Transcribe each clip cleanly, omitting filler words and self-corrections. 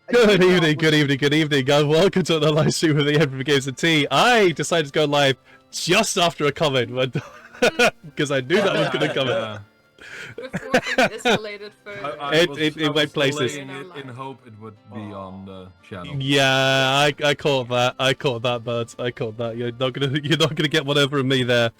Good evening, and welcome to the live stream of the Every Games of Tea. I decided to go live just after a comment, because I knew that was going to come in. Before things escalated further. It went places. In hope it would be on the channel. Yeah, I caught that. I caught that, bud. I caught that. You're not gonna get one over me there.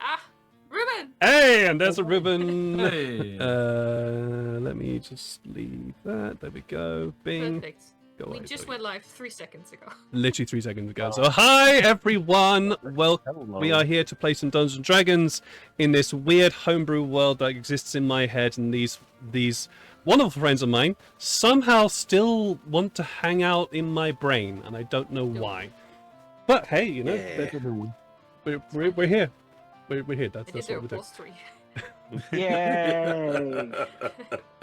Ah, Ruben. Hey, and there's a Ruben. Hey. Let me just leave that. There we go. Bing. Perfect. Go We away, just go. went live 3 seconds ago. Literally 3 seconds ago. So hi everyone. Well, Hello. we are here to play some Dungeons and Dragons in this weird homebrew world that exists in my head, and these wonderful friends of mine somehow still want to hang out in my brain, and I don't know why. But hey, you know, we're here. We're here. That's I did what their we're doing. plus 3. Yay!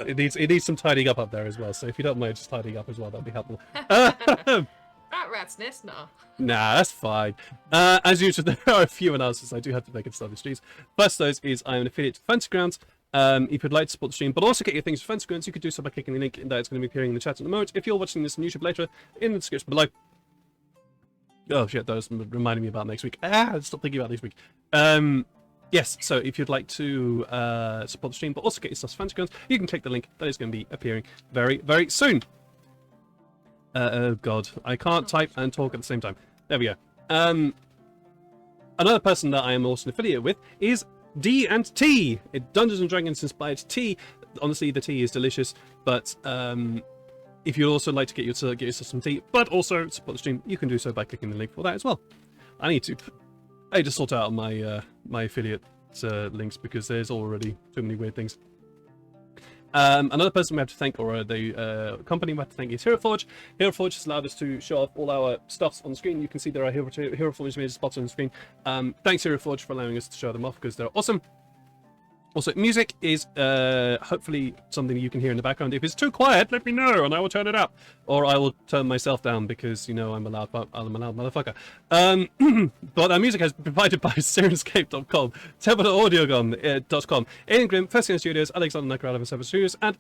It needs some tidying up there as well. So if you don't mind just tidying up as well, that'd be helpful. Rat's nest, nah. Nah, that's fine. As usual, there are a few announcements I do have to make at the start of the streams. First of those is I'm an affiliate to Fantasy Grounds. If you'd like to support the stream, but also get your things from Fantasy Grounds, you could do so by clicking the link that is going to be appearing in the chat at the moment. If you're watching this on YouTube later, in the description below. Oh shit, that was reminding me about next week. Stop thinking about next week. Yes, so if you'd like to support the stream, but also get your stuff from Fantasy Grounds, you can click the link that is going to be appearing very, very soon. Oh god, I can't type and talk at the same time. There we go. Another person that I am also an affiliate with is D&T. Dungeons and Dragons inspired tea. Honestly, the tea is delicious, but if you'd also like to get yourself some tea, but also support the stream, you can do so by clicking the link for that as well. I need to sort out my my affiliate links because there's already too many weird things. Another person we have to thank, or the company we have to thank, is Heroforge. Heroforge has allowed us to show off all our stuffs on the screen. You can see there are Heroforge made spots on the screen. Thanks Heroforge for allowing us to show them off because they're awesome. Also, music is hopefully something you can hear in the background. If it's too quiet, let me know and I will turn it up. Or I will turn myself down because, you know, I'm a loud motherfucker. But our music has been provided by Sirenscape.com, TempleAudioGum.com, Alien Grim, First Skin Studios, Alexander Nakarada of Seven Studios, and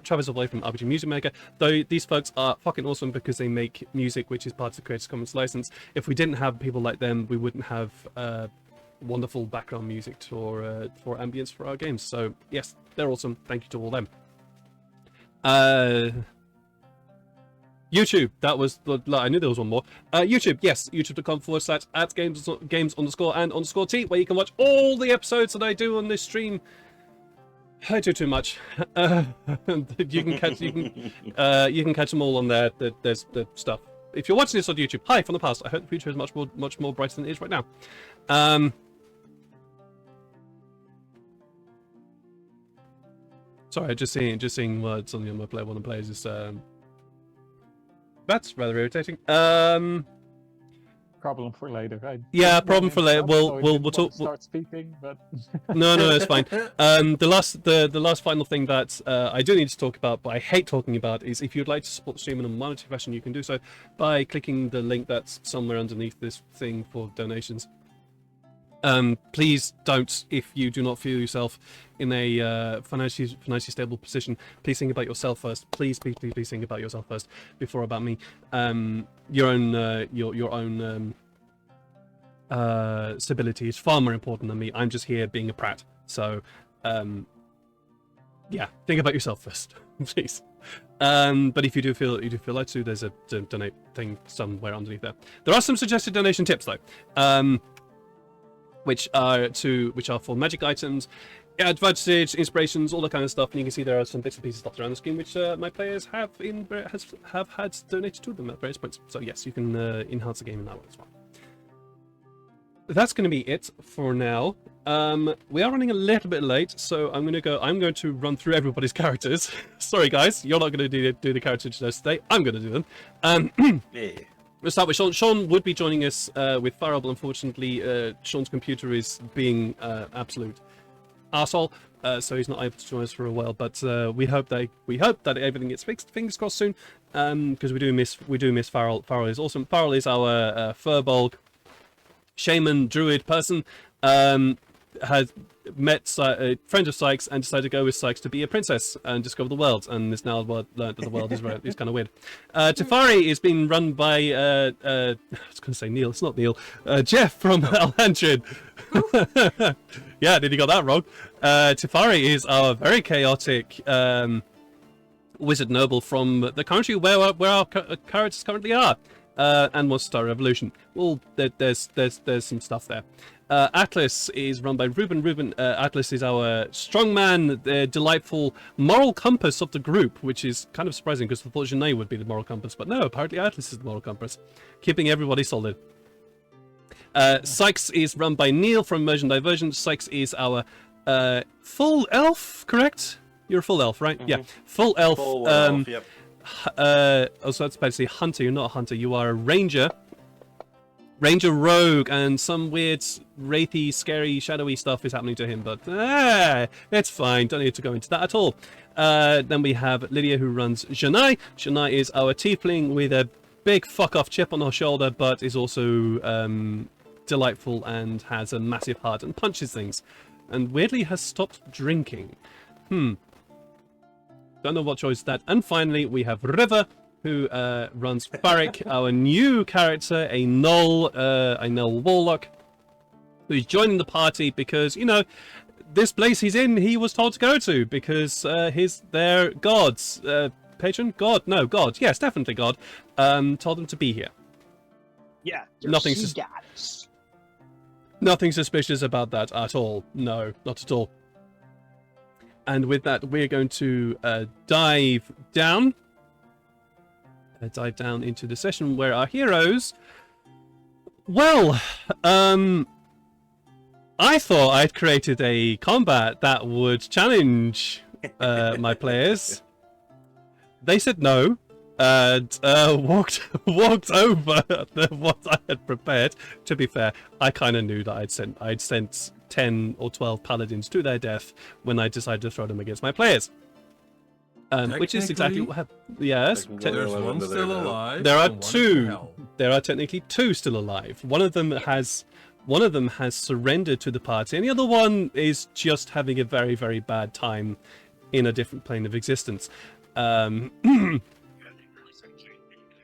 Travis Away from RPG Music Maker. Though these folks are fucking awesome because they make music which is part of the Creative Commons license. If we didn't have people like them, we wouldn't have wonderful background music for ambience for our games. So yes, they're awesome. Thank you to all them. YouTube, that was I knew there was one more. YouTube, yes, youtube.com/@games_and_t, where you can watch all the episodes that I do on this stream. I do too much. You can catch them all on there. There's the stuff. If you're watching this on YouTube, hi from the past. I hope the future is much more brighter than it is right now. Sorry, just seeing words on my play one of the players is that's rather irritating. Problem for later. Yeah, problem for later. We'll talk. Start speaking, but No, it's fine. The last final thing that I do need to talk about, but I hate talking about, is if you'd like to support the stream in a monetary fashion, you can do so by clicking the link that's somewhere underneath this thing for donations. Please don't, if you do not feel yourself in a financially stable position, please think about yourself first. Please think about yourself first before about me. Your own stability is far more important than me. I'm just here being a prat. So, yeah, think about yourself first, please. But if you do feel like to, there's a donate thing somewhere underneath there. There are some suggested donation tips though. Which are for magic items, advantage, inspirations, all that kind of stuff. And you can see there are some bits and pieces stuffed around the screen, which my players have had donated to them at various points. So yes, you can enhance the game in that way as well. That's going to be it for now. We are running a little bit late, so I'm going to run through everybody's characters. Sorry guys, you're not going to do the character introductions today. I'm going to do them. Yeah. We'll start with Sean. Sean would be joining us with Farrell, but unfortunately, Sean's computer is being absolute arsehole, so he's not able to join us for a while. But we hope that everything gets fixed. Fingers crossed soon, because we do miss Farrell. Farrell is awesome. Farrell is our Furbolg shaman druid person. met a friend of Sykes and decided to go with Sykes to be a princess and discover the world, and is now learned that the world is kind of weird. Tyfari is being run by I was going to say Neil. It's not Neil. Jeff from Alhandrid. Yeah, did you got that wrong? Tyfari is our very chaotic wizard noble from the country where our characters currently are, and wants to start a revolution. Well, there's some stuff there. Atlas is run by Ruben. Atlas is our strongman, the delightful moral compass of the group, which is kind of surprising because I thought Yannae would be the moral compass, but no, apparently Atlas is the moral compass, keeping everybody solid. Sykes is run by Neil from Immersion Diversion. Sykes is our full elf, correct? You're a full elf, right? Mm-hmm. Yeah, full elf. Full elf, yep. Also, that's basically hunter. You're not a hunter. You are a ranger. Ranger rogue, and some weird, wraithy, scary, shadowy stuff is happening to him, but it's fine. Don't need to go into that at all. Then we have Lydia, who runs Yannae. Yannae is our tiefling with a big fuck-off chip on her shoulder, but is also delightful and has a massive heart and punches things. And weirdly has stopped drinking. Don't know what choice that. And finally, we have River, who runs Farik, our new character, a null warlock, who's joining the party because, you know, this place he's in, he was told to go to because their gods, patron, god, no, god, yes, definitely god, told them to be here. Yeah, nothing suspicious about that at all. No, not at all. And with that, we're going to dive down into the session where our heroes... Well, I thought I'd created a combat that would challenge my players. They said no, and walked over what I had prepared. To be fair, I kind of knew that I'd sent 10 or 12 paladins to their death when I decided to throw them against my players. Which is exactly what happened. Yes, there's one still alive. There are two. There are technically two still alive. One of them has surrendered to the party, and the other one is just having a very, very bad time in a different plane of existence. You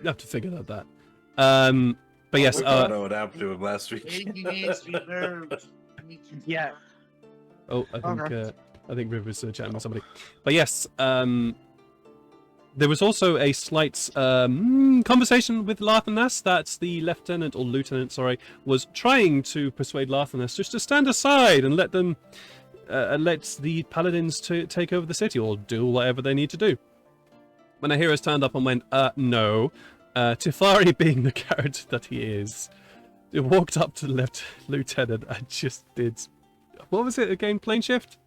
have to figure out that. But yes, we thought what happened to him last week. Yeah. Oh, I think River's chatting with somebody. But yes, there was also a slight conversation with Larthanas that the lieutenant, was trying to persuade Larthanas just to stand aside and let them, let the paladins take over the city or do whatever they need to do. When our heroes turned up and went, no, Tyfari, being the character that he is, walked up to the lieutenant and just did, what was it again? Plane shift?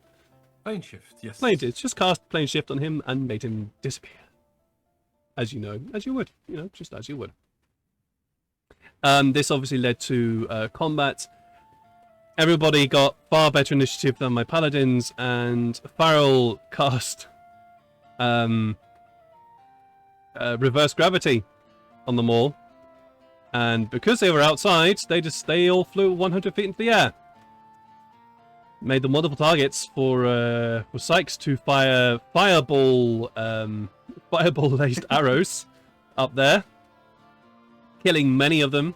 Plane shift, yes. Plane shift. Just cast plane shift on him and made him disappear. As you know, as you would, just as you would. This obviously led to combat. Everybody got far better initiative than my paladins, and Farrell cast reverse gravity on them all. And because they were outside, they all flew 100 feet into the air. Made them wonderful targets for Sykes to fire fireball-laced arrows up there, killing many of them.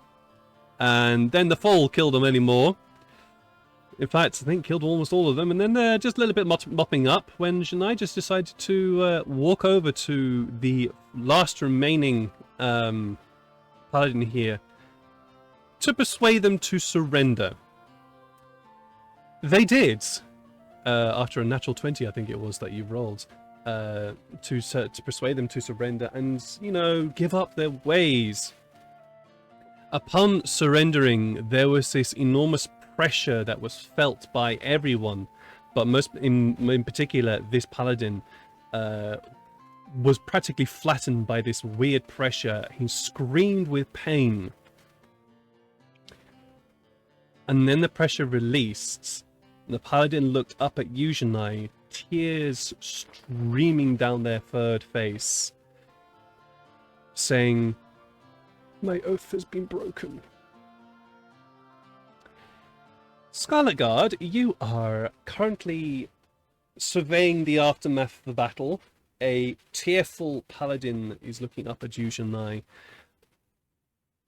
And then the fall killed them anymore. In fact, I think killed almost all of them. And then they're just a little bit mopping up when Yannae just decided to walk over to the last remaining paladin here to persuade them to surrender. They did, after a natural 20, I think it was, that you rolled, to persuade them to surrender and, give up their ways. Upon surrendering, there was this enormous pressure that was felt by everyone, but most in particular, this paladin was practically flattened by this weird pressure. He screamed with pain. And then the pressure released. The paladin looked up at you, Yannae, tears streaming down their furred face, saying, "My oath has been broken." Scarlet Guard, you are currently surveying the aftermath of the battle. A tearful paladin is looking up at you, Janai.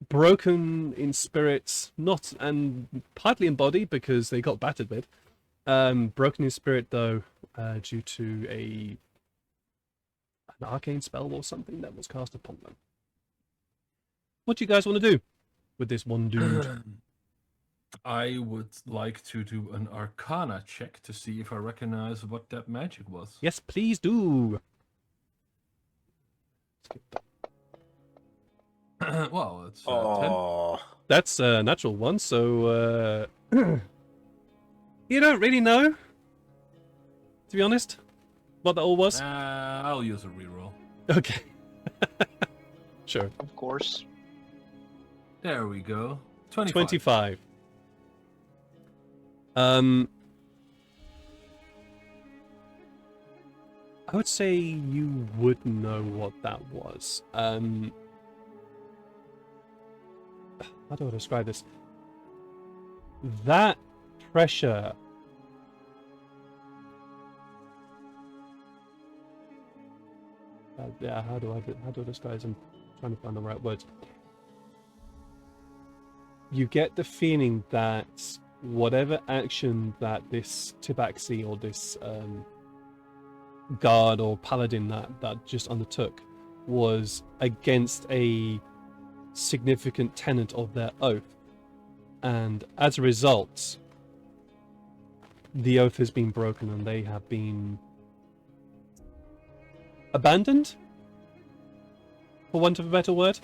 Broken in spirit, not and partly in body because they got battered with. Broken in spirit though, due to an arcane spell or something that was cast upon them. What do you guys want to do with this one dude? I would like to do an Arcana check to see if I recognize what that magic was. Yes, please do. Well, it's 10. Oh, That's a natural one, so you don't really know, to be honest, what that all was. I'll use a reroll. Okay. Sure. Of course. There we go. 25. 25. I would say you would know what that was. How do I describe this? That pressure. Yeah, how do I describe this? I'm trying to find the right words. You get the feeling that whatever action that this Tabaxi or this guard or paladin that just undertook was against a significant tenet of their oath, and as a result the oath has been broken and they have been abandoned, for want of a better word,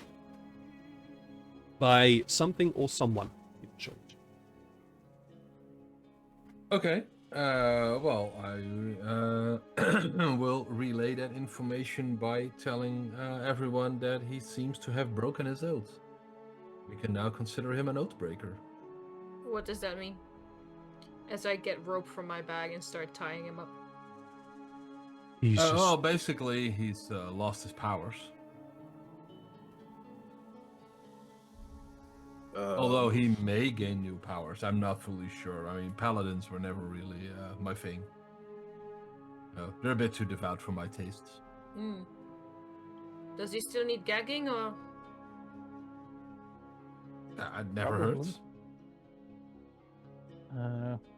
by something or someone in short. Okay. Well, I will relay that information by telling everyone that he seems to have broken his oath. We can now consider him an oathbreaker. What does that mean? As I get rope from my bag and start tying him up. He's just... Well, basically, he's lost his powers. Although he may gain new powers, I'm not fully sure. I mean, paladins were never really my thing. They're a bit too devout for my tastes. Mm. Does he still need gagging, or...? It never hurts.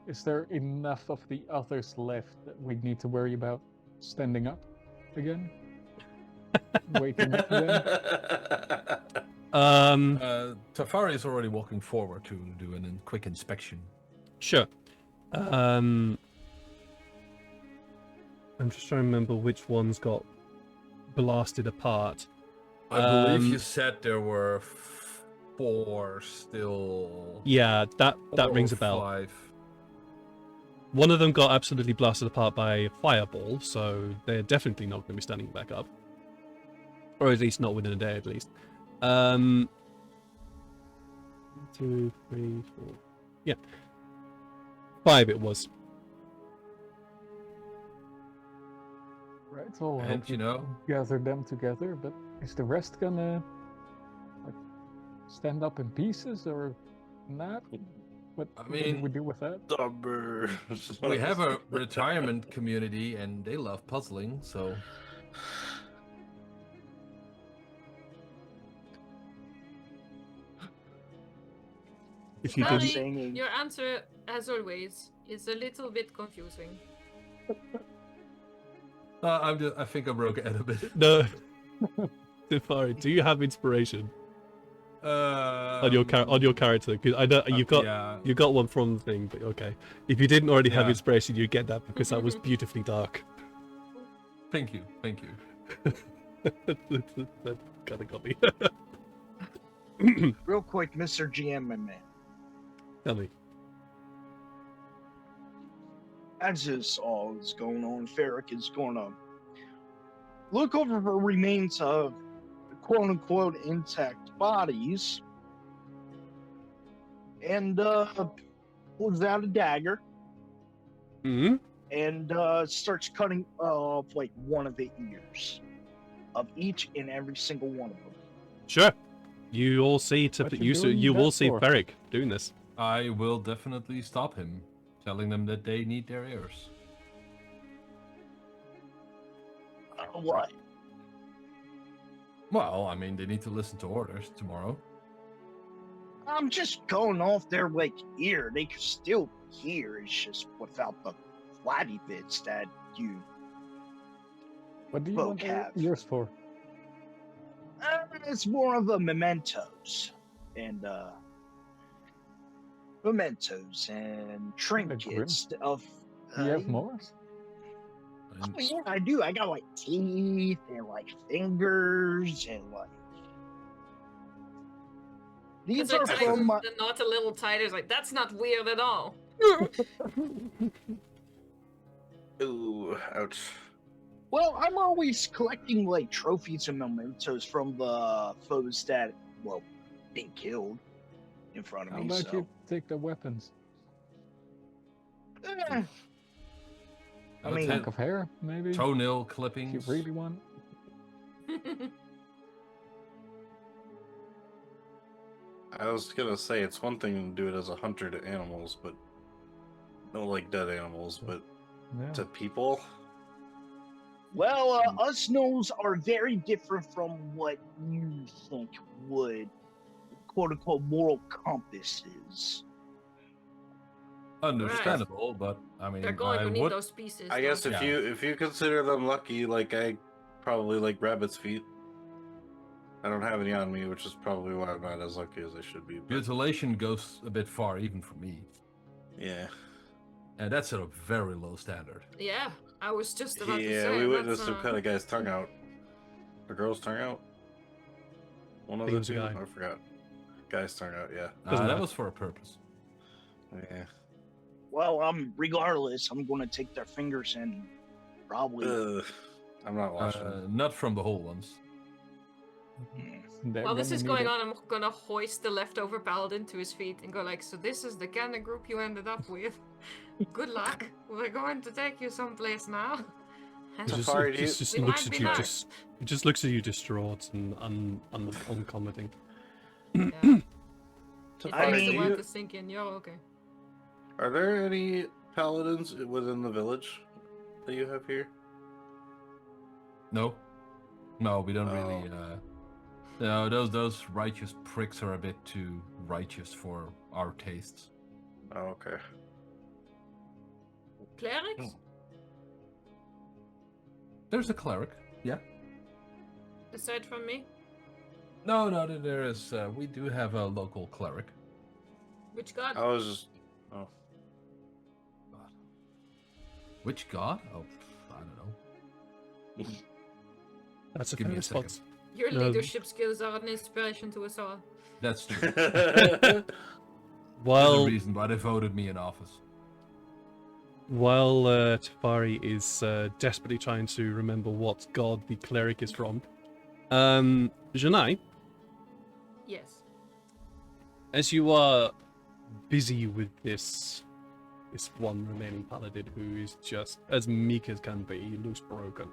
Is there enough of the others left that we need to worry about standing up again? Waking up again? Tyfari is already walking forward to do a quick inspection. Sure. I'm just trying to remember which ones got blasted apart. I believe you said there were 4 still. Yeah, that rings a bell. 5. One of them got absolutely blasted apart by a fireball, so they're definitely not going to be standing back up. Or at least not within a day, at least. 2, 3, 4. Yeah. 5 it was. Right, so I'll And help you know, gather them together, but is the rest gonna stand up in pieces or not? What do we do with that? we have a retirement community and they love puzzling, so... If you Sally, didn't... Singing. your answer, as always, is a little bit confusing. I think I broke it a bit. No. Tyfari, do you have inspiration on your character? Because I know you got one from the thing, but okay. If you didn't already have inspiration, you get that because that was beautifully dark. Thank you. That kind of got me. Real quick, Mr. GM, my man. Tell me. As this all is going on, Ferric is going to look over for remains of quote-unquote intact bodies and pulls out a dagger Mm-hmm. and starts cutting off like one of the ears of each and every single one of them. Sure. You all see What you doing will that see for? Ferric doing this. I will definitely stop him, telling them that they need their ears. What? Well, I mean, they need to listen to orders tomorrow. I'm just going off their like ear. They can still hear. It's just without the flabby bits that you. What do you Folk want their have. ears for? It's more of a mementos and trinkets of. Do you have more? Oh, yeah, I do. I got like teeth and like fingers and like. These It's are like from my. the knot a little tighter. It's like, that's not weird at all. Ooh, ouch. Well, I'm always collecting like trophies and mementos from the foes that, well, being killed in front of How me. about So. you take the weapons? Eh, I Let's mean, hit Chunk of hair, maybe? toenail If you clippings. really want. I was gonna say it's one thing to do it as a hunter to animals, but no, like dead animals, but Yeah. to people. well, us gnolls are very different from what you think would, quote unquote, moral compass is. Understandable, but I mean, They're going I to need would. those pieces. I guess don't if you consider them lucky, like I probably like rabbit's feet. I don't have any on me, which is probably why I'm not as lucky as I should be. But Mutilation goes a bit far, even for me, yeah, and that's at a very low standard. they? Yeah, I was just about to yeah, say. we witnessed that's, him cut a guy's tongue out. A girl's tongue out. One of think it the was a two. guy. I forgot. Guy's tongue out. Yeah. Doesn't That matter. was for a purpose. Yeah. Well, regardless, I'm going to take their fingers and probably. Ugh, I'm not watching. Not from the whole ones. They're While this gonna is need going it. on, I'm gonna hoist the leftover paladin to his feet and go like, so this is the kind of group you ended up with. Good luck. We're going to take you someplace now. And He just, Tyfari, he just We looks might at be you, nice. he just looks at you distraught and uncommenting. yeah, I it Tyfari, takes mean- a while to sink in. You're okay. Are there any paladins within the village that you have here? No, we don't really. Oh. No, those righteous pricks are a bit too righteous for our tastes. Oh, okay. Clerics? There's a cleric. Yeah. Aside from me? No, there is. We do have a local cleric. Which god? I was just. Oh. God. Which god? Oh, I don't know. That's a Give me fair a second. response. Your leadership skills are an inspiration to us all. That's true. While the reason why they voted me in office. while Tyfari is desperately trying to remember what god the cleric is from, Yannae, Yes. as you are busy with this one remaining paladin who is just as meek as can be, he looks broken.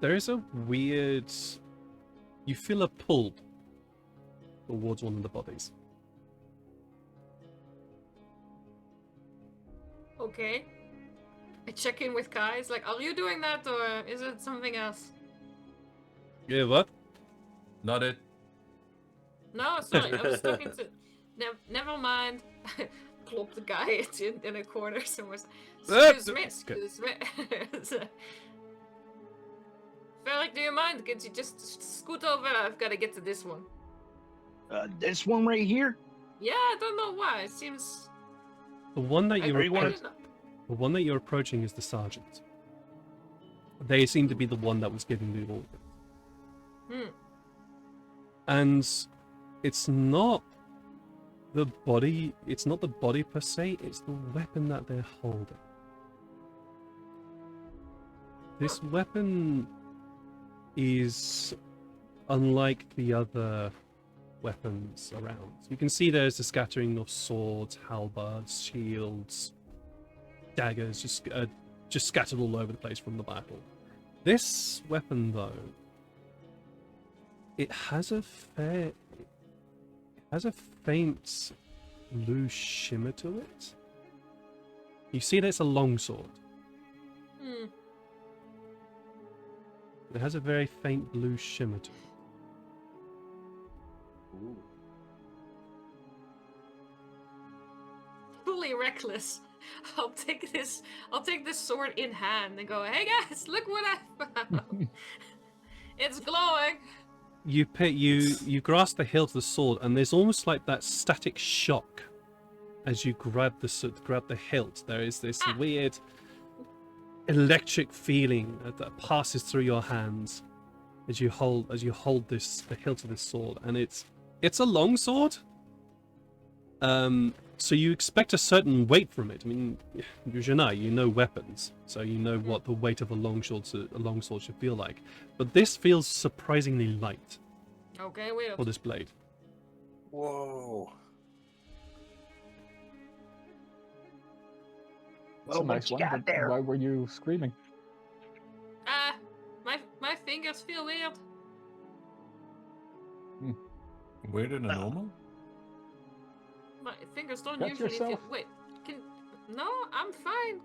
There is a weird. You feel a pull towards one of the bodies. Okay. I check in with Kai. It's like, are you doing that or is it something else? Yeah, what? Not it. No, sorry, I was talking to. Never mind. Plop the guy in a corner somewhere. Excuse me, excuse me. Felix, do you mind? Could you just scoot over? I've got to get to this one. This one right here. Yeah, I don't know why. It seems. The one that I you're don't appro- know. the one that you're approaching is the sergeant. They seem to be the one that was giving the order. Hmm. And it's not the body. It's not the body per se. It's the weapon that they're holding. This weapon is unlike the other weapons around. You can see there's a scattering of swords, halberds, shields, daggers, just scattered all over the place from the battle. This weapon, though, It has a faint blue shimmer to it. You see that it's a longsword. Hmm. It has a very faint blue shimmer to it. Ooh. Fully reckless. I'll take this sword in hand and go, hey guys, look what I found. It's glowing. You grasp the hilt of the sword, and there's almost like that static shock as you grab the hilt. There is this weird electric feeling that passes through your hands as you hold the hilt of this sword, and it's a long sword. So you expect a certain weight from it. I mean, Yannae, you know weapons, so you know what the weight of a longsword should feel like. But this feels surprisingly light Okay, weird. for this blade. Whoa. That's Well, a what nice you one. got But there? why were you screaming? My fingers feel weird. Weirder than normal? My fingers don't Cut usually yourself. feel. Wait, no, I'm fine.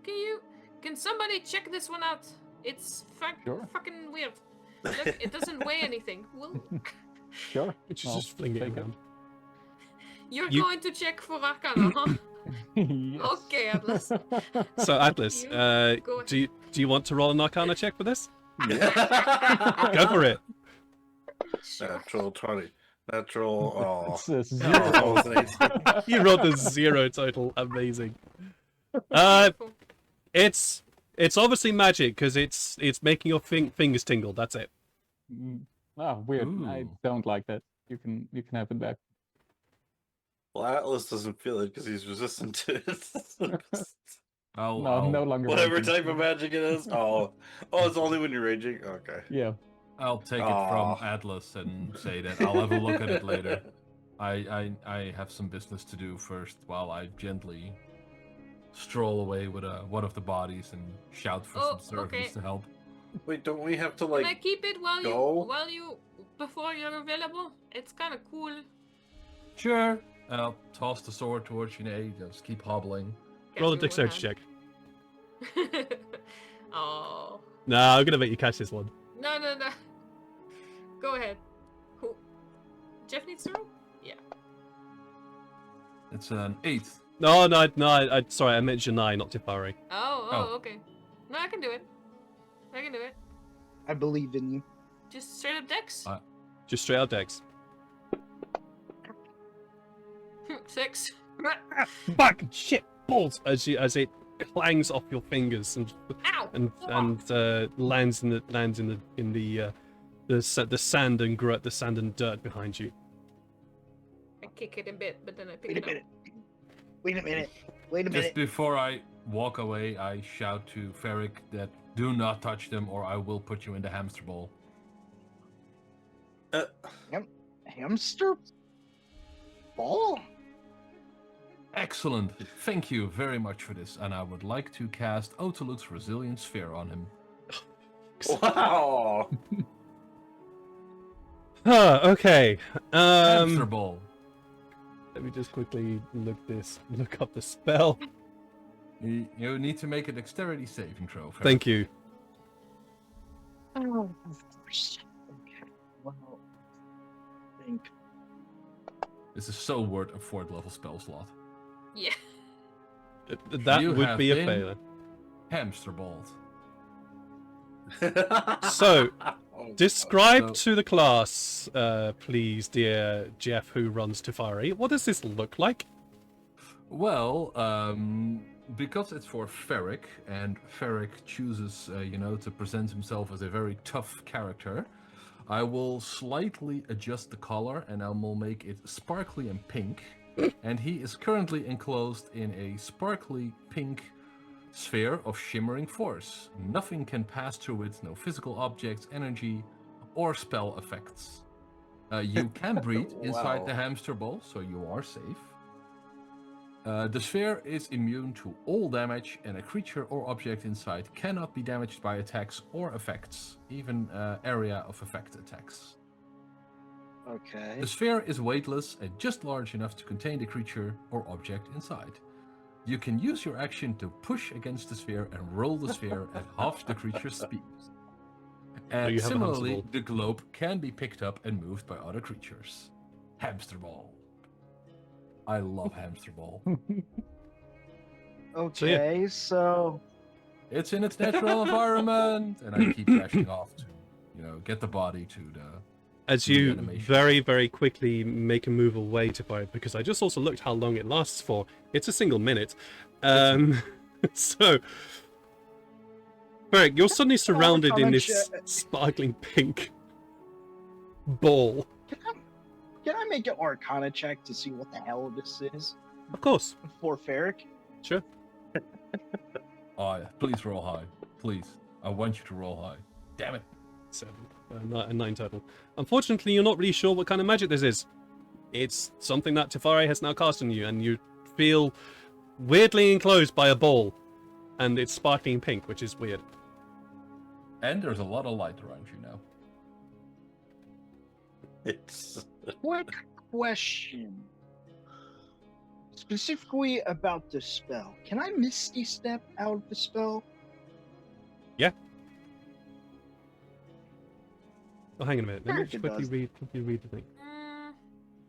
Can somebody check this one out? It's Sure. fucking weird. Look, it doesn't weigh anything. Well, Sure. Which is I'll just fling it take around. you're You- going to check for Arcana, huh? Yes. Okay, Atlas. So Atlas, You go do you want to roll an Arcana check for this? Yeah. Go for it. Sure. Natural 20. Natural. Oh. It's a Oh, zero. it's an 18. You rolled a 0 total. Amazing. Beautiful. It's obviously magic because it's making your fingers tingle. That's it. Weird. I Ooh. don't like that. You can have it back. Well, Atlas doesn't feel it because he's resistant to it. No longer. Whatever raging. type of magic it is. Oh, it's only when you're raging. Okay. Yeah. I'll take it Aw. from Atlas and say that I'll have a look at it later. I have some business to do first while I gently stroll away with one of the bodies and shout for Oh, some servants okay. to help. Wait, don't we have to Can I like? keep it go? before you're available? It's kind of cool. Sure. And I'll toss the sword towards Yannae, just keep hobbling. Roll a Catch me dexterity check. with one hand. Oh. Nah, I'm gonna make you catch this one. No. Go ahead. Who? Jeff needs to roll? Yeah. It's an 8. No. Sorry, I meant Yannae, not Tyfari. Oh, okay. No, I can do it. I believe in you. Just straight up dex. Just straight out dex. 6. Fuck! Shit! Balls! As it clangs off your fingers and Ow! lands in the sand and dirt behind you. I kick it a bit, but then I pick Wait a it up. minute. Wait a minute. Wait a Just minute. before I walk away, I shout to Ferric that do not touch them or I will put you in the hamster ball. Hamster ball? Excellent. Thank you very much for this, and I would like to cast Otoluk's Resilient Sphere on him. Wow. Okay. Hamster ball. Let me just quickly look up the spell. You need to make a dexterity saving throw. Ferric. Thank you. Oh, of course. Okay. Well, I think. This is so worth a 4th level spell slot. Yeah. That You would have be a been- failure. Hamster balled. So, Oh, Describe So- to the class, please, dear Jeff, who runs Tyfari. What does this look like? Well, because it's for Ferric, and Ferric chooses, to present himself as a very tough character, I will slightly adjust the color, and I will make it sparkly and pink. And he is currently enclosed in a sparkly pink sphere of shimmering force. Nothing can pass through it, no physical objects, energy, or spell effects. You can breathe inside Wow. the hamster ball, so you are safe. The sphere is immune to all damage, and a creature or object inside cannot be damaged by attacks or effects, even area of effect attacks. Okay. The sphere is weightless and just large enough to contain the creature or object inside. You can use your action to push against the sphere and roll the sphere at half the creature's speed. And you have a hamster similarly, ball. the globe can be picked up and moved by other creatures. Hamster ball. I love hamster ball. Okay, so It's in its natural environment, and I keep dashing off to, get the body to the. As the you animation. very, very quickly make a move away to fire, because I just also looked how long it lasts for. It's a single minute. So, Eric, you're suddenly surrounded in this sparkling pink ball. can I make an Arcana check to see what the hell this is Of course. for Ferric? Sure. Oh, yeah. Please roll high. Please. I want you to roll high. Damn it. 7. A 9 total. Unfortunately, you're not really sure what kind of magic this is. It's something that Tyfari has now cast on you, and you feel weirdly enclosed by a ball. And it's sparkling pink, which is weird. And there's a lot of light around you now. It's Quick question. Specifically about the spell. Can I Misty Step out of the spell? Oh, hang on a minute. Let me Eric just does. quickly read the thing.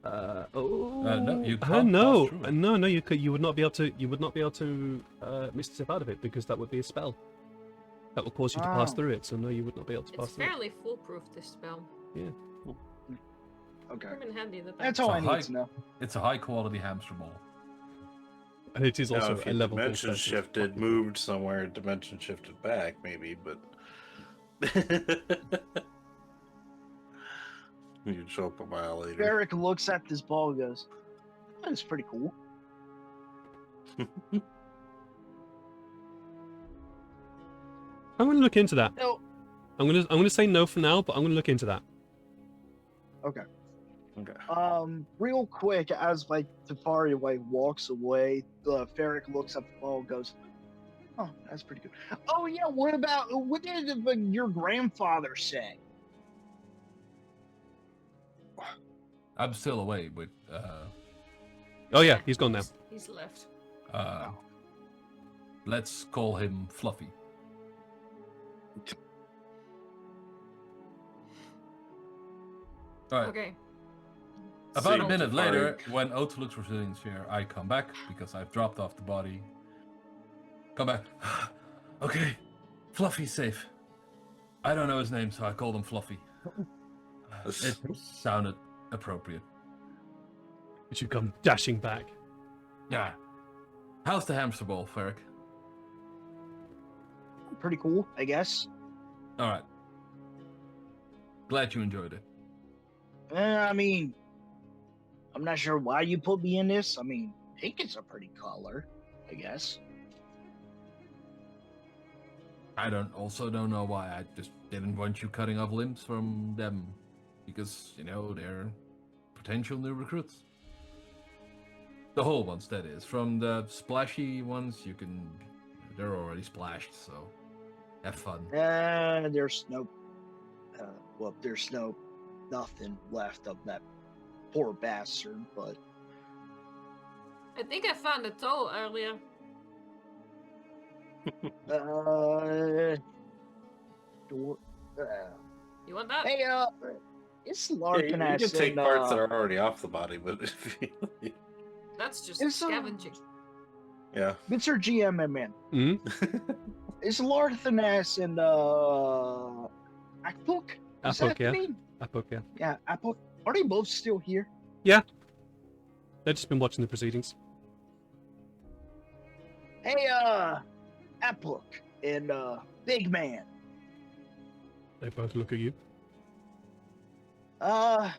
No, you can't no, pass through it. no, you would not be able to Misty Step out of it, because that would be a spell. That will cause you to pass Oh. through it, so no, you would not be able to pass It's through it. fairly foolproof, this spell. Okay. Come in handy in the back. That's all I So high- need to know. It's a high quality hamster ball. And it is now also if a you level 4 dimension spell. shifted, moved somewhere, dimension shifted back, maybe, but you'd show up a mile later. Ferric looks at this ball and goes, "That's pretty cool." I'm going to look into that. No. I'm going to say no for now, but I'm going to look into that. Okay. Real quick, as like Tyfari walks away, the Ferric looks up the ball and goes, "Oh, that's pretty good. Oh yeah, what did your grandfather say?" I'm still away, but Oh yeah, he's gone now. He's left. let's call him Fluffy. All right. Okay. About a See, minute Tyfari- later, when Otto looks for Resilient Sphere, I come back because I've dropped off the body. Come back. Okay, Fluffy's safe. I don't know his name, so I called him Fluffy. It sounded appropriate. You should come dashing back. Yeah. How's the hamster ball, Ferric? Pretty cool, I guess. All right. Glad you enjoyed it. I mean, I'm not sure why you put me in this. I mean, pink is a pretty color, I guess. I don't know why. I just didn't want you cutting off limbs from them. Because, they're potential new recruits. The whole ones, that is. From the splashy ones, they're already splashed, so have fun. There's nothing left of that poor bastard, but I think I found a toe earlier. You want that? hey, it's Yeah, you Larkin can ass take in, parts that are already off the body, but if you, That's just It's, scavenging. yeah. Mr. GM, man. Hmm? It's Larkin ass and Apuk. Is that Apuk, the yeah. name? Apuk, yeah. Yeah, Apuk. Are they both still here? They've just been watching the proceedings. Hey, Apuk and Big Man. They both look at you. Do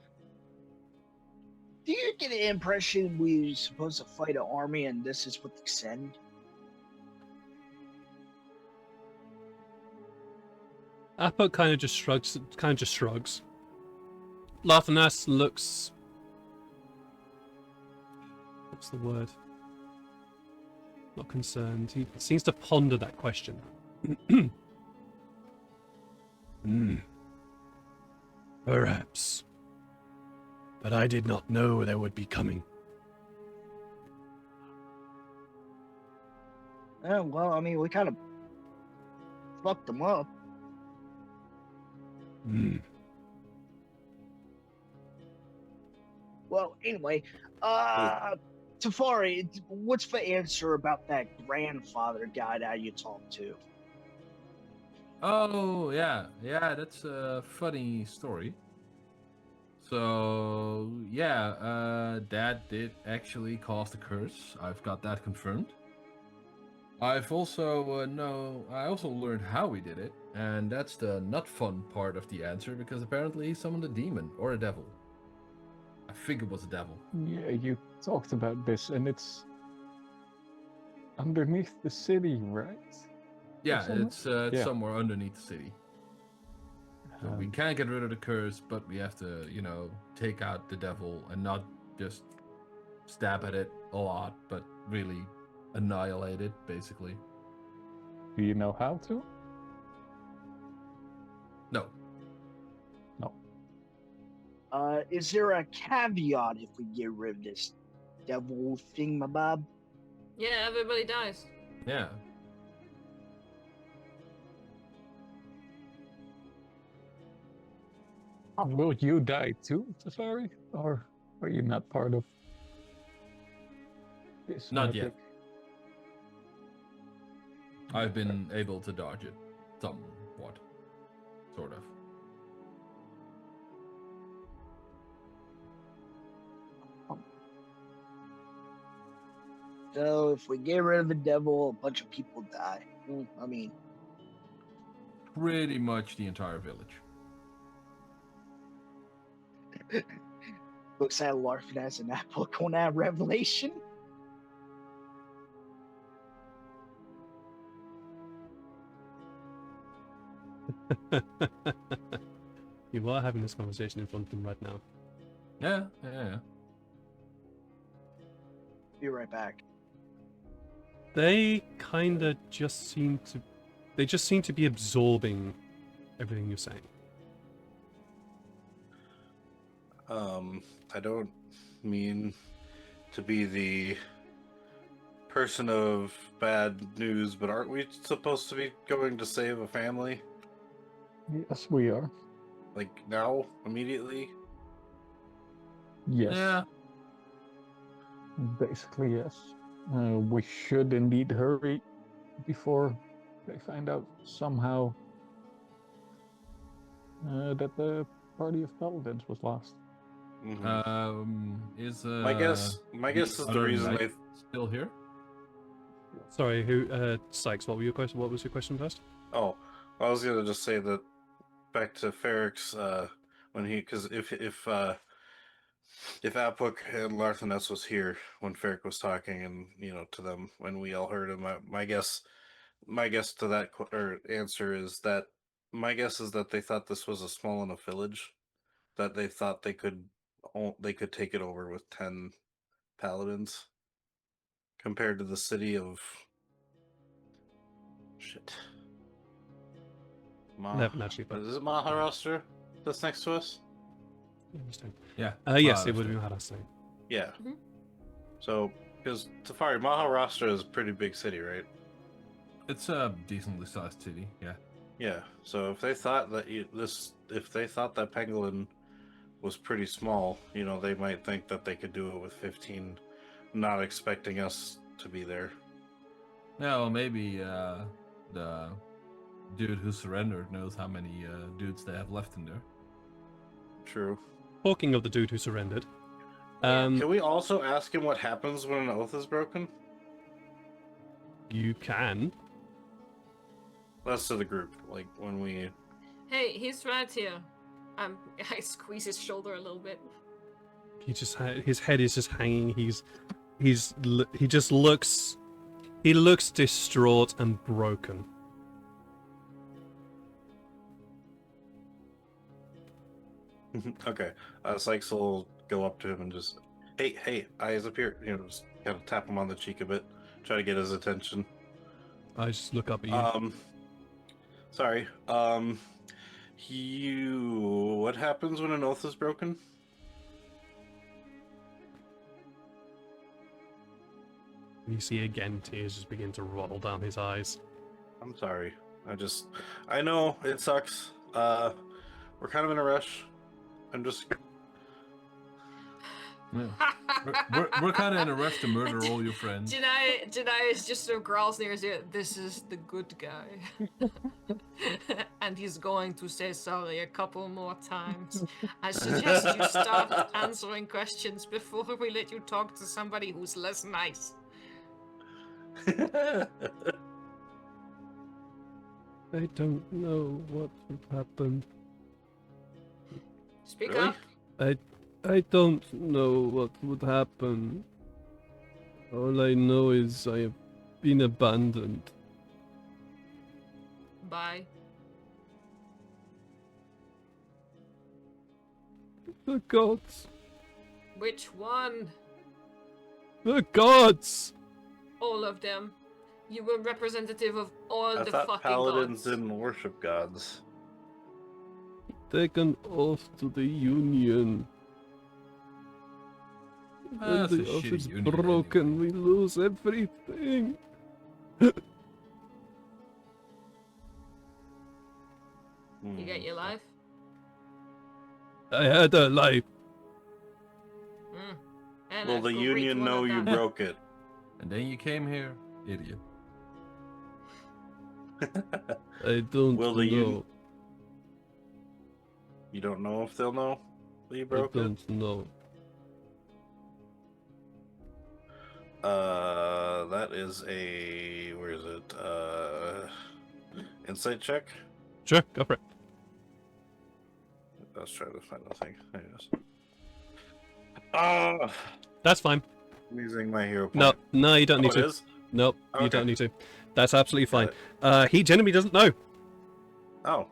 you get the impression we're supposed to fight an army and this is what they send? Apuk kind of just shrugs. Lathanas looks. What's the word? Not concerned. He seems to ponder that question. Perhaps. but I did not know they would be coming. Yeah, well, I mean, we kind of fucked them up. Hmm. Well, anyway, Tyfari, what's the answer about that grandfather guy that you talked to? Oh, yeah. Yeah, that's a funny story. So, yeah, Dad did actually cause the curse. I've got that confirmed. I've also I also learned how we did it, and that's the not fun part of the answer, because apparently he summoned a demon or a devil. I think it was a devil. Yeah, you talked about this, and it's underneath the city, right? Yeah, somewhere? it's Yeah. somewhere underneath the city. So we can't get rid of the curse, but we have to, take out the devil and not just stab at it a lot, but really annihilate it, basically. Do you know how to? No. Is there a caveat if we get rid of this devil thingamabob? Yeah, everybody dies. Yeah. Will you die too, Tyfari? Or are you not part of this? Not yet. magic? I've been able to dodge it. Somewhat. Sort of. So if we get rid of the devil, a bunch of people die. I mean, Pretty much the entire village. looks at Larfin as an apple on that revelation. You are having this conversation in front of them right now. Yeah. Be right back. They kind of just seem to... They just seem to be absorbing everything you're saying. I don't mean to be the person of bad news, but aren't we supposed to be going to save a family? Yes, we are. Like, now? Immediately? Yes. Yeah. Basically, yes. We should indeed hurry before they find out somehow that the party of paladins was lost. Is My guess is the other reason knight they... still here? Sorry, who? Sykes, what were your question? What was your question first? Oh, I was gonna just say that back to Ferrix, when he... Because if Apuk and Larthaness was here when Ferric was talking, and, to them, when we all heard him, my guess to that answer is that my guess is that they thought this was a small enough village that they thought they could take it over with 10 paladins compared to the city of shit. Never naturally, but Is it Maharashtra that's next to us? I understand. Yeah. Yes, it would be Maharashtra. Yeah. Mhm. So, because Tyfari, Maharashtra is a pretty big city, right? It's a decently sized city, yeah. Yeah. So if they thought that if they thought that Pangolin was pretty small, they might think that they could do it with 15, not expecting us to be there. Yeah, well, maybe the dude who surrendered knows how many dudes they have left in there. True. Talking of the dude who surrendered, Can we also ask him what happens when an oath is broken? you can. That's to the group. Like when we. Hey, he's right here. I squeeze his shoulder a little bit. He just his head is just hanging. He just looks. He looks distraught and broken. Okay. Sykes will go up to him and just, hey, eyes up here. Just kind of tap him on the cheek a bit, try to get his attention. I just look up at you. Sorry. What happens when an oath is broken? You see again, tears just begin to roll down his eyes. I'm sorry. I know it sucks. We're kind of in a rush. I'm just. Yeah. We're kind of in a rush to murder all your friends. Janai is just so growls near his ear. This is the good guy. And he's going to say sorry a couple more times. I suggest you start answering questions before we let you talk to somebody who's less nice. I don't know what would happen. Speak Really? up. I don't know what would happen. All I know is I have been abandoned. Bye. The gods! Which one? The gods! All of them. You were representative of all I the thought fucking paladins gods. didn't worship gods. Take an oath to the Union. When That's a the oath shitty is union broken, anyway. we lose everything. You get your life? I had a life. And Will a the great union one know at you that. broke it? And then you came here, idiot. I don't Will know. the union? You don't know if they'll know that you I broke it? don't know. That is a... Where is it? Insight check? Sure, go for it. I was trying to find the thing. There it is. Ah! That's fine. I'm using my hero point. No, you don't Oh, need it to. is? Nope, you Okay. don't need to. That's absolutely fine. Got He genuinely doesn't know. Oh.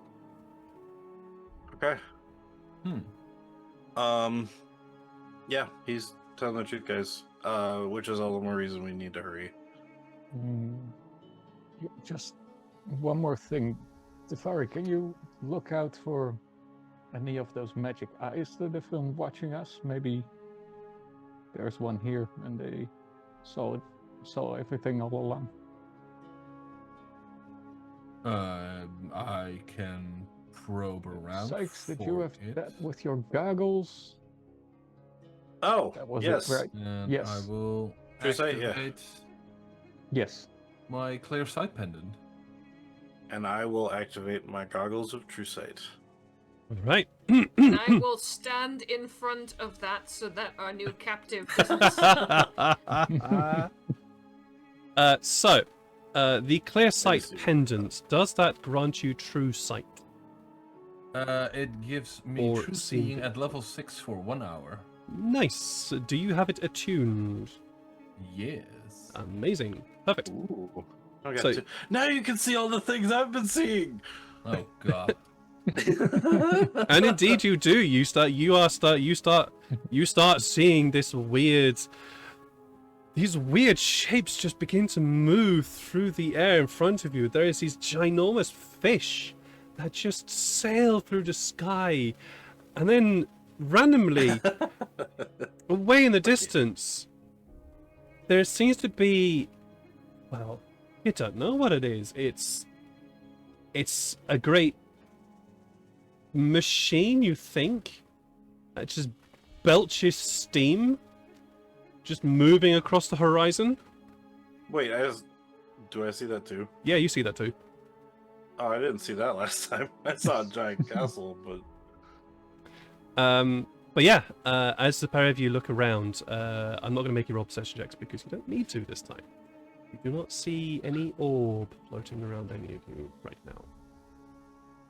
Okay. Yeah, he's telling the truth, guys. Which is all the more reason we need to hurry. Just one more thing. Tyfari, can you look out for any of those magic eyes that have been watching us? Maybe there's one here and they saw everything all along. I can probe around. Sykes, did you for have it. that with your goggles? Oh, That was yes. it, right? And Yes. I will True sight, yeah. activate Yes. my clear sight pendant. And I will activate my goggles of true sight. Right. And I will stand in front of that so that our new captive doesn't see. The clear sight see. pendant, does that grant you true sight? It gives me Or true seeing. seeing at level 6 for 1 hour. Nice. Do you have it attuned? Yes. Amazing. Perfect. Ooh. Okay, So- now you can see all the things I've been seeing. Oh god. And indeed you do. You start seeing these weird shapes just begin to move through the air in front of you. There is these ginormous fish that just sail through the sky, and then randomly away in the distance there seems to be, well, you don't know what it is. It's a great machine, you think, that just belches steam, just moving across the horizon. Wait, do I see that too? Yeah, you see that too. Oh, I didn't see that last time. I saw a giant castle, but But yeah, as the pair of you look around, I'm not going to make you roll perception checks because you don't need to this time. You do not see any orb floating around any of you right now.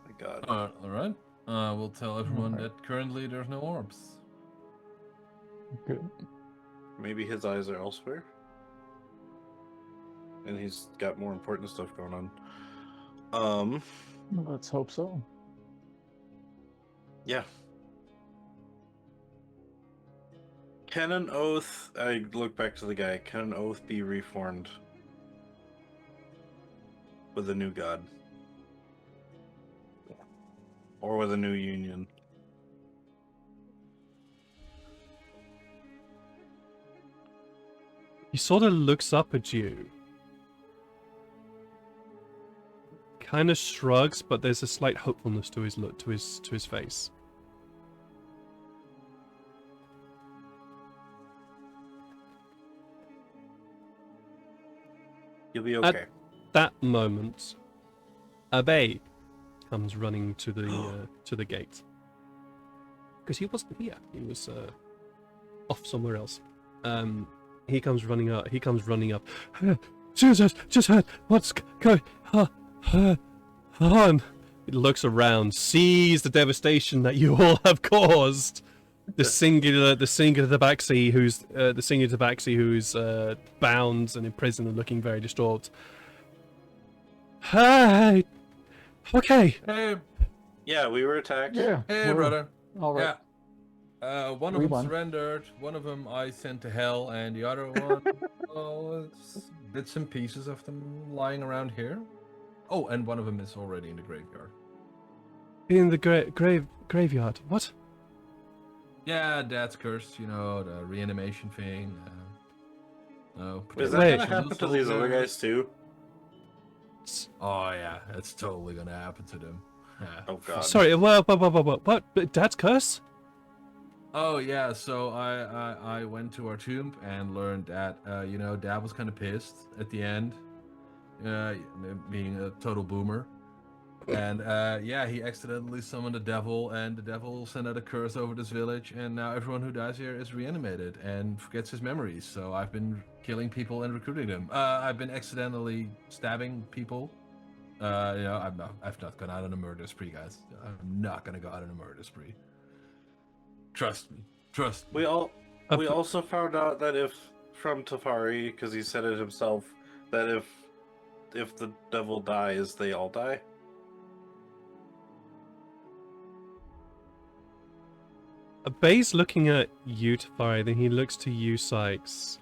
my god. Alright. We'll tell everyone that currently there's no orbs. Good. Maybe his eyes are elsewhere. And he's got more important stuff going on. Let's hope so. Yeah. Can an oath, I look back to the guy, can an oath be reformed with a new god? Or with a new union? He sort of looks up at you. Kind of shrugs, but there's a slight hopefulness to his look, to his face. You'll be okay. That moment, Abe comes running to the gate because he wasn't here. He was off somewhere else. He comes running up. Just heard what's going on. He looks around, sees the devastation that you all have caused. The singular tabaxi who's bound and imprisoned and looking very distraught. Hi. Okay. Hey, Yeah, we were attacked. Yeah. hey, we're brother. All right. Yeah. One of We them won. surrendered. One of them I sent to hell, and the other one, well, it's bits and pieces of them lying around here. Oh, and one of them is already in the graveyard. In the graveyard. What? Yeah, Dad's curse. You know, the reanimation thing. Is that Wait. gonna happen to these other guys too? Oh yeah, it's totally gonna happen to them. Yeah. Oh god. Sorry. What? But Dad's curse? Oh yeah, so I went to our tomb and learned that you know, Dad was kind of pissed at the end, being a total boomer, and yeah, he accidentally summoned the devil, and the devil sent out a curse over this village, and now everyone who dies here is reanimated and forgets his memories. So I've been killing people and recruiting them. I've been accidentally stabbing people. You know, I've not gone out on a murder spree, guys. I'm not gonna go out on a murder spree. Trust me. We also found out that if from Tyfari, because he said it himself, that if the devil dies, they all die. Abe's looking at you, Tyfari, then he looks to you, Sykes.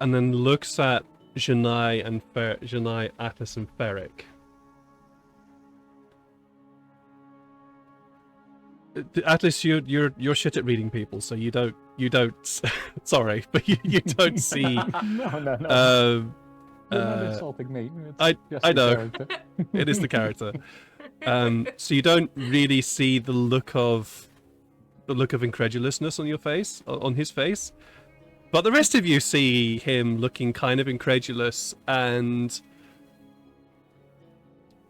And then looks at Yannae, Atlas, and Ferric. Atlas, you're shit at reading people, so you don't sorry, but you don't see No. You're not insulting me. It's just I the know. character. it is the character. So you don't really see the look of incredulousness on your face, on his face, but the rest of you see him looking kind of incredulous and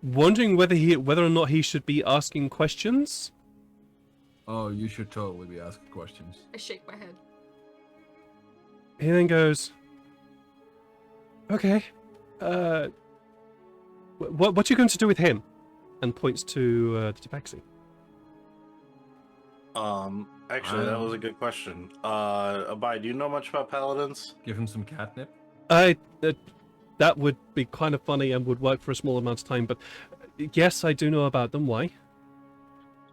wondering whether or not he should be asking questions. Oh, you should totally be asking questions. I shake my head. He then goes, "Okay, what you going to do with him?" And points to the tabaxi. Actually, that was a good question. Abai, do you know much about paladins? Give him some catnip. That would be kind of funny and would work for a small amount of time, but yes, I do know about them. Why?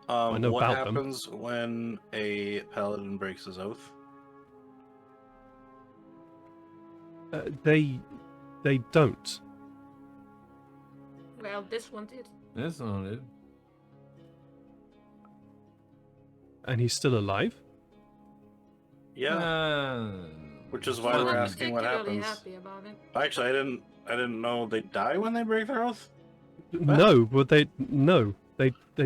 I know What about them. happens when a paladin breaks his oath? They don't. Well, this one did. That's not it. And he's still alive? Yeah, which is why I'm we're not asking what particularly happens. happy about it. Actually, I didn't know they die when they break their oath. No, but they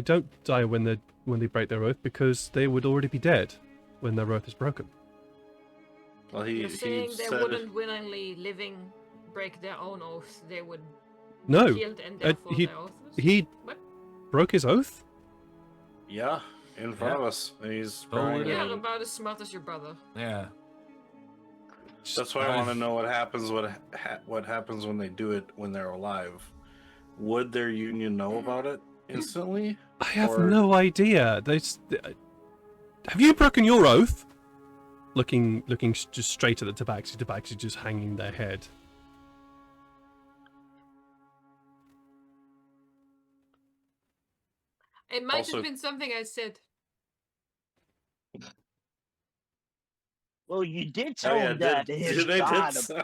don't die when they break their oath because they would already be dead when their oath is broken. Well, You're he saying they said wouldn't willingly living break their own oath. They would No, be killed and therefore he- their oath was... he What? broke his oath. yeah, in front of us, and he's Totally crying. did. You're about as smart as your brother. Yeah. That's why I want to know what happens. What happens when they do it when they're alive? Would their union know about it instantly? I have Or- no idea. Have you broken your oath? Looking just straight at the tabaxi just hanging their head. It might Also- have been something I said. Well, you did Oh, tell yeah, him that his they god. did.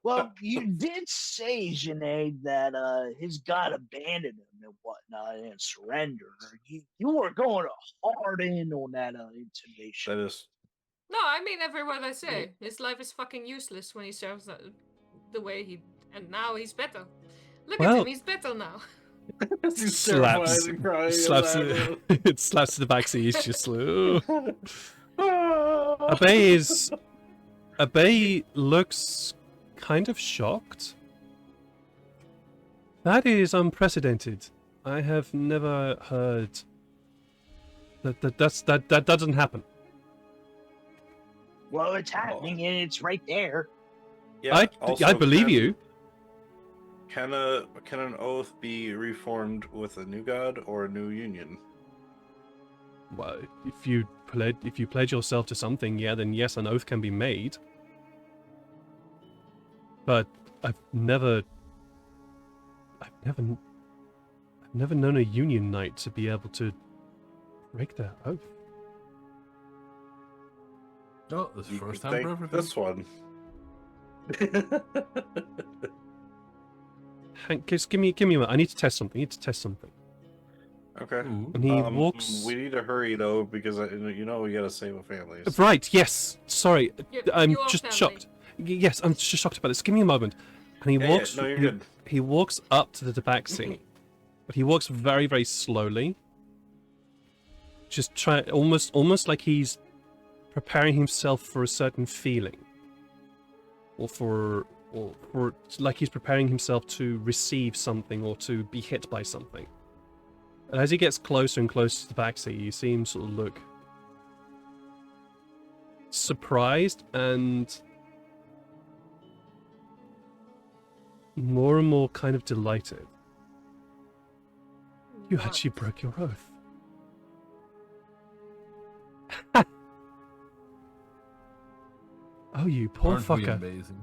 Well, you did say, Yannae, that his god abandoned him and whatnot and surrendered. You were going hard in on that intimidation. That is No, I mean every word I say. His life is fucking useless when he serves the way he... And now he's better. Look at Well- him, he's better now. He's terrified Slaps, and crying. slaps it, it slaps to the backseat. He's just like, "Ugh." Abe looks kind of shocked. That is unprecedented. I have never heard that doesn't happen. Well, it's happening and it's right there. Yeah, I also, believe can- you. Can an oath be reformed with a new god or a new union? Well, if you pledge yourself to something, yeah, then yes, an oath can be made. But I've never known a union knight to be able to break their oath. Oh, this is You first can time for thank everything. this one. Hank, just give me a minute. I need to test something. Okay. Ooh. And he walks. We need to hurry though because we gotta save a family. Right, yes. Sorry, I'm You are just family. shocked. Yes, I'm just shocked about this. Give me a moment. And he Yeah, walks. no, you're good. He walks up to the tabaxi, but he walks very, very slowly. Just almost like he's preparing himself for a certain feeling, or like he's preparing himself to receive something or to be hit by something. And as he gets closer and closer to the backseat, you see him sort of look surprised and more and more kind of delighted. You What? actually broke your oath. Oh, you poor Aren't we fucker. amazing?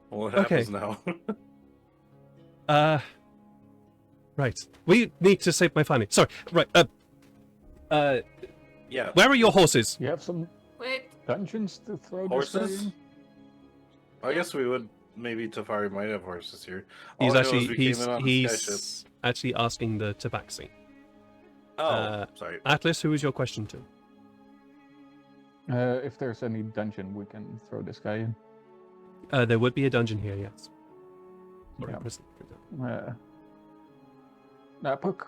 What Okay. happens now? Right. We need to save my family. Sorry. Right. Yeah. Where are your horses? You have some Wait, dungeons to throw this guy Horses? in? I guess we would. Maybe Tyfari might have horses here. He's All I know is actually we came in on a sky ship. he's actually asking the tabaxi. Oh, sorry. Atlas, who is your question to? If there's any dungeon, we can throw this guy in. There would be a dungeon here, yes. Sorry, Yeah. prison. Napuk,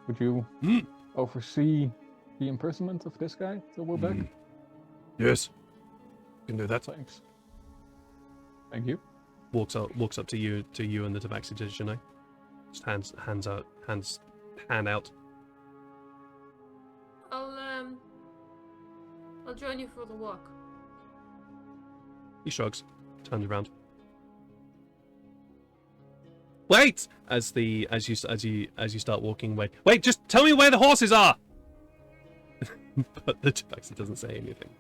would you Mm. oversee the imprisonment of this guy till we're back? Mm. Yes. Can do that. Thanks. Thank you. Walks up to you and the tabaxi to Janai. Just hand out. I'll join you for the walk. He shrugs, turns around. Wait! As you start walking away. Wait, just tell me where the horses are! But the tabaxi doesn't say anything.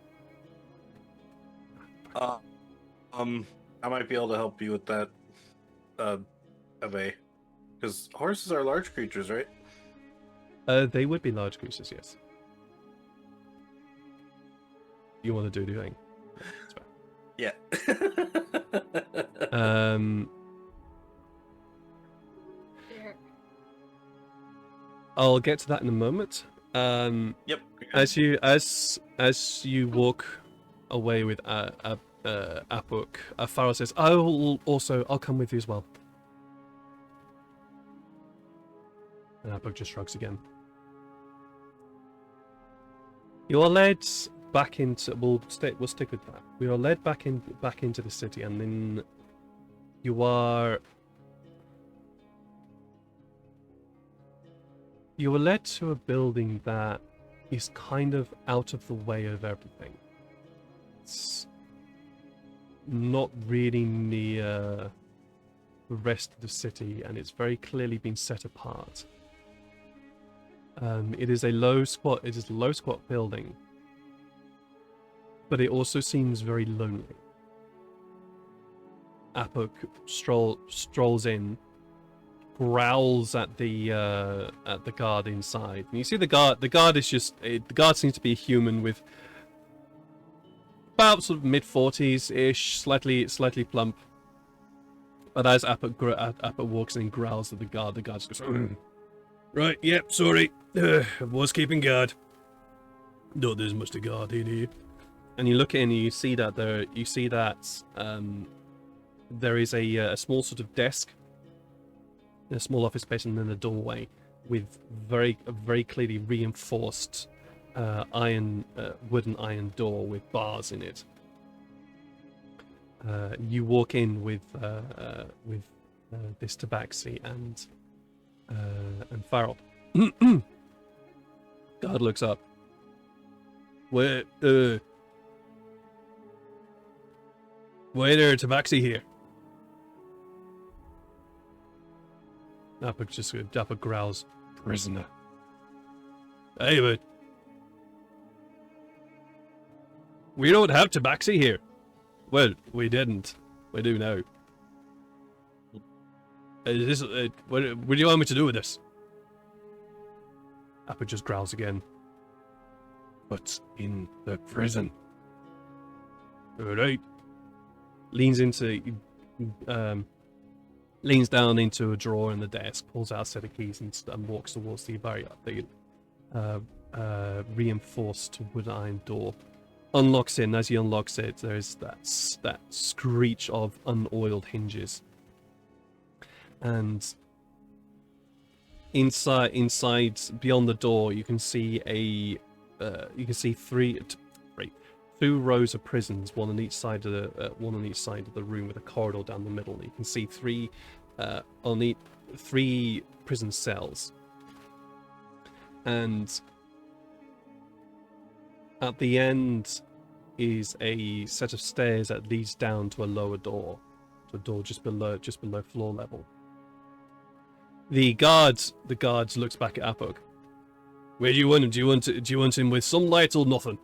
I might be able to help you with that, Abe. Because horses are large creatures, right? They would be large creatures, yes. You want to do the thing? Yeah. There. I'll get to that in a moment. Yep. As you walk away with Apuk, Pharaoh says, I'll come with you as well. And Apuk just shrugs again. You are led back into. We'll stick with that. We are led back into the city, and then you are led to a building that is kind of out of the way of everything. It's not really near the rest of the city, and it's very clearly been set apart. It is a low squat building, but it also seems very lonely. Apuk strolls in, growls at the guard inside, and you see the guard. The guard seems to be a human with about sort of mid-40s ish, slightly plump. But as Apuk walks in and growls at the guard just goes, Right, yep, sorry. I was keeping guard. Not there's much to guard in here. And you look in and you see that there is a small sort of desk, a small office space, and then a doorway with very clearly reinforced wooden iron door with bars in it. You walk in with this tabaxi and Farrell. Guard looks up. Where there, tabaxi here? Nappa growls. Prisoner. Hey, but we don't have tabaxi here. Well, we didn't. We do now. Is this, what do you want me to do with this? Appa just growls again. What's in the prison? Alright. Leans down into a drawer in the desk, pulls out a set of keys and walks towards the reinforced wood iron door. Unlocks it, and as he unlocks it, there's that screech of unoiled hinges. And inside beyond the door, you can see two rows of prisons, one on each side of the room, with a corridor down the middle. You can see three prison cells, and at the end is a set of stairs that leads down to a lower door, to a door just below floor level. The guards looks back at Apok. Where do you want him? Do you want him with some light or nothing?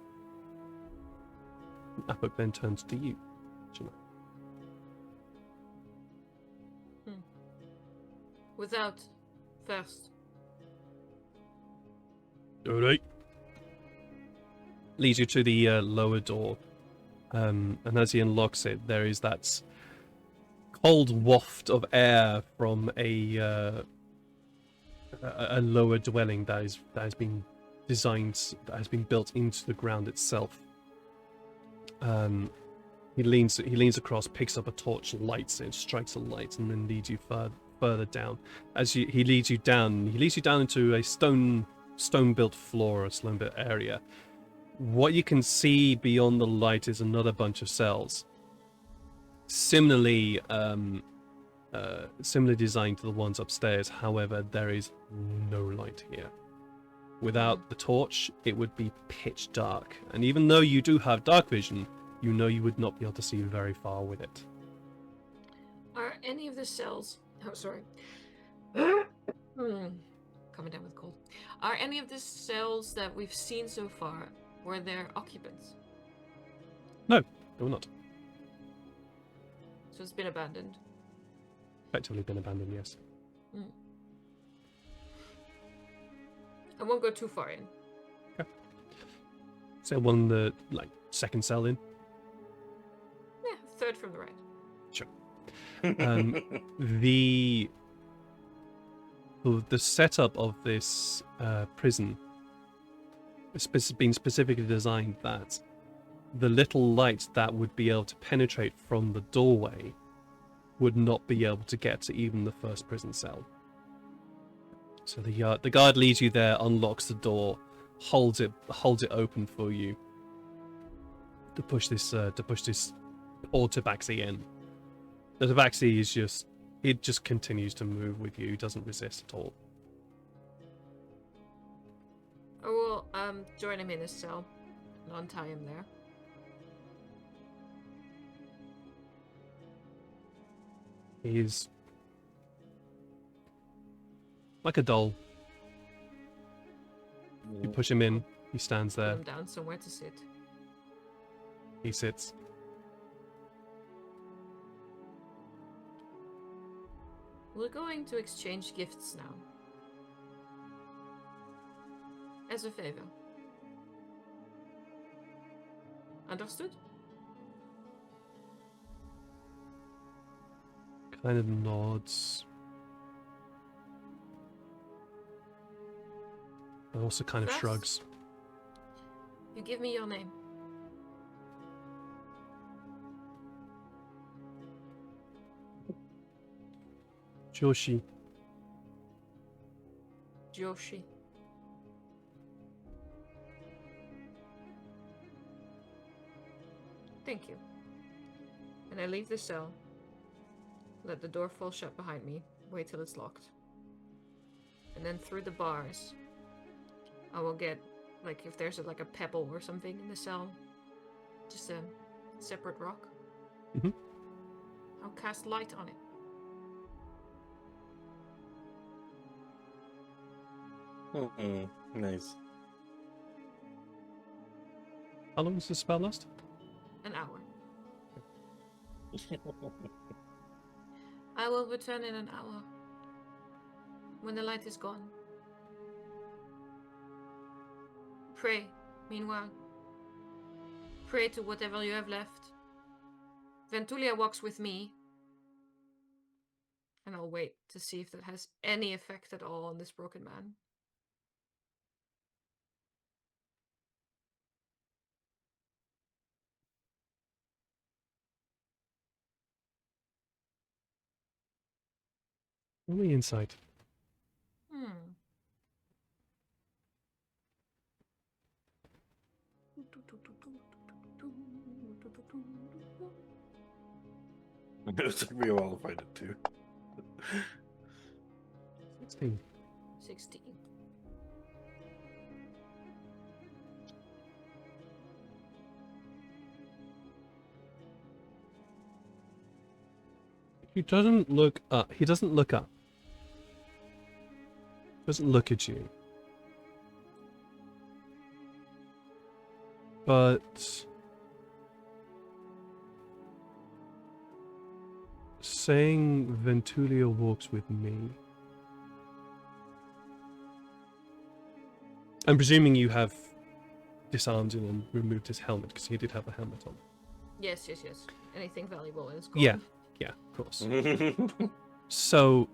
Apok then turns to you. Without first. Alright. Leads you to the lower door. And as he unlocks it, there is that cold waft of air from a lower dwelling that has been built into the ground itself. He leans across, picks up a torch, lights it, strikes a light, and then leads you further down. He leads you down into a stone-built floor, a stone-built area. What you can see beyond the light is another bunch of cells, similarly designed to the ones upstairs. However, there is no light here. Without the torch, it would be pitch dark, and even though you do have dark vision, you know you would not be able to see very far with it. Are any of the cells... Oh, sorry. Coming down with cold. Are any of the cells that we've seen so far, were there occupants? No, they were not. So it's been abandoned. Effectively been abandoned, yes. I won't go too far in. Okay. So the second cell in. Yeah, third from the right. Sure. The setup of this prison has been specifically designed that the little light that would be able to penetrate from the doorway would not be able to get to even the first prison cell. So the guard leads you there, unlocks the door, holds it open for you to push this poor tabaxi in. The tabaxi just continues to move with you, doesn't resist at all. I will join him in his cell and untie him there. He's like a doll. You push him in, he stands Put there, him down somewhere to sit. he sits. We're going to exchange gifts now. As a favor. Understood? Kind of nods. and also kind of First? shrugs. You give me your name. Joshi. Joshi. Thank you. And I leave the cell. Let the door fall shut behind me. Wait till it's locked. And then through the bars, I will get, like, if there's like a pebble or something in the cell, just a separate rock. Mhm. I'll cast light on it. Nice. How long does the spell last? An hour. I will return in an hour. When the light is gone. Pray, meanwhile. Pray to whatever you have left. Ventulia walks with me. And I'll wait to see if that has any effect at all on this broken man. Roll me insight. It took me a while to find it too. 16. 16. He doesn't look up. He doesn't look up. Doesn't look at you. But saying Ventulia walks with me. I'm presuming you have disarmed him and removed his helmet because he did have a helmet on. Yes, yes, yes. Anything valuable is gone. Yeah. Yeah, of course. So,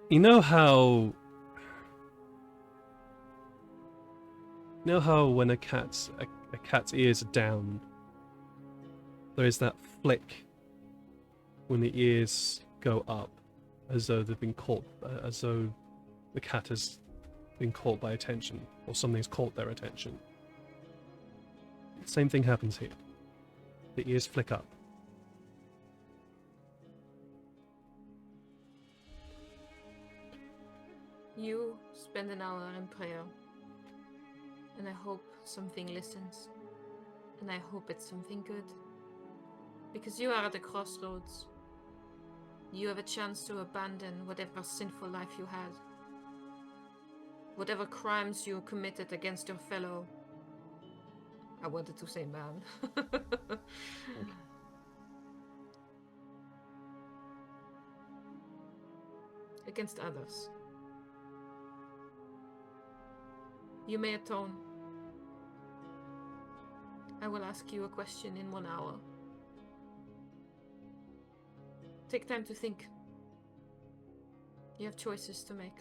you know how when a cat's ears are down, there is that flick when the ears go up, as though they've been caught, as though the cat has been caught by attention, or something's caught their attention. Same thing happens here. The ears flick up. You spend an hour in prayer. And I hope something listens. And I hope it's something good. Because you are at a crossroads. You have a chance to abandon whatever sinful life you had. Whatever crimes you committed against your fellow. I wanted to say man. Against others. You may atone. I will ask you a question in 1 hour. Take time to think. You have choices to make.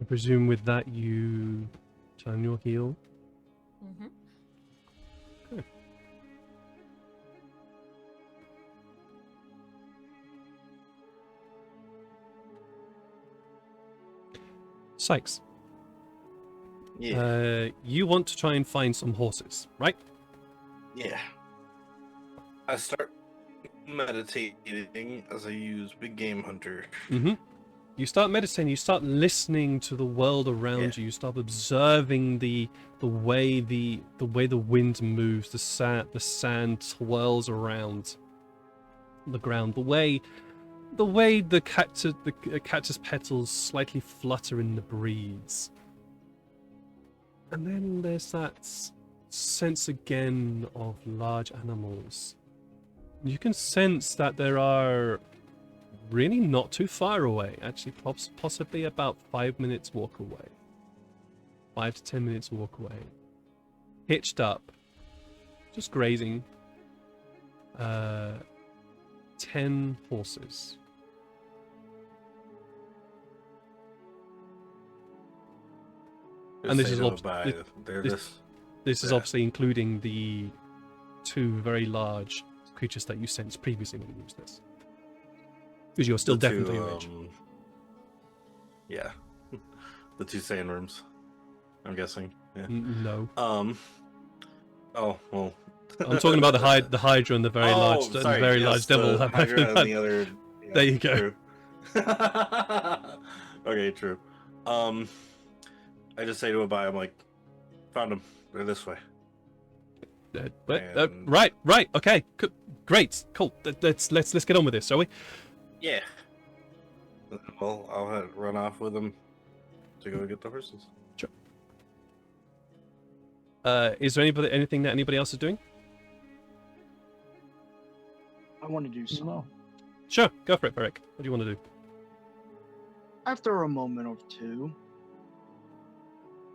I presume with that you turn your heel. Mm-hmm. Okay. Sykes. Yeah. You want to try and find some horses, right? Yeah. I start meditating as I use Big Game Hunter. Mm-hmm. You start meditating. You start listening to the world around you. You start observing the way the wind moves, the sand twirls around the ground, the way the cactus petals slightly flutter in the breeze. And then there's that sense again of large animals. You can sense that there are really not too far away, actually possibly about 5 minutes walk away. 5 to 10 minutes walk away. Hitched up, just grazing. 10 horses. Just And this say is to obs- Abai, this- they're this- This is Yeah. obviously including the 2 very large creatures that you sensed previously when you used this. Because you're still the definitely two, in range. Yeah, the 2 sand rooms. I'm guessing. Yeah. No. Oh well. I'm talking about the Hydra and the very large, sorry, the very yes, large devil. the Hydra and the other. Yeah, There you go. True. Okay, true. I just say to Abai, I'm like, found them. They're this way. And- Right. Okay. Great. Cool. Let's get on with this, shall we? Yeah. Well, I'll run off with them to go get the horses. Is there anything that anybody else is doing? I want to do something. No. Sure. Go for it, Eric. What do you want to do? After a moment or two,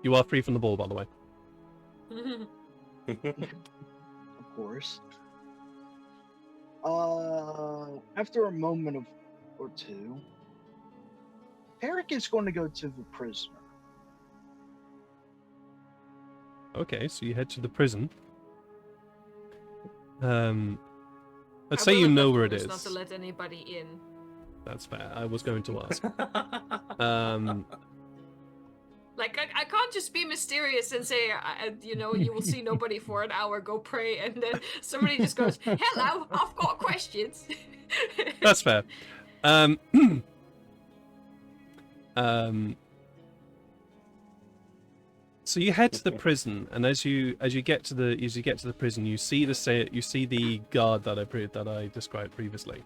You are free from the ball, by the way. of course. After a moment or two, Eric is going to go to the prisoner. Okay, so you head to the prison. Let's I say will you have know left where it orders is. Not to let anybody in. That's fair. I was going to ask. Like I can't just be mysterious and say, you will see nobody for an hour. Go pray, and then somebody just goes, "Hello, I've got questions." That's fair. So you head to the prison, and as you get to the prison, you see the guard that I described previously.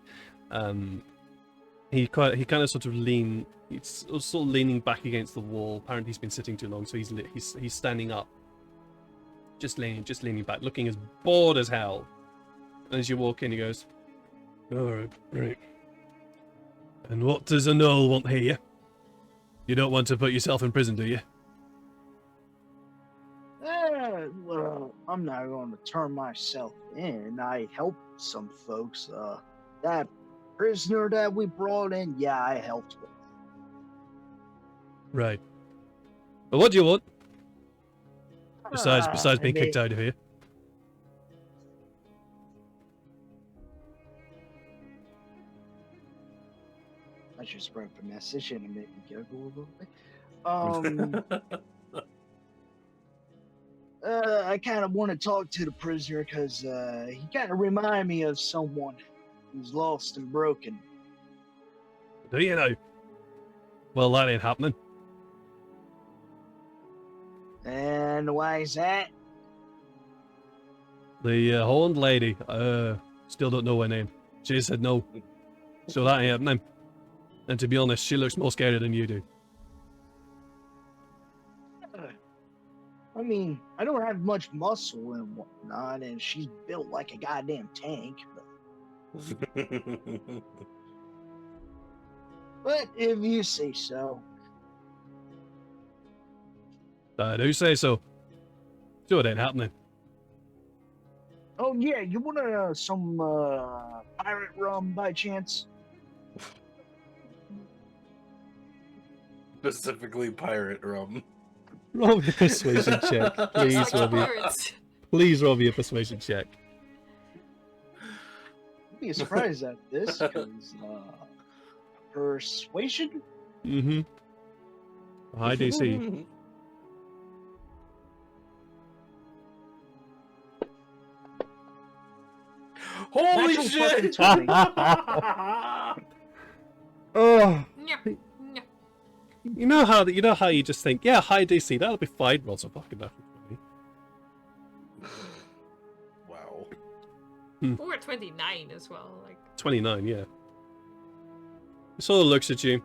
He kind of sort of he's sort of leaning back against the wall. Apparently he's been sitting too long, so he's standing up, just leaning back, looking as bored as hell. And as you walk in, he goes, "All right. And what does a gnoll want here? You don't want to put yourself in prison, do you?" Well, I'm not going to turn myself in. I helped some folks. That prisoner that we brought in, yeah, I helped with. Right. But what do you want? Besides being kicked out of here. I just wrote the message and it made me giggle a little bit. I kind of want to talk to the prisoner because he kind of remind me of someone who's lost and broken. Do you know? Well, that ain't happening. And why is that? The horned lady, still don't know her name. She said no. So that ain't happening. And to be honest, she looks more scary than you do. I mean, I don't have much muscle and whatnot, and she's built like a goddamn tank. But if you say so. I do say so. So it ain't happening. Oh yeah, you want some pirate rum by chance? Specifically, pirate rum. Roll me a persuasion check. Please, Just like Robbie. pirates. Please roll me a persuasion check. I'd be surprised at this, because persuasion? Mm-hmm. High DC. Holy Natural shit! fucking 20. Oh. Yeah, yeah. You know how you just think, yeah, high DC, that'll be fine. Rolls a fucking natural 20. Wow. Or 29 as well. Like 29, yeah. He sort of looks at you.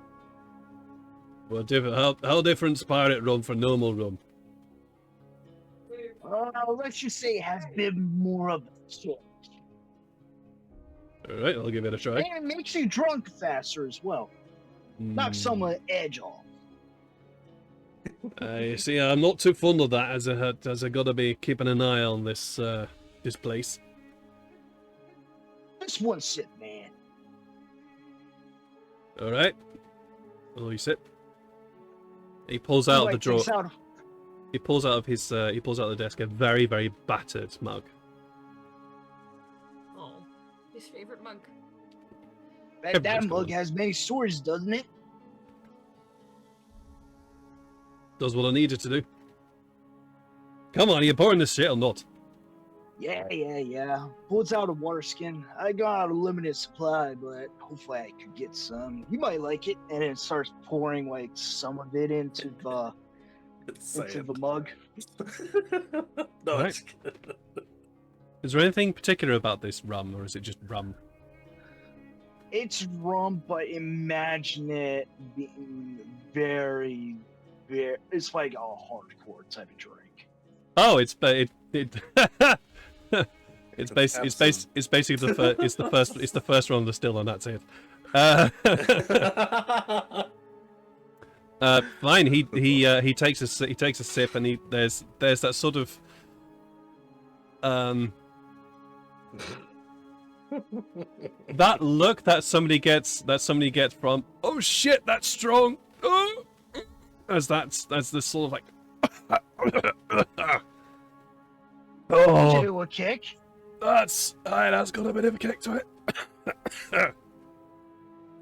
Well, how different's pirate rum from normal rum? Let's just say it has been more of a kick. Alright, I'll give it a try. And it makes you drunk faster as well. Knock some of the edge off. You see, I'm not too fond of that as I gotta be keeping an eye on this place. Just one sip, man. All right. Release it. He pulls out of the drawer. He pulls out of his. He pulls out of the desk a very, very battered mug. Oh, his favorite mug. That Everybody's got mug one. has many stories, doesn't it? Does what I needed to do. Come on, are you pouring this shit or not? Yeah. Pulls out a water skin. I got a limited supply, but hopefully I could get some. You might like it. And it starts pouring like some of it into the mug. No, Right. it's good. Is there anything particular about this rum, or is it just rum? It's rum, but imagine it being very, very. It's like a hardcore type of drink. Oh, it's it's basically the first one on the still, and that's it. Fine. He takes a sip, and there's that sort of that look that somebody gets from, oh shit, that's strong. Oh! As this sort of like oh, Do a kick. that's got a bit of a kick to it.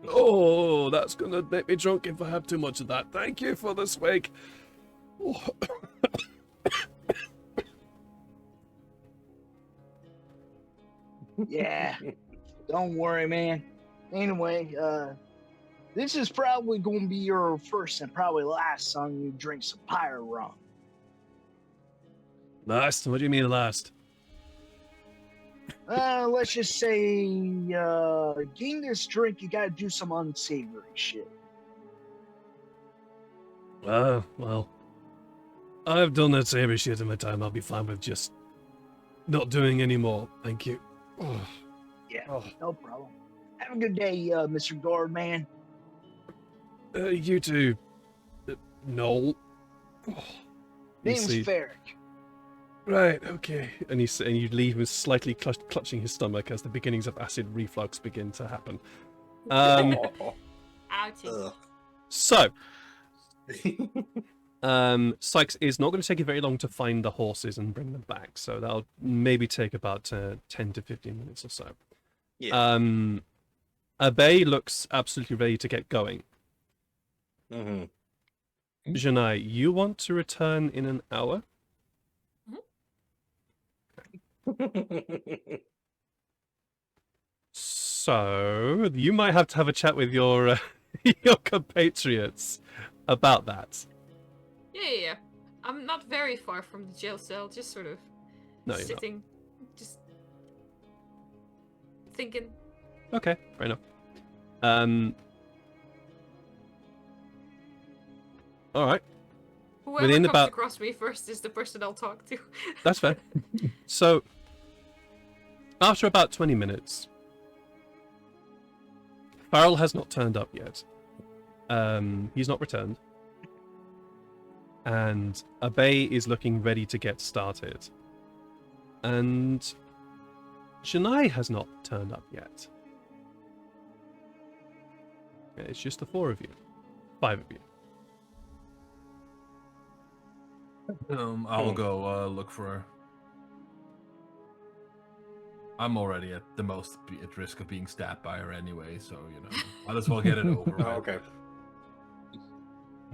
Oh, that's gonna make me drunk if I have too much of that. Thank you for the swig. Oh. Yeah. Don't worry, man. Anyway, this is probably going to be your first and probably last time you drink some pyre rum. Last? What do you mean last? Let's just say, getting this drink, you gotta do some unsavory shit. Well, I've done that savory shit in my time. I'll be fine with just not doing any more. Thank you. Oh. Yeah, Oh. no problem. Have a good day, Mr. Guard, man. You too. Noel. Oh. You Name's see- Ferric. Right, okay. And you leave him slightly clutching his stomach as the beginnings of acid reflux begin to happen. Oh, Ouchie. ugh. So, Sykes is not going to take you very long to find the horses and bring them back. So that'll maybe take about 10 to 15 minutes or so. Yeah. Abe looks absolutely ready to get going. Mm-hmm. Yannae, you want to return in an hour? So you might have to have a chat with your your compatriots about that. Yeah. I'm not very far from the jail cell, just sort of No, you're not. sitting, just thinking. Okay, fair enough. All right, Whoever Within comes about- across me first is the person I'll talk to. that's fair. So, after about 20 minutes, Farrell has not turned up yet. He's not returned. And Abe is looking ready to get started. And Yannae has not turned up yet. It's just the 4 of you. 5 of you. I'll go look for her. I'm already at the most at risk of being stabbed by her anyway, so might as well get it over with. Oh, okay.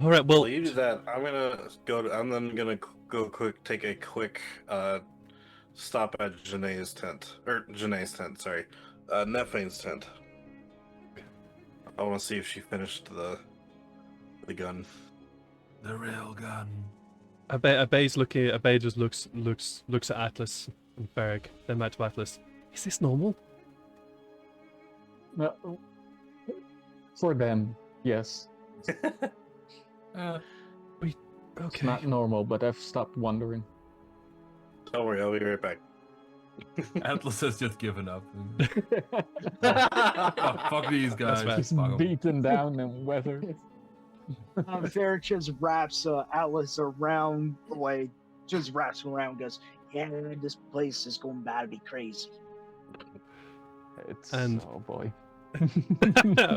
All right, well, Well, you do that. I'm then gonna go take a quick stop at Janae's tent, sorry, Nephane's tent. I want to see if she finished the gun. The real gun. Abe's looking. Abe just looks at Atlas and Ferric. Then back to Atlas. Is this normal? No, for them, yes. It's Okay. not normal, but I've stopped wondering. Don't worry, I'll be right back. Atlas has just given up. Oh, fuck these guys. fair. Just Fuck 'em. beaten down and weathered. Ferric just wraps Atlas around, like, just wraps him around and goes, yeah, this place is going about to be crazy. It's And- oh boy.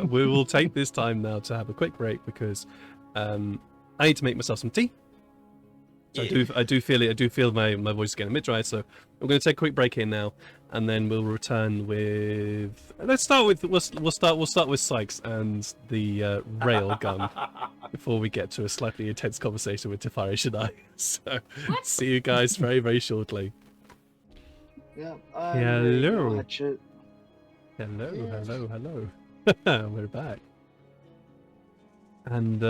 We will take this time now to have a quick break because I need to make myself some tea. So I do feel it. I do feel my voice is getting a bit dry. So I'm going to take a quick break here now, and then we'll return with. Let's start with we'll start with Sykes and the rail gun before we get to a slightly intense conversation with Tyfari Shaddai. So see you guys very very shortly. Yeah. Hello. Watch it. Hello. We're back. And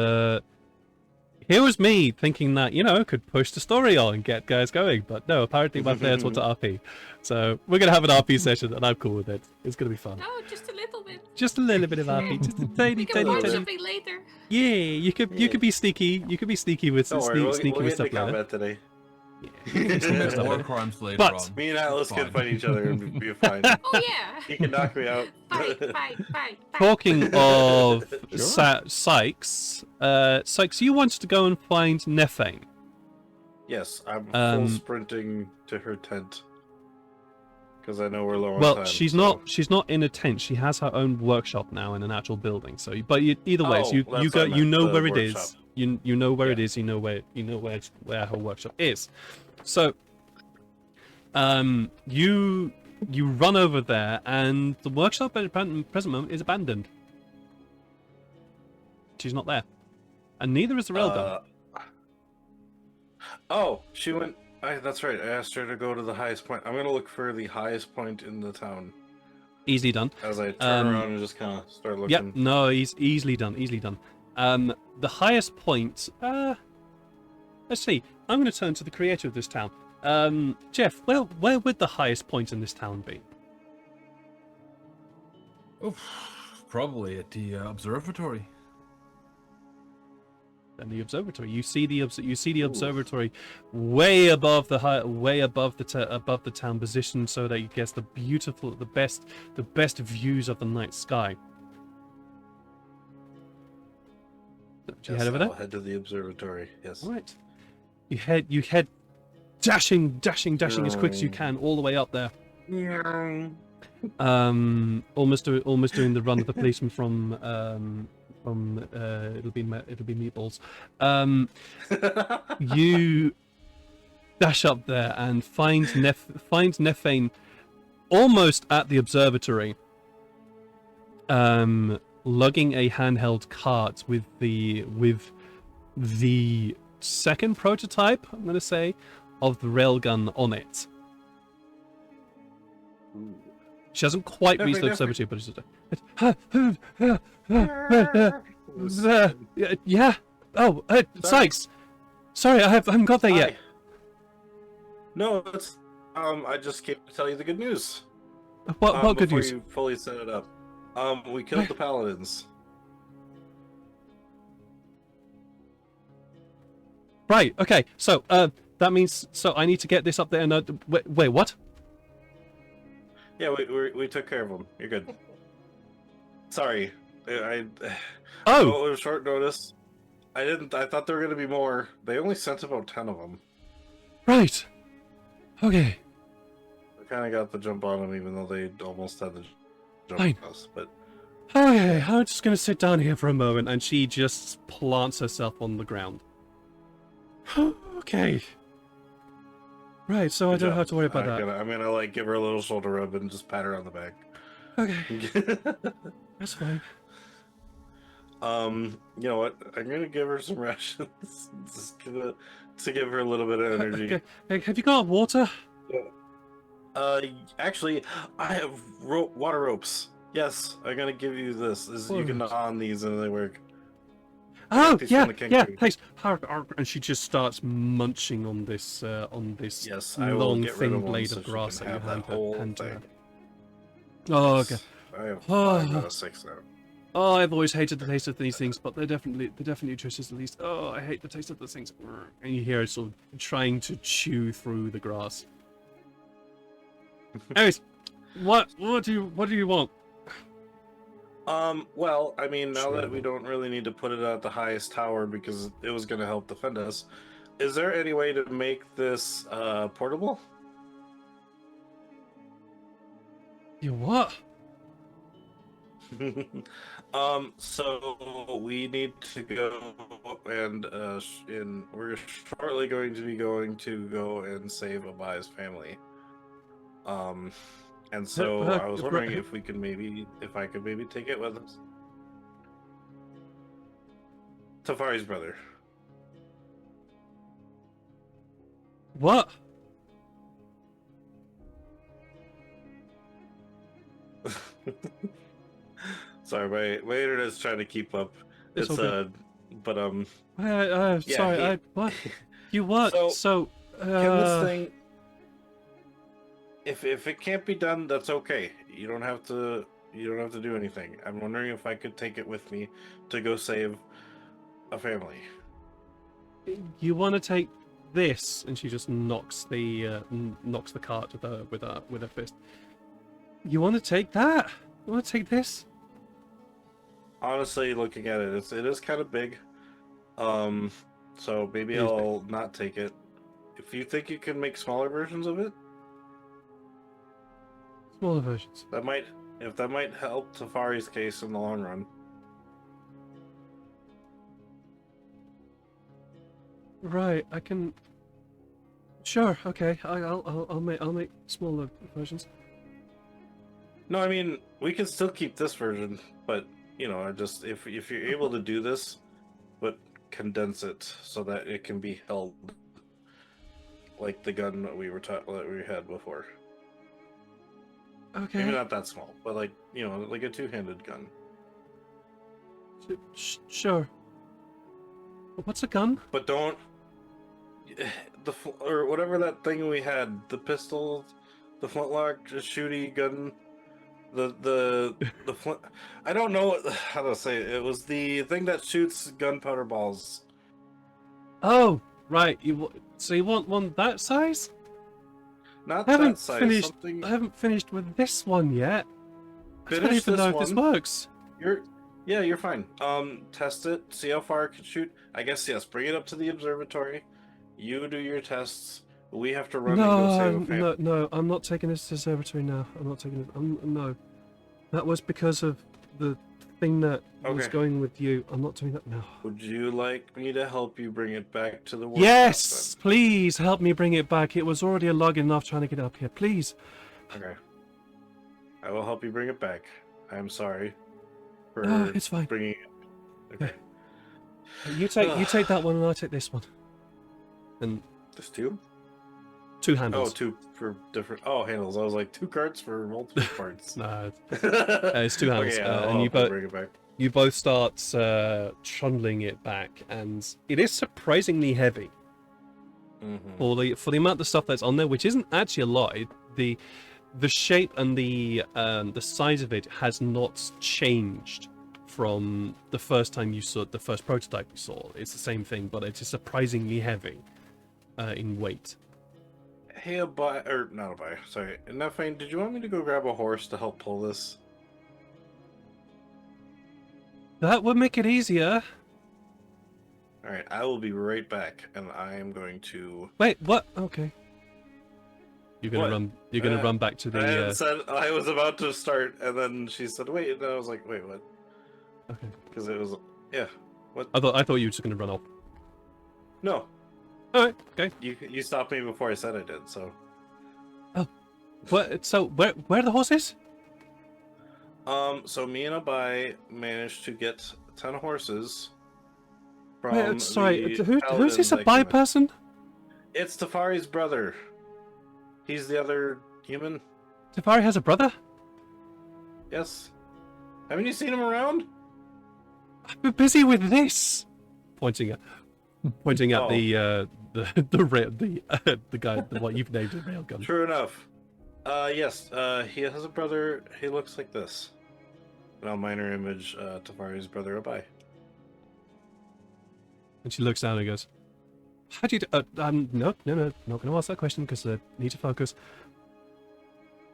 here was me thinking that, could push the story on and get guys going, but no, apparently my players want to RP. So we're going to have an RP session, and I'm cool with it. It's going to be fun. Oh, just a little bit. Just a little bit of RP, just a tiny. We can watch something later. Yeah, you could be sneaky. You could be sneaky with Don't worry, sneaky we'll with get stuff to later. combat today. Commit war crimes later But- on. Me and Atlas can Fine. fight each other and be fine. Oh yeah. He can knock me out. Fight. Talking of Sure. Sykes, Sykes, you wanted to go and find Nephaen. Yes, I'm Um, full sprinting to her tent because I know we're low on Well, time. she's so- not in a tent. She has her own workshop now in an actual building. So, either way, Oh, you that's go. what I You meant, know the where it workshop. is. You know where it Yeah. is. You know where her workshop is. So, you run over there, and the workshop at the present moment is abandoned. She's not there, and neither is the railgun. Oh, she went. That's right. I asked her to go to the highest point. I'm gonna look for the highest point in the town Easily done. as I turn around and just kind of start looking. Yep. No, he's easily done. Easily done. The highest point. Let's see. I'm going to turn to the creator of this town. Jeff, where would the highest point in this town be? Oof, probably at the observatory. And the observatory. You see the observatory way above the above the town position, so that you get the best views of the night sky. Do you head over there? I'll head to the observatory. Yes. All right. You head dashing as quick as you can all the way up there. Almost doing the run of the policeman from it'll be Meatballs. You dash up there and find Nephaen almost at the observatory, lugging a handheld cart with the second prototype, I'm going to say, of the railgun on it. She hasn't quite reached the observatory, but it's yeah. Oh, Sykes. Sorry, I haven't got there yet. Hi. No, it's I just came to tell you the good news. What good before news? you fully set it up. We killed the paladins. Right. Okay. So that means I need to get this up there. And wait, what? Yeah, we took care of them. You're good. Sorry, I Oh, it was short notice. I thought there were gonna be more. They only sent about 10 of them. right. Okay. We kind of got the jump on them, even though they almost had the jump Fine. on us. But Okay. I'm just gonna sit down here for a moment, and she just plants herself on the ground. Okay. Right. So I good don't job. have to worry about that. I'm gonna like give her a little shoulder rub and just pat her on the back. Okay. That's fine. You know what? I'm gonna give her some rations to give her a little bit of energy. Okay. Hey, have you got water? Actually, I have water ropes. Yes, I'm gonna give you this. You can Water on these and they work. Oh these yeah, from the king yeah. tree. Thanks. And she just starts munching on this Yes, I will long get rid thin of one blade so of she grass can that you have that hand whole to her. thing. Oh, Yes, okay. I have Oh. 5 out of 6 now. Oh, I've always hated the taste of these things, but they're definitely nutritious at least. Oh, I hate the taste of those things. And you hear her sort of trying to chew through the grass. Anyways, what do you want? Well, I mean, now that we Trouble. don't really need to put it at the highest tower because it was going to help defend us, is there any way to make this portable? You what? So we need to go and we're shortly going to be going to go and save Abai's family. And so I was wondering if we could if I could maybe take it with us. Tyfari's brother. What? Sorry, my internet's trying to keep up. It's It's all good. but Yeah, sorry, what? You what? So, can this thing, if it can't be done, that's okay. You don't have to do anything. I'm wondering if I could take it with me to go save a family. You want to take this? And she just knocks the cart with her fist. You want to take that? You want to take this? Honestly, looking at it, it is kind of big. So maybe I'll not take it. If you think you can make smaller versions of it, Smaller versions. that might help Tyfari's case in the long run. Right, I can. Sure, okay. I'll make smaller versions. No, I mean we can still keep this version, but I just if you're able to do this, but condense it so that it can be held like the gun that we had before. Okay. Maybe not that small, but like like a two-handed gun. Sure. What's a gun? But don't or whatever that thing we had, the pistol, the flintlock, shooty gun, the flint. I don't know how to say it. It was the thing that shoots gunpowder balls. Oh, right. So you want one that size? Not I haven't that size. finished. Something. I haven't finished with this one yet. I don't Finish even know this if this one. works. You're fine. Test it. See how far it can shoot. I guess yes. Bring it up to the observatory. You do your tests. We have to run and go save a family. No, I'm not taking this to observatory now. I'm not taking it. No, that was because of the thing that was Okay. going with you. I'm not doing that now. Would you like me to help you bring it back to the workshop? Yes, please help me bring it back. It was already a lug enough trying to get up here. Please. Then? Okay. I will help you bring it back. I am sorry for It's fine. bringing it. Okay. You take that one and I'll take this one. And There's two? two Oh, handles. two for different. Oh, handles. I was like, 2 carts for multiple parts. No, Okay, it's 2 handles. I'll And help bring it back. you both start trundling it back, and it is surprisingly heavy Mhm. for the amount of stuff that's on there, which isn't actually a lot. The shape and the size of it has not changed from the first time you saw the first prototype you saw. It's the same thing, but it is surprisingly heavy in weight. Hey, Abai, or not Abai, sorry. Nephaen, did you want me to go grab a horse to help pull this? That would make it easier. Alright, I will be right back, and I am going to... Wait, what? Okay. You're gonna What? run. You're gonna run back to I the. hadn't said I was about to start, and then she said, "Wait," and I was like, "Wait, what?" Okay. Because it was, yeah. What? I thought you were just gonna run off. No, All right. Okay. you stopped me before I said I did. So, What? So where are the horses? so me and Abai managed to get 10 horses from. Wait, sorry. the Who's this? A paladin that bi came in. person? It's Tyfari's brother. He's the other human. Tyfari has a brother. Yes. Haven't you seen him around? I've been busy with this. Pointing at Oh. the guy what you've named a railgun. True enough. Yes. He has a brother. He looks like this. And I'll minor image Tyfari's brother Abai. And she looks down and goes, "How do you do?" No, not going to ask that question because I need to focus.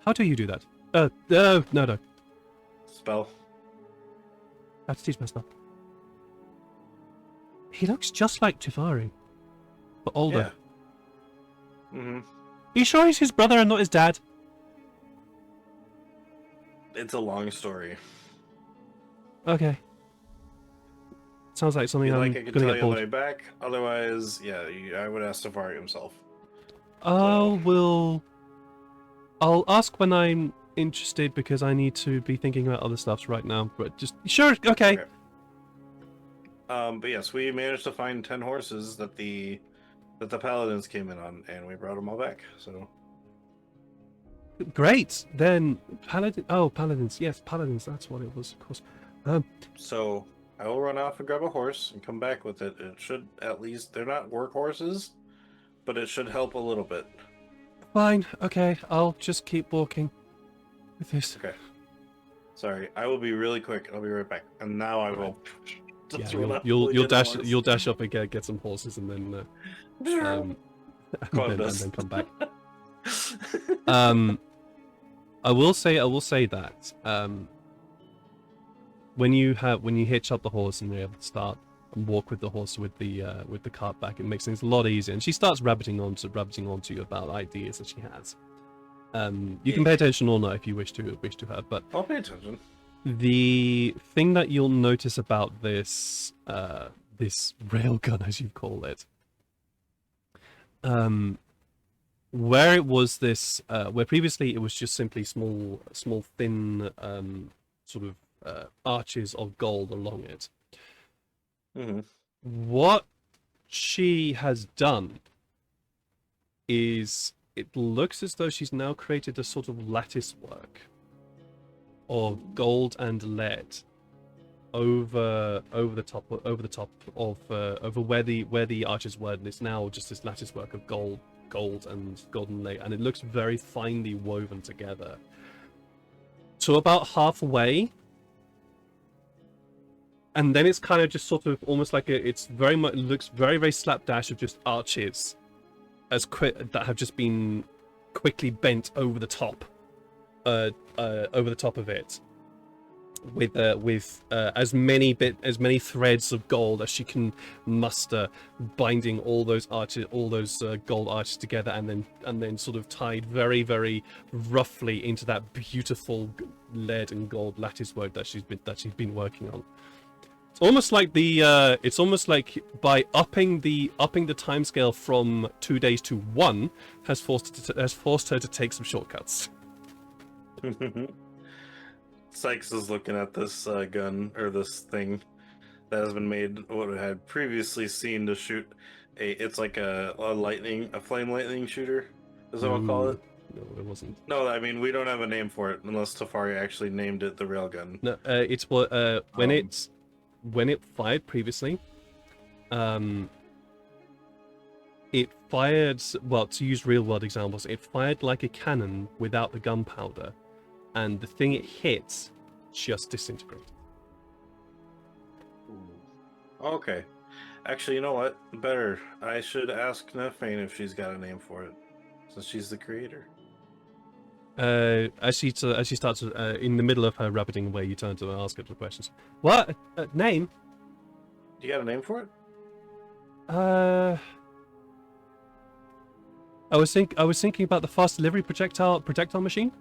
How do you do that? No. Spell. I have to teach myself. He looks just like Tyfari, but older. Yeah. Mm-hmm. Are you sure he's his brother and not his dad? It's a long story. Okay. Sounds like If something you'd I'm like, I can gonna tell get you on the bored. way back. Otherwise, yeah, I would ask Tyfari himself. I'll ask when I'm interested because I need to be thinking about other stuffs right now. But just sure, okay. But yes, we managed to find 10 horses that the paladins came in on, and we brought them all back. So Great. Then paladin. Oh, paladins. Yes, paladins. That's what it was, of course. so I will run off and grab a horse and come back with it. It should at least, they're not work horses, but it should help a little bit. Fine. Okay. I'll just keep walking with this. Okay. Sorry, I will be really quick. I'll be right back. And now I will. Yeah, run off you'll and get a dash horse. up and get some horses and then and then come back. I will say that when you hitch up the horse and you're able to start and walk with the horse with the cart back, it makes things a lot easier. And she starts rabbiting on to you about ideas that she has. You can pay attention or not if you wish to her, but I'll pay attention. the thing that you'll notice about this this railgun, as you call it, where it was this, where previously it was just simply small thin sort of arches of gold along it. Mm-hmm. What she has done is it looks as though she's now created a sort of lattice work of gold and lead over the top of over where the arches were, and it's now just this lattice work of gold and golden lead, and it looks very finely woven together. So about halfway, and then it's kind of just sort of almost like it's very much looks very slapdash of just arches that have just been quickly bent over the top of it with as many threads of gold as she can muster, binding all those gold arches together, and then sort of tied very roughly into that beautiful lead and gold lattice work that she's been working on. It's almost like by upping the timescale from 2 days to 1 has forced her to take some shortcuts. Sykes is looking at this gun, or this thing that has been made, what it had previously seen to shoot it's like a flame lightning shooter, is that what we'll call it? No, it wasn't. No, I mean, we don't have a name for it unless Tyfari actually named it the railgun. No, it's what when it fired previously, it fired, well, to use real world examples, it fired like a cannon without the gunpowder, and the thing it hit just disintegrated. Okay. Actually, you know what? Better. I should ask Nephaen if she's got a name for it, since she's the creator. As she starts in the middle of her rabbiting away, you turn to ask her the questions. What name? You got a name for it? I was thinking about the fast delivery projectile machine.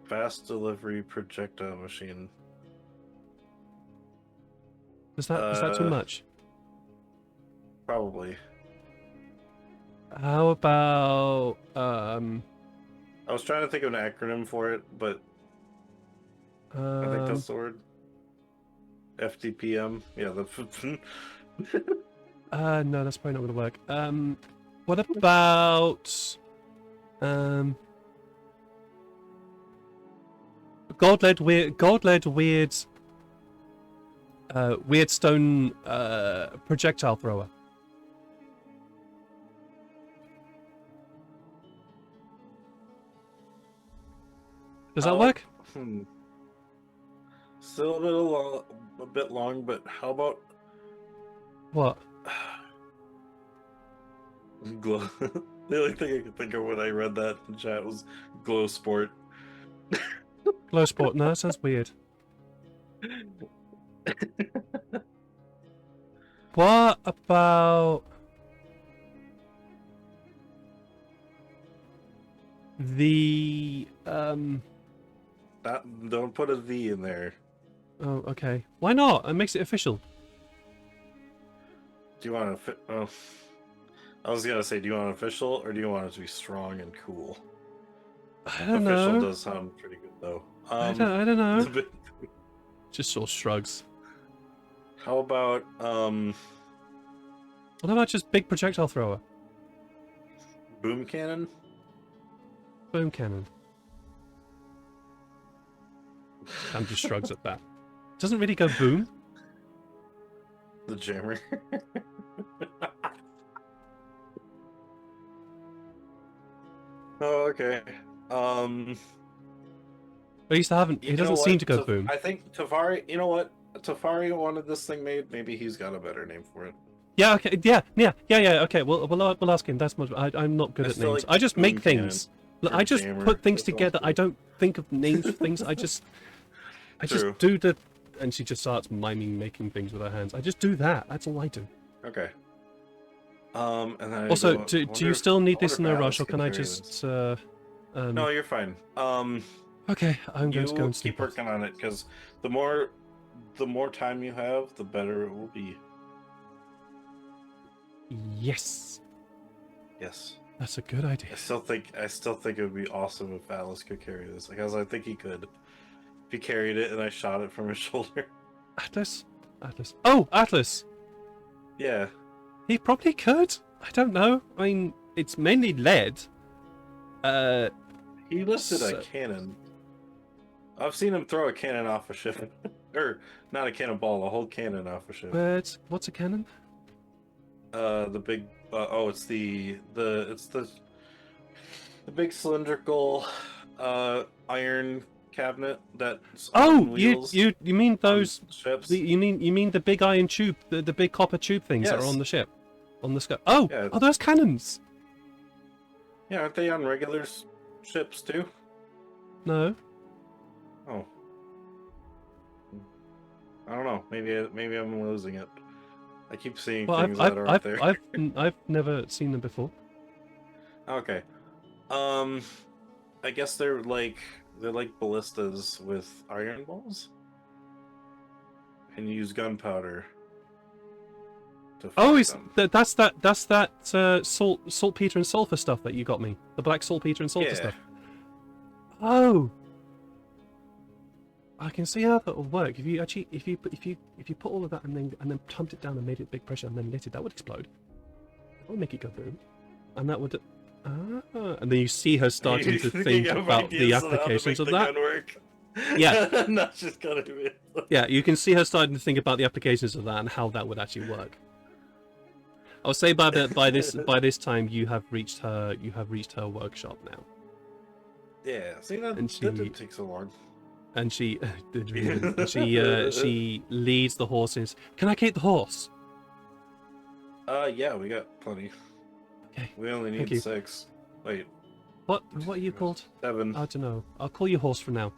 Fast delivery projectile machine. Is that too much? Probably. How about I was trying to think of an acronym for it, but I think that's the word. FDPM. Yeah, no, that's probably not gonna work. What about gold lead weird stone projectile thrower? Does that work? Still a bit long, but how about What? glow? The only thing I could think of when I read that in chat was glow sport. Glow sport? No, that sounds weird. What about the Don't put a V in there. Oh, okay. Why not? It makes it official. Do you want to? Oh, I was gonna say, do you want it official or do you want it to be strong and cool? I don't Official know. does sound pretty good though. I don't know. the Just sort of shrugs. How about What about just big projectile thrower? boom cannon? Boom cannon. Sam just shrugs at that. Doesn't really go boom. The jammer. Oh, okay. At least I haven't. You He know doesn't what? seem to go boom. I think Tyfari. You know what? Tyfari wanted this thing made. Maybe he's got a better name for it. Yeah. Okay. Yeah. Okay. We'll ask him. That's much. I'm not good I at still names. like I just boom make cannon things. Look, or I just jammer. put things That's all. together. I don't think of names for things. I just True. do the. And she just starts miming making things with her hands. I just do that. That's all I do. Okay. And then I Also, don't- do I you wonder still need I this in wonder a if rush, or Alice can I carry just? this. No, you're fine. Okay, I'm going to go and keep sleep. working on it because the more time you have, the better it will be. Yes, Yes. that's a good idea. I still think it would be awesome if Alice could carry this, because I think he could. If he carried it and I shot it from his shoulder. Atlas. Oh, Atlas. Yeah. He probably could. I don't know. I mean, it's mainly lead. He lifted So- a cannon. I've seen him throw a cannon off a ship. Or not a cannonball, a whole cannon off a ship. But what's a cannon? The big it's the big cylindrical iron cabinet that's Oh, on wheels you mean on those? ships. You mean the big iron tube, the big copper tube things that are Yes. on the ship, on the scope? Oh, Yeah. are those cannons? Yeah, aren't they on regular ships too? No. Oh. I don't know. Maybe I'm losing it. I keep seeing Well, things that aren't there. I've never seen them before. Okay. I guess they're like ballistas with iron balls. And you use gunpowder to Oh, fire is them. that's that saltpeter and sulfur stuff that you got me? The black saltpeter and sulfur Yeah. stuff. Oh. I can see how that will work. If you put all of that and then pumped it down and made it big pressure and then lit it, that would explode. That would make it go boom, and that would. And then you see her starting to think of about the ideas on how to applications make of the that. gun work. Yeah. Not just gonna do it. Yeah, you can see her starting to think about the applications of that and how that would actually work. I'll say by this time you have reached her workshop now, Yeah, see that And that didn't take so long. and she she leads the horses. Can I keep the horse? Yeah, we got plenty. Okay, We only thank need you. 6. Wait, What are you called? 7. I don't know. I'll call you horse for now.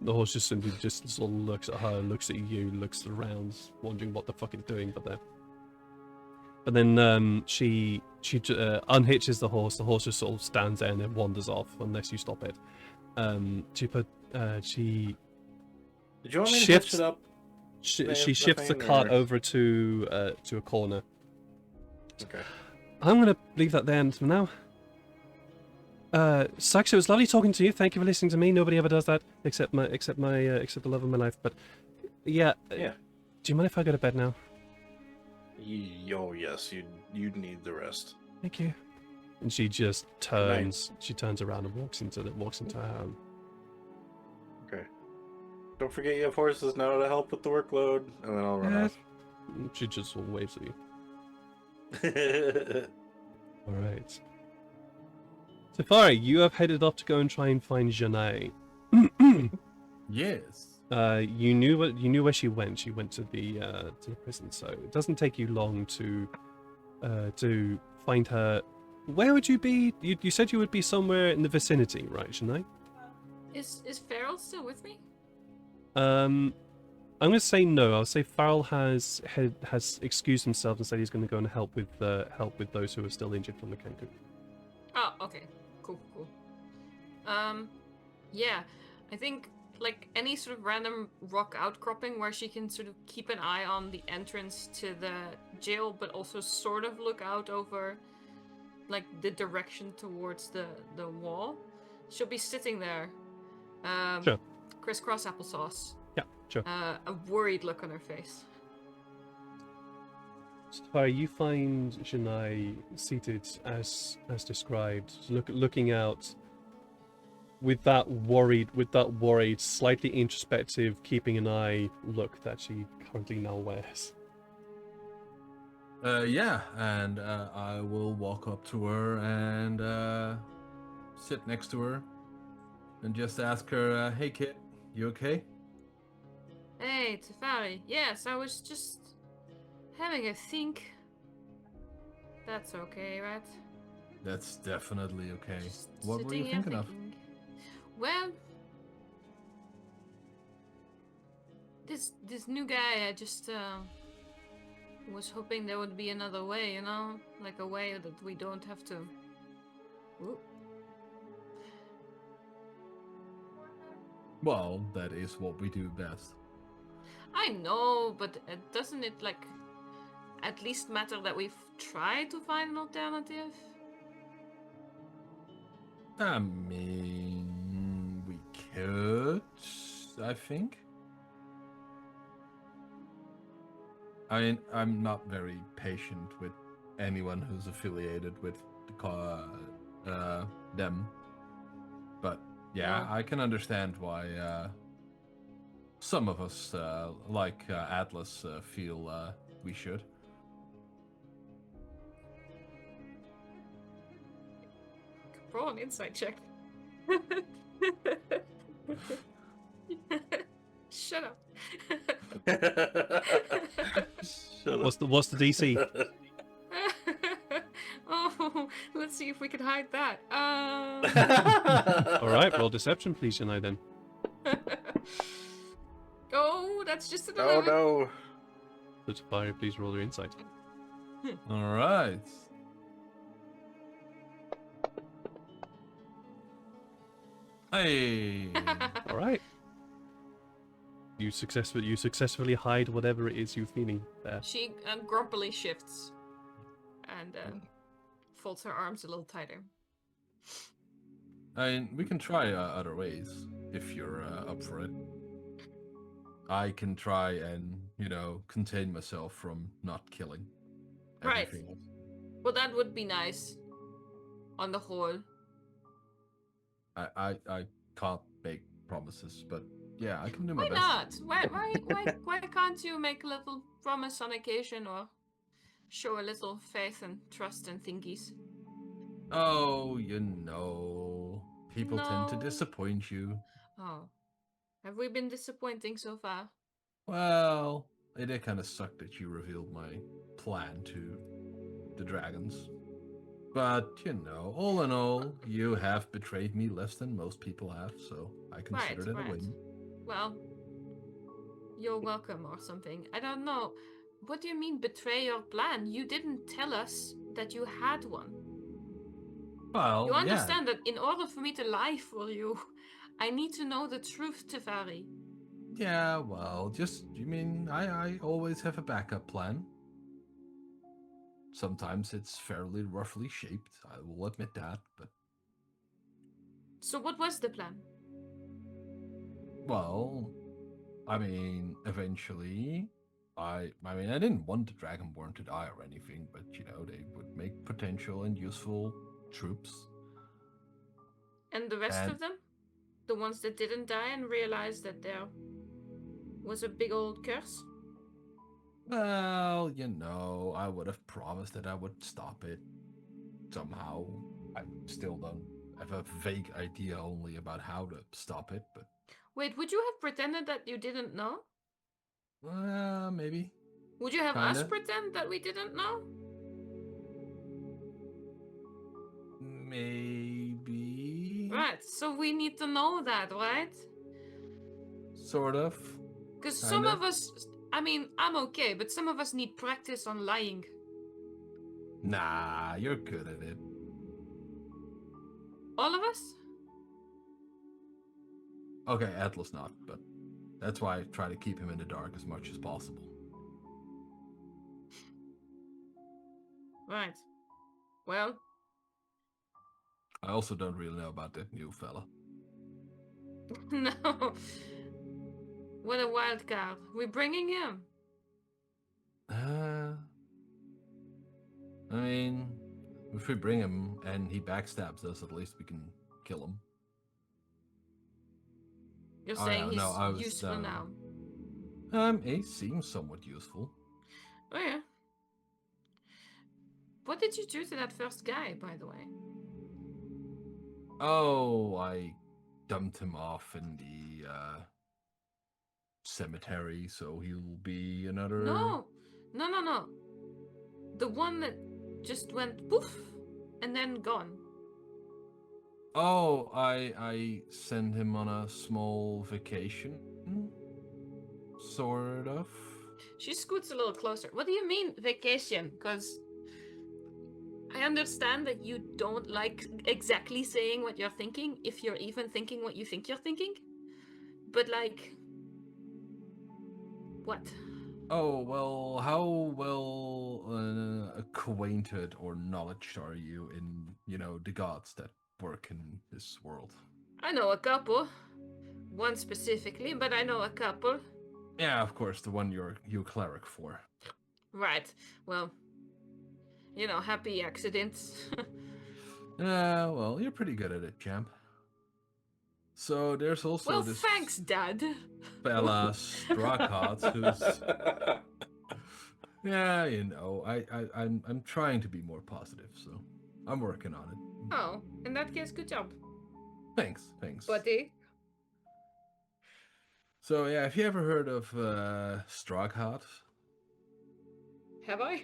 The horse just simply just sort of looks at her, looks at you, looks around, wondering what the fuck it's doing. But then she unhitches the horse. The horse just sort of stands there and then wanders off unless you stop it. She Did you want me to shifts- hitch it up? she shifts the Nephaen, cart or- over to a corner. Okay. I'm gonna leave that there for now. Sykes, it was lovely talking to you. Thank you for listening to me. Nobody ever does that except the love of my life. But yeah, Yeah. do you mind if I go to bed now? Oh yes, you'd need the rest. Thank you. And she just turns. She turns around and walks into her home. Okay. Don't forget you have horses now to help with the workload, and then I'll run Yeah. off. She just sort of waves at you. All right. Tyfari, you have headed off to go and try and find Yannae. Yes. You knew where she went. She went to the prison, so it doesn't take you long to find her. Where would you be? You said you would be somewhere in the vicinity, right, Yannae? Is Farrell still with me? I'm going to say no. I'll say Farrell has excused himself and said he's going to go and help with those who are still injured from the Kenku. Oh, okay. Cool. Yeah, I think like any sort of random rock outcropping where she can sort of keep an eye on the entrance to the jail, but also sort of look out over like the direction towards the wall. She'll be sitting there. Sure. Crisscross applesauce. Yeah, sure. A worried look on her face. Tyfari, you find Yannae seated as described, looking out with that worried, slightly introspective, keeping an eye look that she currently now wears. Yeah, and I will walk up to her and sit next to her and just ask her, hey kid, you okay? Hey, Tyfari. Yes, I was just having a think. That's okay, right? That's definitely okay. Just What were you sitting here thinking of? Well, this new guy, I just was hoping there would be another way, you know, like a way that we don't have to. Ooh. Well, that is what we do best. I know, but doesn't it like at least matter that we've tried to find an alternative? I mean, we could, I think. I mean, I'm not very patient with anyone who's affiliated with them. But yeah, Yeah. I can understand why some of us, like Atlas, feel we should. Roll an insight check. Shut up. What's the DC? Oh, let's see if we can hide that. All right, roll deception, please, Yannae. Then. Oh, that's just an Oh 11. no! So Tyfari, please roll your insight. All right. Hey. All right. You successfully hide whatever it is you're feeling there. She grumpily shifts and folds her arms a little tighter. I mean, we can try other ways if you're up for it. I can try and, contain myself from not killing. Right. everything else. Well, that would be nice. On the whole. I can't make promises, but yeah, I can do my Why best. not? Why can't you make a little promise on occasion or show a little faith and trust in thingies? Oh, people tend to No. disappoint you. Oh. Have we been disappointing so far? Well, it did kind of suck that you revealed my plan to the dragons. But, all in all, you have betrayed me less than most people have, so I consider it a win. Well, you're welcome or something. I don't know. What do you mean betray your plan? You didn't tell us that you had one. Well, You understand that in order for me to lie for you, I need to know the truth, Tyfari. Yeah, well, I always have a backup plan. Sometimes it's fairly roughly shaped, I will admit that, but... So what was the plan? Well, eventually, I didn't want the Dragonborn to die or anything, but, they would make potential and useful troops. And the rest of them? The ones that didn't die and realized that there was a big old curse? Well, I would have promised that I would stop it somehow. I still don't have a vague idea only about how to stop it, but... Wait, would you have pretended that you didn't know? Maybe. Would you have us Kinda. pretend that we didn't know? Maybe. Right, so we need to know that, right? Sort of. Because some Kinda. of us, I'm okay, but some of us need practice on lying. Nah, you're good at it. All of us? Okay, Atlas not, but that's why I try to keep him in the dark as much as possible. Right. Well, I also don't really know about that new fella. no. What a wild card. We're bringing him. I mean, if we bring him and he backstabs us, at least we can kill him. You're Oh, saying no, I he's was, useful now. He seems somewhat useful. Oh yeah. What did you do to that first guy, by the way? Oh, I dumped him off in the cemetery, so he'll be another. No. The one that just went poof and then gone. Oh, I sent him on a small vacation, sort of. She scoots a little closer. What do you mean vacation? Because I understand that you don't like exactly saying what you're thinking, if you're even thinking what you think you're thinking. But like, what? Oh, well, how well acquainted or knowledge are you in, the gods that work in this world? I know a couple. One specifically, but I know a couple. Yeah, of course, the one you're cleric for. Right. Well, happy accidents. Well, you're pretty good at it, champ. So there's also Well, this thanks, Dad. fella Strakhat who's yeah, I'm trying to be more positive, so I'm working on it. Oh, in that case, good job, Thanks. buddy. So yeah, have you ever heard of Strakhat? Have I?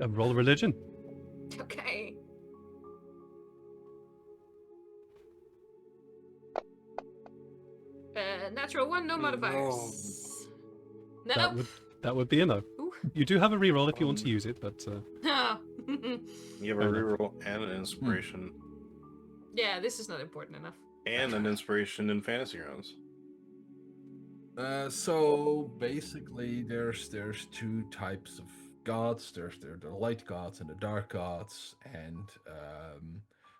Roll religion. Okay. Natural one, no modifiers. No. That would be a no. Ooh. You do have a reroll if you want to use it, but Oh. You have a reroll and an inspiration. Yeah, this is not important enough. And an inspiration in Fantasy Grounds. So basically, there's two types of gods. There's the light gods and the dark gods, and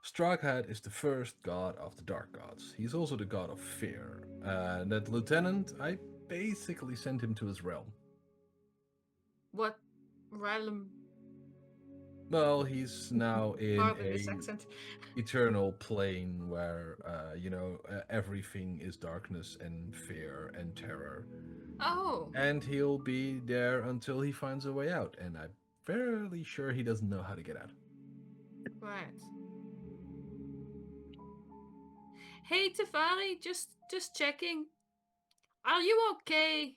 Strakhat is the first god of the dark gods. He's also the god of fear. That lieutenant, I basically sent him to his realm. What realm? Well, he's now in Pardon this accent. eternal plane where everything is darkness and fear and terror. Oh. And he'll be there until he finds a way out, and I'm fairly sure he doesn't know how to get out. Right. Hey, Tyfari, just checking. Are you okay?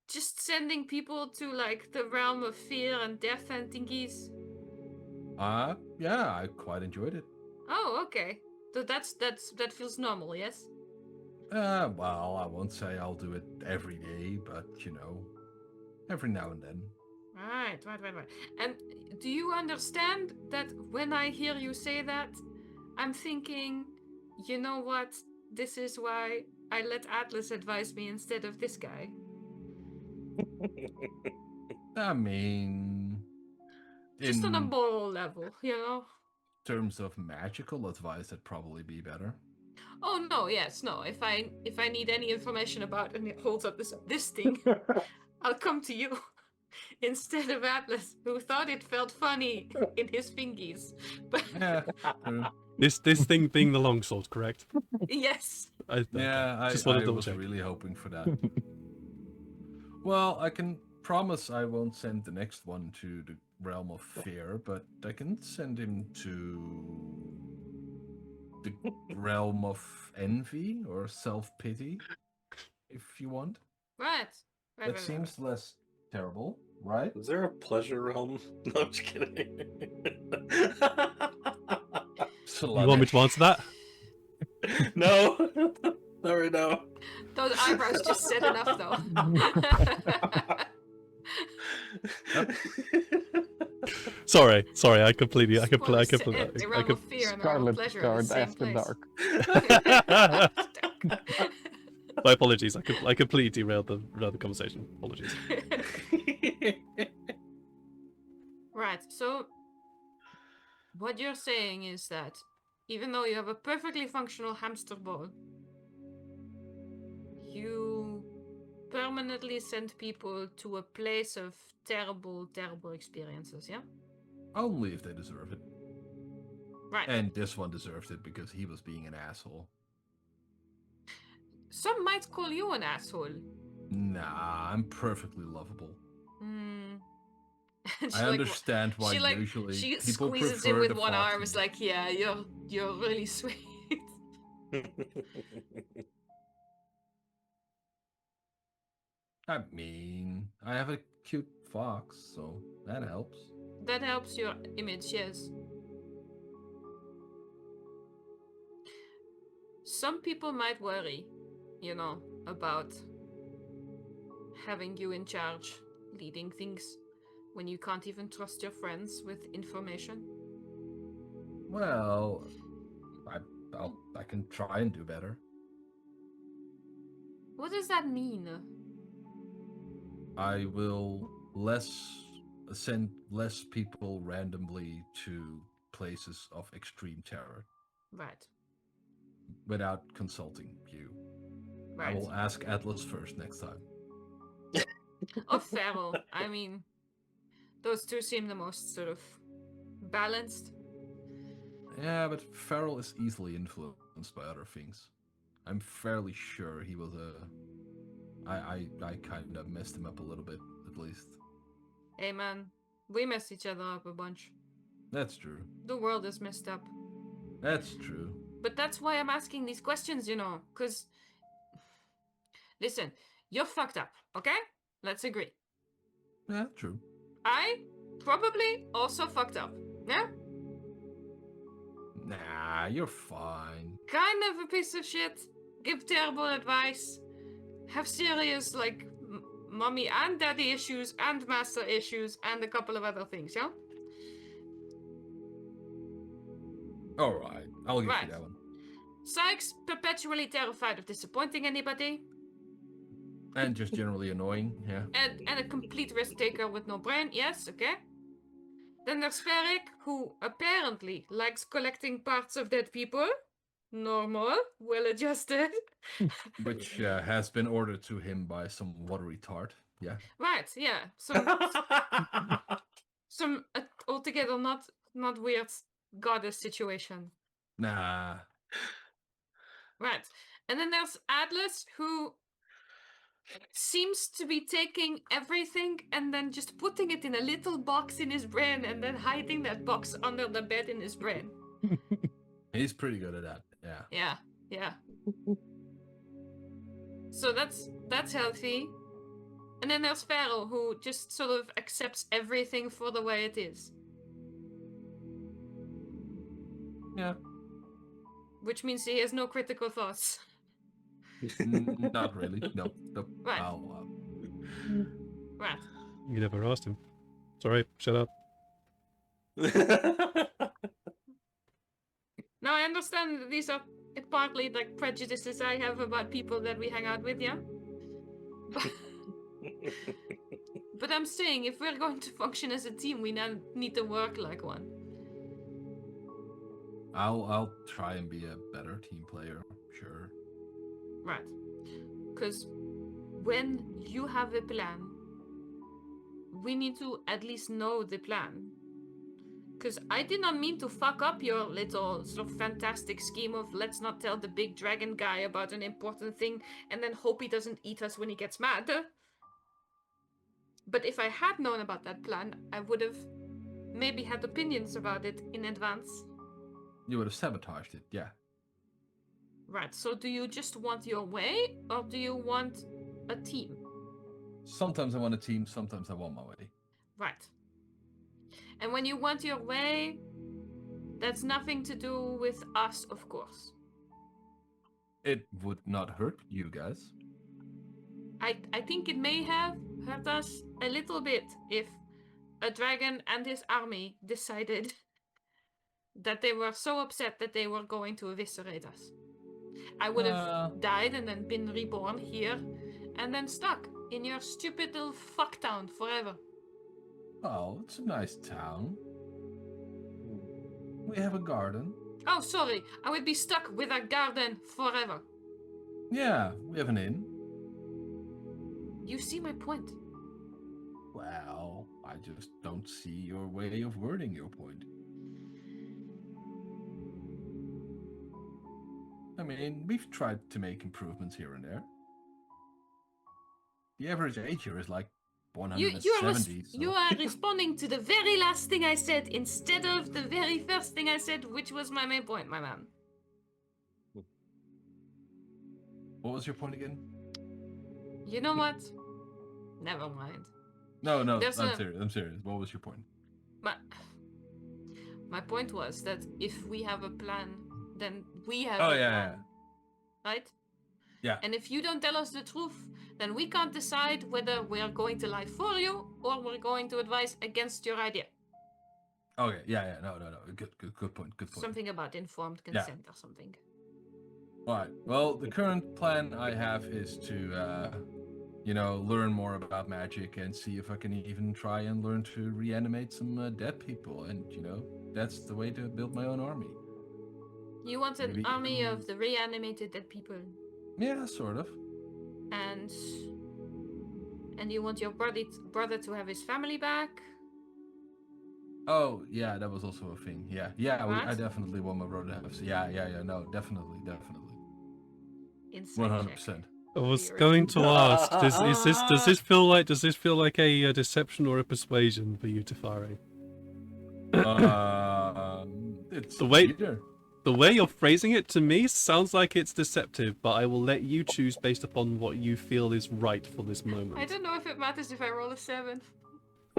Just sending people to like the realm of fear and death and thingies? Yeah, I quite enjoyed it. Oh, okay. So that feels normal, yes? Well, I won't say I'll do it every day, but every now and then. Right. And do you understand that when I hear you say that, I'm thinking, you know what? This is why I let Atlas advise me instead of this guy. I mean, Just on a in moral level, terms of magical advice, that'd probably be better. Oh no, yes, no. If I need any information about and it holds up this thing, I'll come to you instead of Atlas, who thought it felt funny in his fingies. But Yeah, true. this thing being the longsword, correct? yes. Yeah, I Just wanted to double was check. really hoping for that. Well, I can promise I won't send the next one to the realm of fear, but I can send him to the realm of envy or self-pity, if you want. Right. That seems less terrible, right? Is there a pleasure realm? No, I'm just kidding. You want me to answer that? No. Sorry, no. Those eyebrows just said enough, though. Sorry, I completely. The realm of fear and the realm Scarlet of pleasure are Guard the same after place. dark. My apologies. I completely derailed the conversation. Apologies. Right, so what you're saying is that even though you have a perfectly functional hamster ball, you permanently send people to a place of terrible, terrible experiences, yeah? Only if they deserve it. Right. And this one deserved it because he was being an asshole. Some might call you an asshole. Nah, I'm perfectly lovable. Hmm. I understand why usually she people squeezes prefer him with the one arm. It's foxy. like, yeah, you're really sweet. I mean, I have a cute fox, so that helps. That helps your image, yes. Some people might worry, about having you in charge, leading things, when you can't even trust your friends with information. Well, I can try and do better. What does that mean? I will send less people randomly to places of extreme terror Right. without consulting you. I Right. will ask Atlas first next time. Or Feral. I mean, those two seem the most sort of balanced. Yeah, but Farrell is easily influenced by other things. I'm fairly sure he was I kind of messed him up a little bit, at least. Hey man, we mess each other up a bunch. That's true. The world is messed up. That's true. But that's why I'm asking these questions, because... Listen, you're fucked up, okay? Let's agree. Yeah, true. I probably also fucked up, yeah? Nah, you're fine. Kind of a piece of shit. Give terrible advice. Have serious, mommy and daddy issues and master issues and a couple of other things, yeah? Alright, I'll give Right. you that one. Sykes, perpetually terrified of disappointing anybody. And just generally annoying, yeah. And a complete risk taker with no brain, yes, okay? Then there's Ferric, who apparently likes collecting parts of dead people. Normal, well adjusted. Which has been ordered to him by some watery tart, yeah. Right, yeah. Some altogether not weird goddess situation. Nah. Right. And then there's Atlas, who seems to be taking everything and then just putting it in a little box in his brain and then hiding that box under the bed in his brain. He's pretty good at that, yeah. Yeah. So that's healthy. And then there's Feral, who just sort of accepts everything for the way it is. Yeah. Which means he has no critical thoughts. Not really, no. Right. Right. You never asked him. Sorry, shut up. Now I understand that these are partly prejudices I have about people that we hang out with, yeah? But I'm saying, if we're going to function as a team, we now need to work like one. I'll try and be a better team player, sure. Right. Because when you have a plan, we need to at least know the plan. Because I did not mean to fuck up your little sort of fantastic scheme of let's not tell the big dragon guy about an important thing and then hope he doesn't eat us when he gets mad. But if I had known about that plan, I would have maybe had opinions about it in advance. You would have sabotaged it, yeah. Right, so do you just want your way, or do you want a team? Sometimes I want a team, sometimes I want my way. Right. And when you want your way, that's nothing to do with us, of course. It would not hurt you guys. I think it may have hurt us a little bit if a dragon and his army decided that they were so upset that they were going to eviscerate us. I would have died and then been reborn here, and then stuck in your stupid little fucktown forever. Oh, it's a nice town. We have a garden. Oh, sorry. I would be stuck with a garden forever. Yeah, we have an inn. You see my point. Well, I just don't see your way of wording your point. I mean, we've tried to make improvements here and there. The average age here is like 170. You are responding to the very last thing I said instead of the very first thing I said, which was my main point, my man. What was your point again? You know what? Never mind. No, There's I'm serious. What was your point? My point was that if we have a plan, then we have Oh, a yeah, plan. yeah. Right? Yeah. And if you don't tell us the truth, then we can't decide whether we are going to lie for you or we're going to advise against your idea. Okay, yeah, no. Good point. Something about informed consent or something. Alright, well, the current plan I have is to, learn more about magic and see if I can even try and learn to reanimate some dead people. And, that's the way to build my own army. You want an Maybe- army of the reanimated dead people. Yeah, sort of. And you want your brother to have his family back? Oh, yeah, that was also a thing. Yeah, What? I definitely want my brother to have. Yeah, no, definitely. Insight check. 100%. I was Weird. going to ask, does this feel like a deception or a persuasion for you, Tyfari? It's The way- either. The way you're phrasing it to me sounds like it's deceptive, but I will let you choose based upon what you feel is right for this moment. I don't know if it matters if I roll a 7.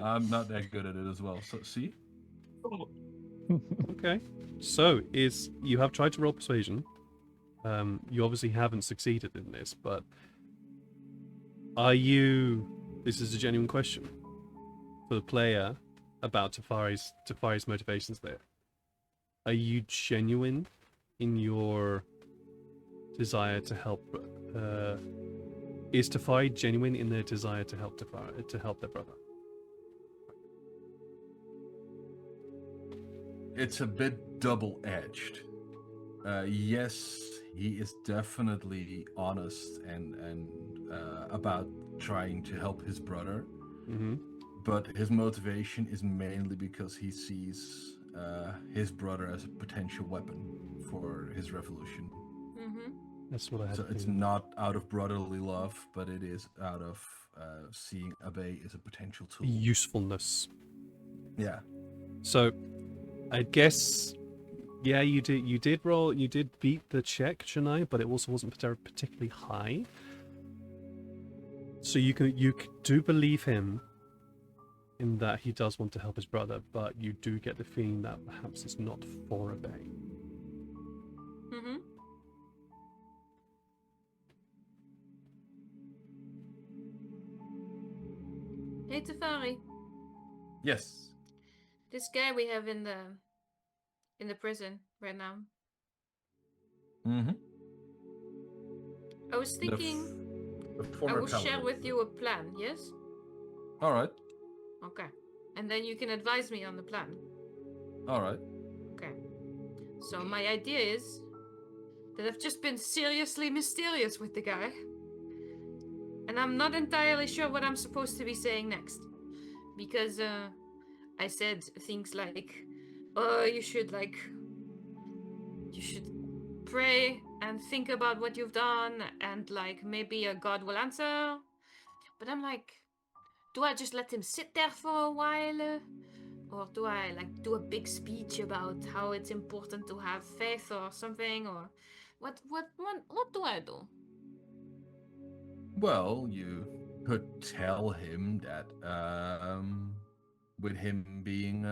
I'm not that good at it as well. So, see? Okay. So, you have tried to roll persuasion. You obviously haven't succeeded in this, but this is a genuine question for the player about Tyfari's motivations there. Are you genuine in your desire to help? Is Tyfari genuine in their desire to help their brother? It's a bit double-edged. Yes, he is definitely honest and about trying to help his brother, Mm-hmm. but his motivation is mainly because he sees his brother as a potential weapon for his revolution. Mm-hmm. That's what I had. So it's not out of brotherly love, but it is out of seeing Abe as a potential tool. Usefulness. Yeah. So, I guess, yeah, you did beat the check, Shania, but it also wasn't particularly high. So you do believe him in that he does want to help his brother, but you do get the feeling that perhaps it's not for Abe. Mm-hmm. Hey Tyfari, Yes. this guy we have in the prison right now. Mm-hmm. I was thinking I will share with you a plan, yes? All right. Okay. And then you can advise me on the plan. All right. Okay. So my idea is that I've just been seriously mysterious with the guy. And I'm not entirely sure what I'm supposed to be saying next. Because I said things like, oh, you should pray and think about what you've done and like maybe a God will answer. But I'm like, do I just let him sit there for a while? Or do I like do a big speech about how it's important to have faith or something? Or what do I do? Well, you could tell him that with him being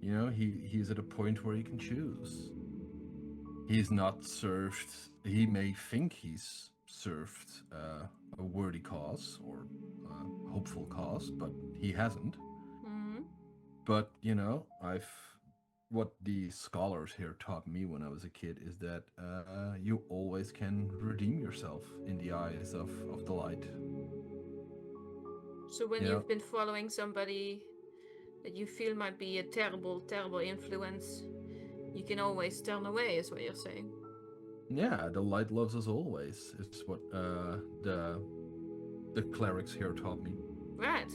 he's at a point where he can choose. He's not served. He may think he's served a worthy cause or a hopeful cause, but he hasn't. Mm-hmm. But I've what the scholars here taught me when I was a kid is that you always can redeem yourself in the eyes of the light. So when Yeah. you've been following somebody that you feel might be a terrible, terrible influence, you can always turn away, is what you're saying. Yeah, the light loves us always. It's what the clerics here taught me. Right.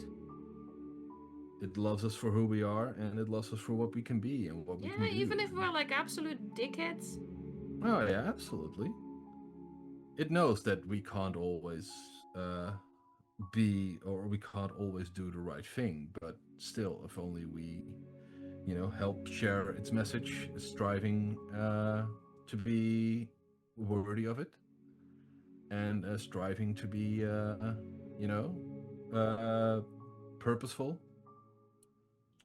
It loves us for who we are, and it loves us for what we can be and what we Yeah, can do. even if we're like absolute dickheads. Oh yeah, absolutely. It knows that we can't always be, or we can't always do the right thing, but still, if only we, help share its message, striving to be worthy of it, and striving to be, purposeful,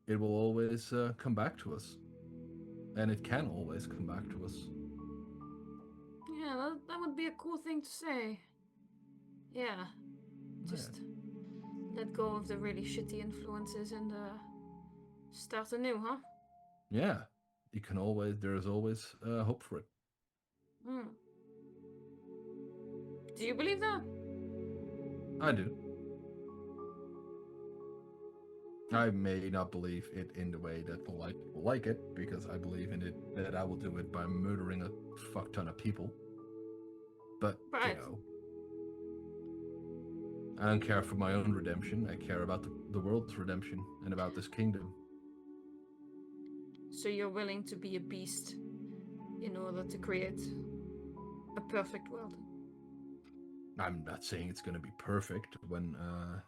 it will always come back to us. And it can always come back to us. Yeah, that would be a cool thing to say. Yeah. Just let go of the really shitty influences and start anew, huh? Yeah. There is always hope for it. Hmm. Do you believe that? I do. I may not believe it in the way that the light will like it, because I believe in it that I will do it by murdering a fuck ton of people. But, Right. I don't care for my own redemption. I care about the world's redemption and about this kingdom. So you're willing to be a beast in order to create a perfect world? I'm not saying it's going to be perfect when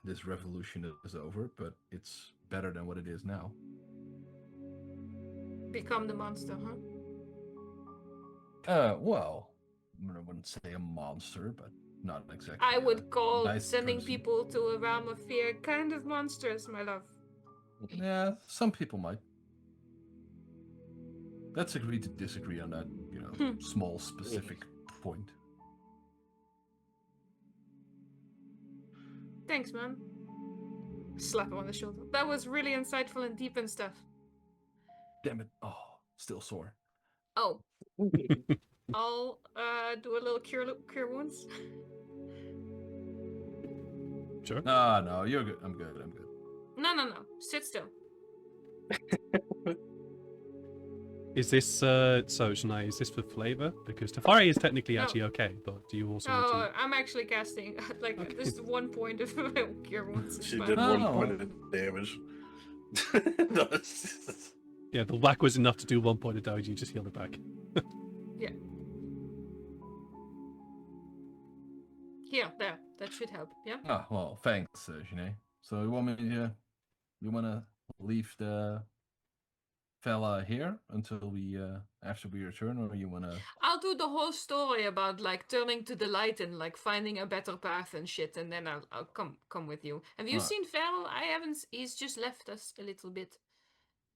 this revolution is over, but it's better than what it is now. Become the monster, huh? Well, I wouldn't say a monster, but not exactly. I would call nice sending person. people to a realm of fear kind of monstrous, my love. Yeah, some people might. Let's agree to disagree on that, small specific point. Thanks, man. Slap him on the shoulder. That was really insightful and deep and stuff. Damn it. Oh, still sore. Oh. I'll do a little cure wounds. Sure. No, you're good. I'm good. No. Sit still. Is this so, Shania, is this for flavor? Because Tyfari is technically No. actually okay, but do you also No, want I'm actually casting like this is 1 point of cure wounds. It's She fine. did Oh. 1 point of damage. No, it's- Yeah, the whack was enough to do 1 point of damage, you just healed it back. Here, there. That should help. Yeah. Ah, well, thanks, Janae. So you want to leave the fella here until we after we return, or you want to? I'll do the whole story about like turning to the light and like finding a better path and shit, and then I'll come with you. Have you Alright. seen Farrell? I haven't. He's just left us a little bit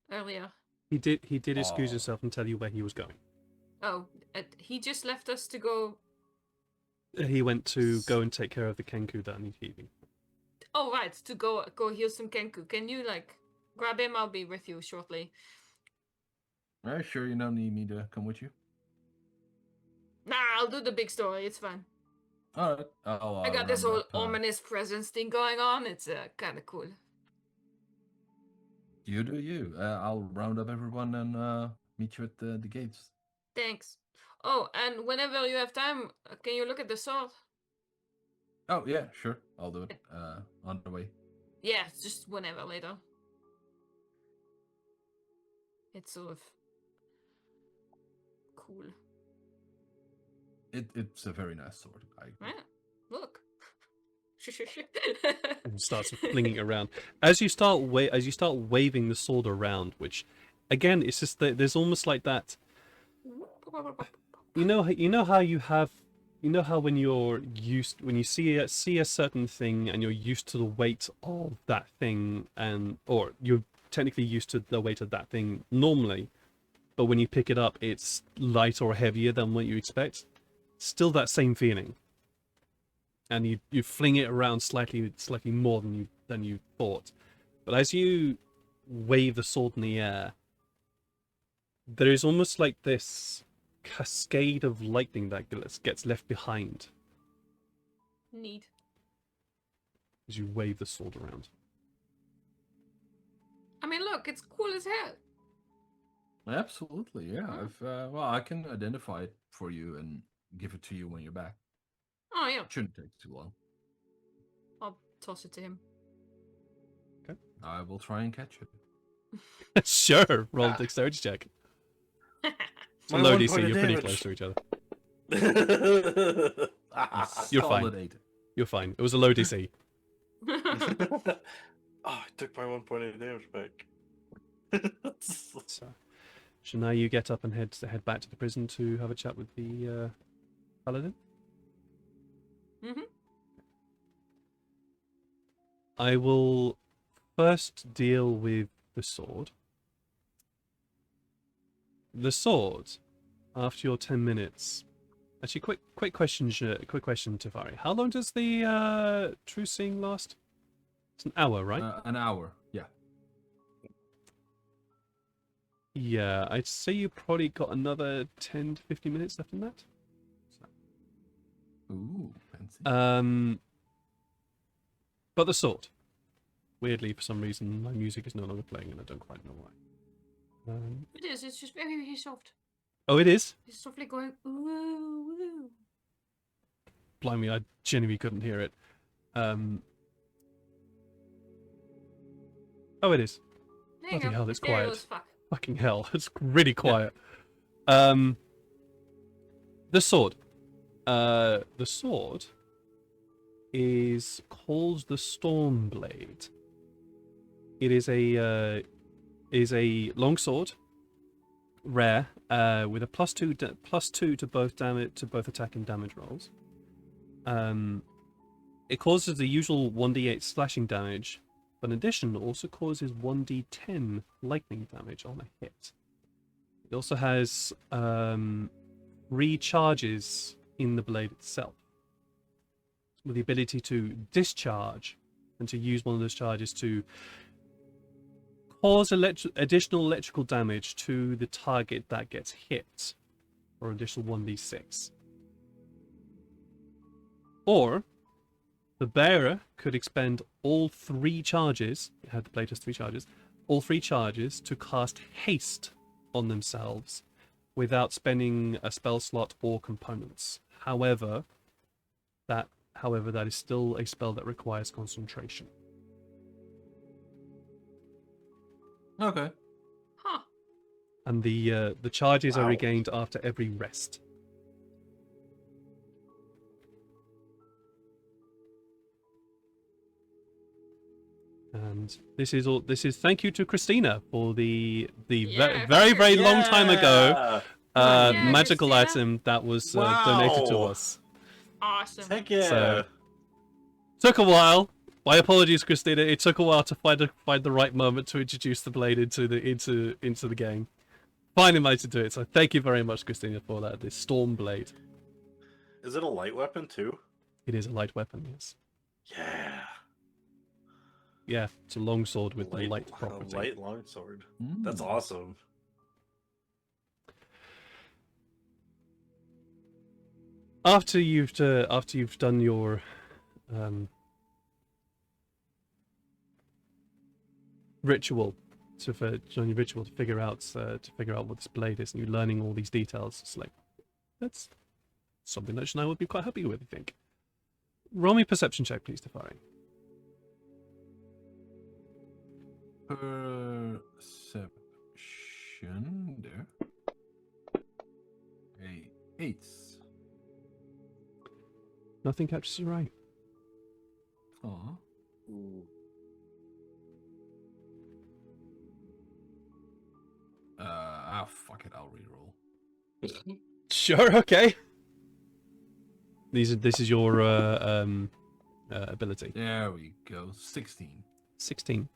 earlier. He did excuse Oh. himself and tell you where he was going. Oh, he just left us to go. He went to go and take care of the Kenku that needs healing. Oh, right, to go heal some Kenku. Can you like grab him? I'll be with you shortly. Are you sure you don't need me to come with you? Nah, I'll do the big story. It's fine. All right, I'll, I got this round whole up, ominous presence thing going on. It's kind of cool. You do you. I'll round up everyone and meet you at the gates. Thanks. Oh, and whenever you have time, can you look at the sword? Oh yeah, sure. I'll do it. On the way. Yeah, just whenever later. It's sort of cool. It's a very nice sword. Yeah, look. And starts flinging it around. As you start waving the sword around, which, again, it's just that there's almost like that. You know how when you see a certain thing and you're used to the weight of that thing, or you're technically used to the weight of that thing normally, but when you pick it up it's lighter or heavier than what you expect. Still that same feeling, and you fling it around slightly more than you thought. But as you wave the sword in the air, there is almost like this cascade of lightning that gets left behind Neat. as you wave the sword around. I mean, look, it's cool as hell. Absolutely, yeah. Well, I can identify it for you and give it to you when you're back. Oh, yeah. Shouldn't take too long. I'll toss it to him. I will try and catch it. Sure, roll a dexterity check. It's a My low 1 DC, point of you're pretty damage. close to each other. You're fine. Solid 8. You're fine. It was a low DC. Oh, I took my 1 point of damage back. So now you get up and head back to the prison to have a chat with the paladin. I will first deal with the sword. The sword, after your 10 minutes. Actually, quick question, Tyfari. How long does the trucing last? It's an hour, right? An hour, yeah. Yeah, I'd say you probably got another 10 to 15 minutes left in that. Ooh, fancy. But the sword. Weirdly, for some reason, my music is no longer playing, and I don't quite know why. It is. It's just very, very soft. Oh, it is? It's softly going, ooh, ooh. Blimey, I genuinely couldn't hear it. Oh, it is. There you Bloody go. hell, it's Ethereal quiet. as fuck. Fucking hell, it's really quiet. The sword. The sword is called the Stormblade. It is a long sword, rare, with a +2 to both attack and damage rolls. It causes the usual 1d8 slashing damage, but in addition, also causes 1d10 lightning damage on a hit. It also has 3 charges in the blade itself, with the ability to discharge and to use one of those charges to cause additional electrical damage to the target that gets hit, or additional 1d6. Or the bearer could expend all 3 charges, it had the blade has 3 charges, all 3 charges to cast haste on themselves without spending a spell slot or components. However, that is still a spell that requires concentration. Okay. Huh. And the charges are Wow. regained after every rest. And this is all. This is thank you to Christina for the Yeah, very very long time ago Yeah. Yeah, magical Christina. item that was donated to Wow. us. Awesome. Heck yeah. So- Took a while. My apologies, Christina. It took a while to find the right moment to introduce the blade into the game. Finally managed to do it. So thank you very much, Christina, for that. This storm blade. Is it a light weapon too? It is a light weapon. Yes. Yeah. Yeah, it's a long sword with the light A property. light longsword. That's Mm. awesome. After you've done your ritual to figure out what this blade is, and you're learning all these details, it's like that's something that Shania would be quite happy with, I think. Roll me a perception check, please, Tyfari. Perception there. 8. Nothing catches your eye. Aw. Fuck it, I'll reroll. Sure, okay. This is your ability. There we go. 16. 16.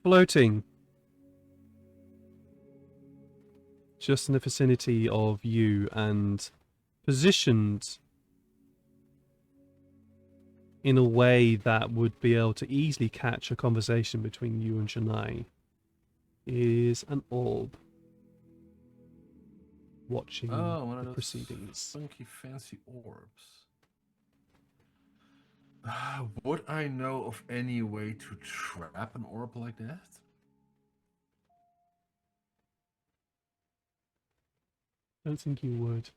Floating. Just in the vicinity of you and positioned in a way that would be able to easily catch a conversation between you and Yannae is an orb watching Oh, one of the those proceedings. funky, fancy orbs. Would I know of any way to trap an orb like that? I don't think you would.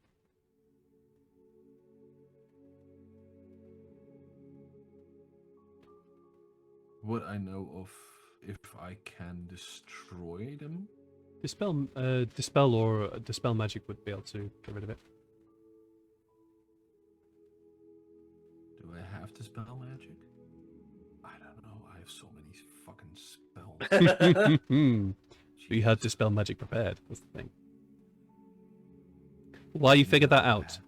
Would I know of if I can destroy them? Dispel magic would be able to get rid of it. Do I have dispel magic? I don't know. I have so many fucking spells. You had dispel magic prepared. That's the thing. While you figure that out,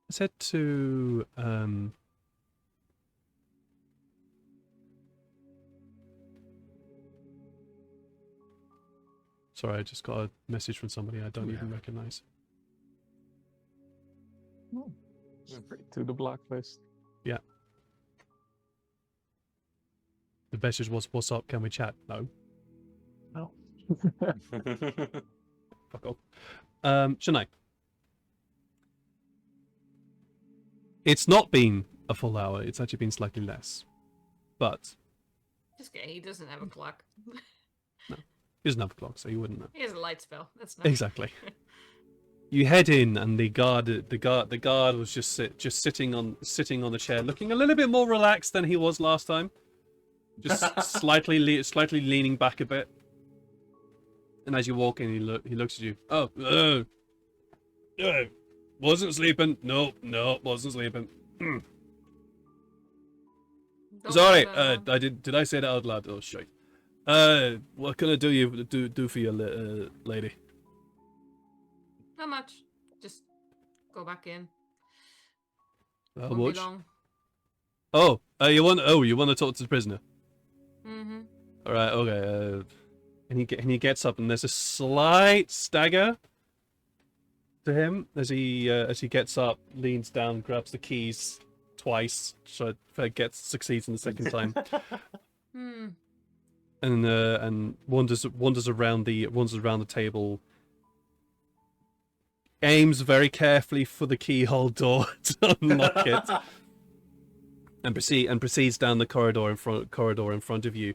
let's head to Sorry, I just got a message from somebody I don't even recognize. Straight to the blacklist. Yeah. The message was, "What's up? Can we chat?" No. No. Fuck off. Yannae. It's not been a full hour. It's actually been slightly less. But Just kidding, he doesn't have a clock. he doesn't have a clock, so you wouldn't know. He has a light spell. That's nice. Exactly. You head in, and the guard was just sitting on the chair, looking a little bit more relaxed than he was last time. Just slightly leaning back a bit. And as you walk in, he looks at you. Oh, wasn't sleeping. No, wasn't sleeping. Don't Sorry, do that, I did I say that out loud? Oh shit. What can I do for you, lady? Not much. Just go back in. How Won't be much? long. You want to talk to the prisoner? Mm-hmm. All right, okay. And he gets up, and there's a slight stagger to him as he gets up, leans down, grabs the keys twice, so succeeds in the second time, and wanders around the table, aims very carefully for the keyhole door to unlock it, and proceeds down the corridor in front of you.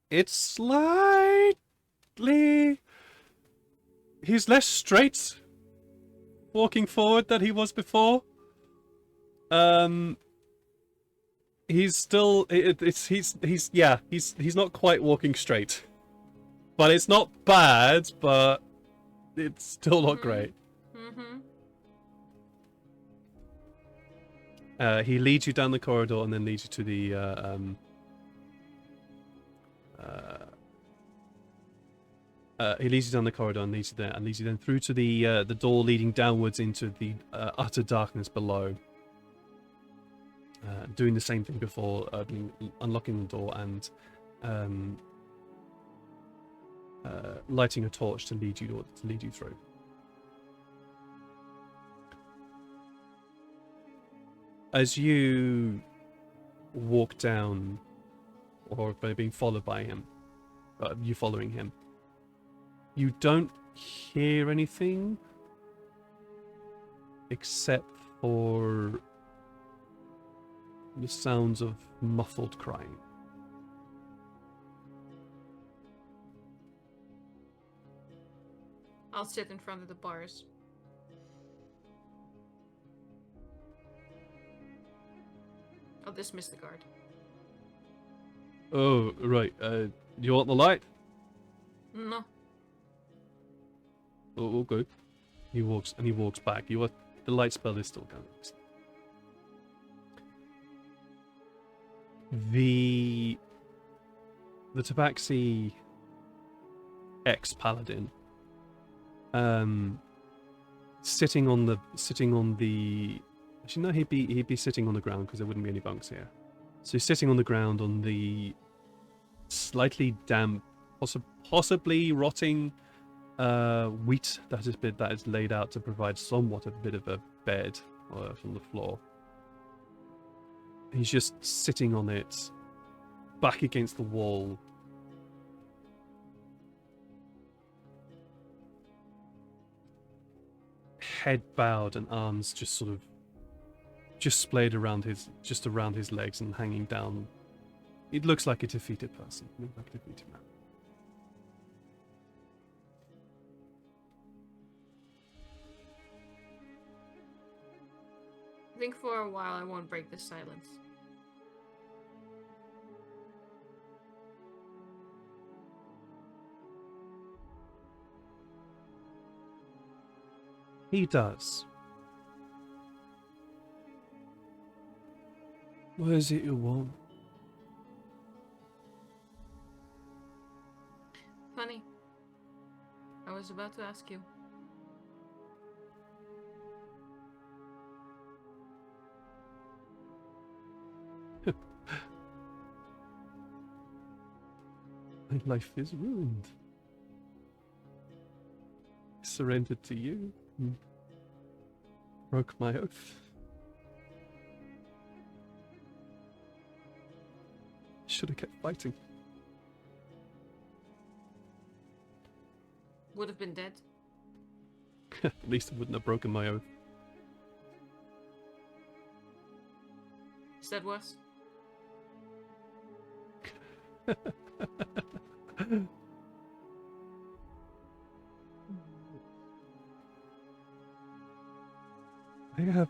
It's slightly... He's less straight walking forward than he was before. He's still... He's not quite walking straight. But it's not bad, but it's still not great. He leads you down the corridor and then leads you to the he leads you down the corridor and leads you there, and leads you then through to the door leading downwards into the utter darkness below. Doing the same thing before, unlocking the door and lighting a torch to lead you through. As you walk down, or by being followed by him, you following him, you don't hear anything except for the sounds of muffled crying. I'll sit in front of the bars. I'll dismiss the guard. Oh, right. You want the light? No. Oh, okay. He walks back. The light spell is still going. The Tabaxi ex-paladin, sitting on the actually no, he'd be sitting on the ground because there wouldn't be any bunks here. So he's sitting on the ground on the slightly damp, possibly rotting wheat that is laid out to provide somewhat of a bit of a bed from the floor. He's just sitting on it, back against the wall. Head bowed and arms just sort of splayed around his legs and hanging down. It looks like a defeated person. Like a defeated man. I think for a while I won't break this silence. He does. What is it you want? Funny. I was about to ask you. My life is ruined. I surrendered to you. And broke my oath. Should have kept fighting. Would have been dead. At least I wouldn't have broken my oath. Is that worse? I have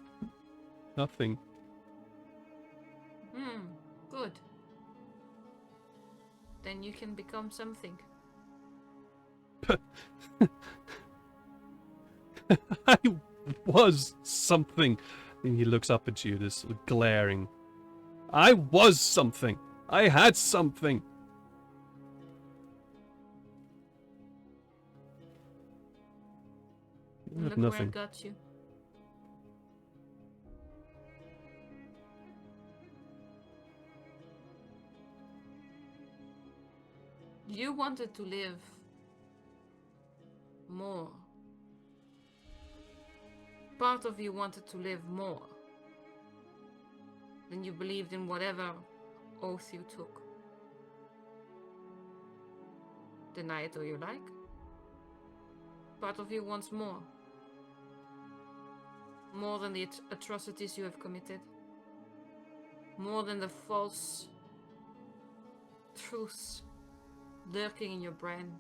nothing. Good. Then you can become something. I was something. And he looks up at you, this sort of glaring. I was something. I had something. You have Look where I nothing. got you. You wanted to live more. Part of you wanted to live more. Then you believed in whatever oath you took. Deny it all you like. Part of you wants more. More than the atrocities you have committed. More than the false truths lurking in your brain.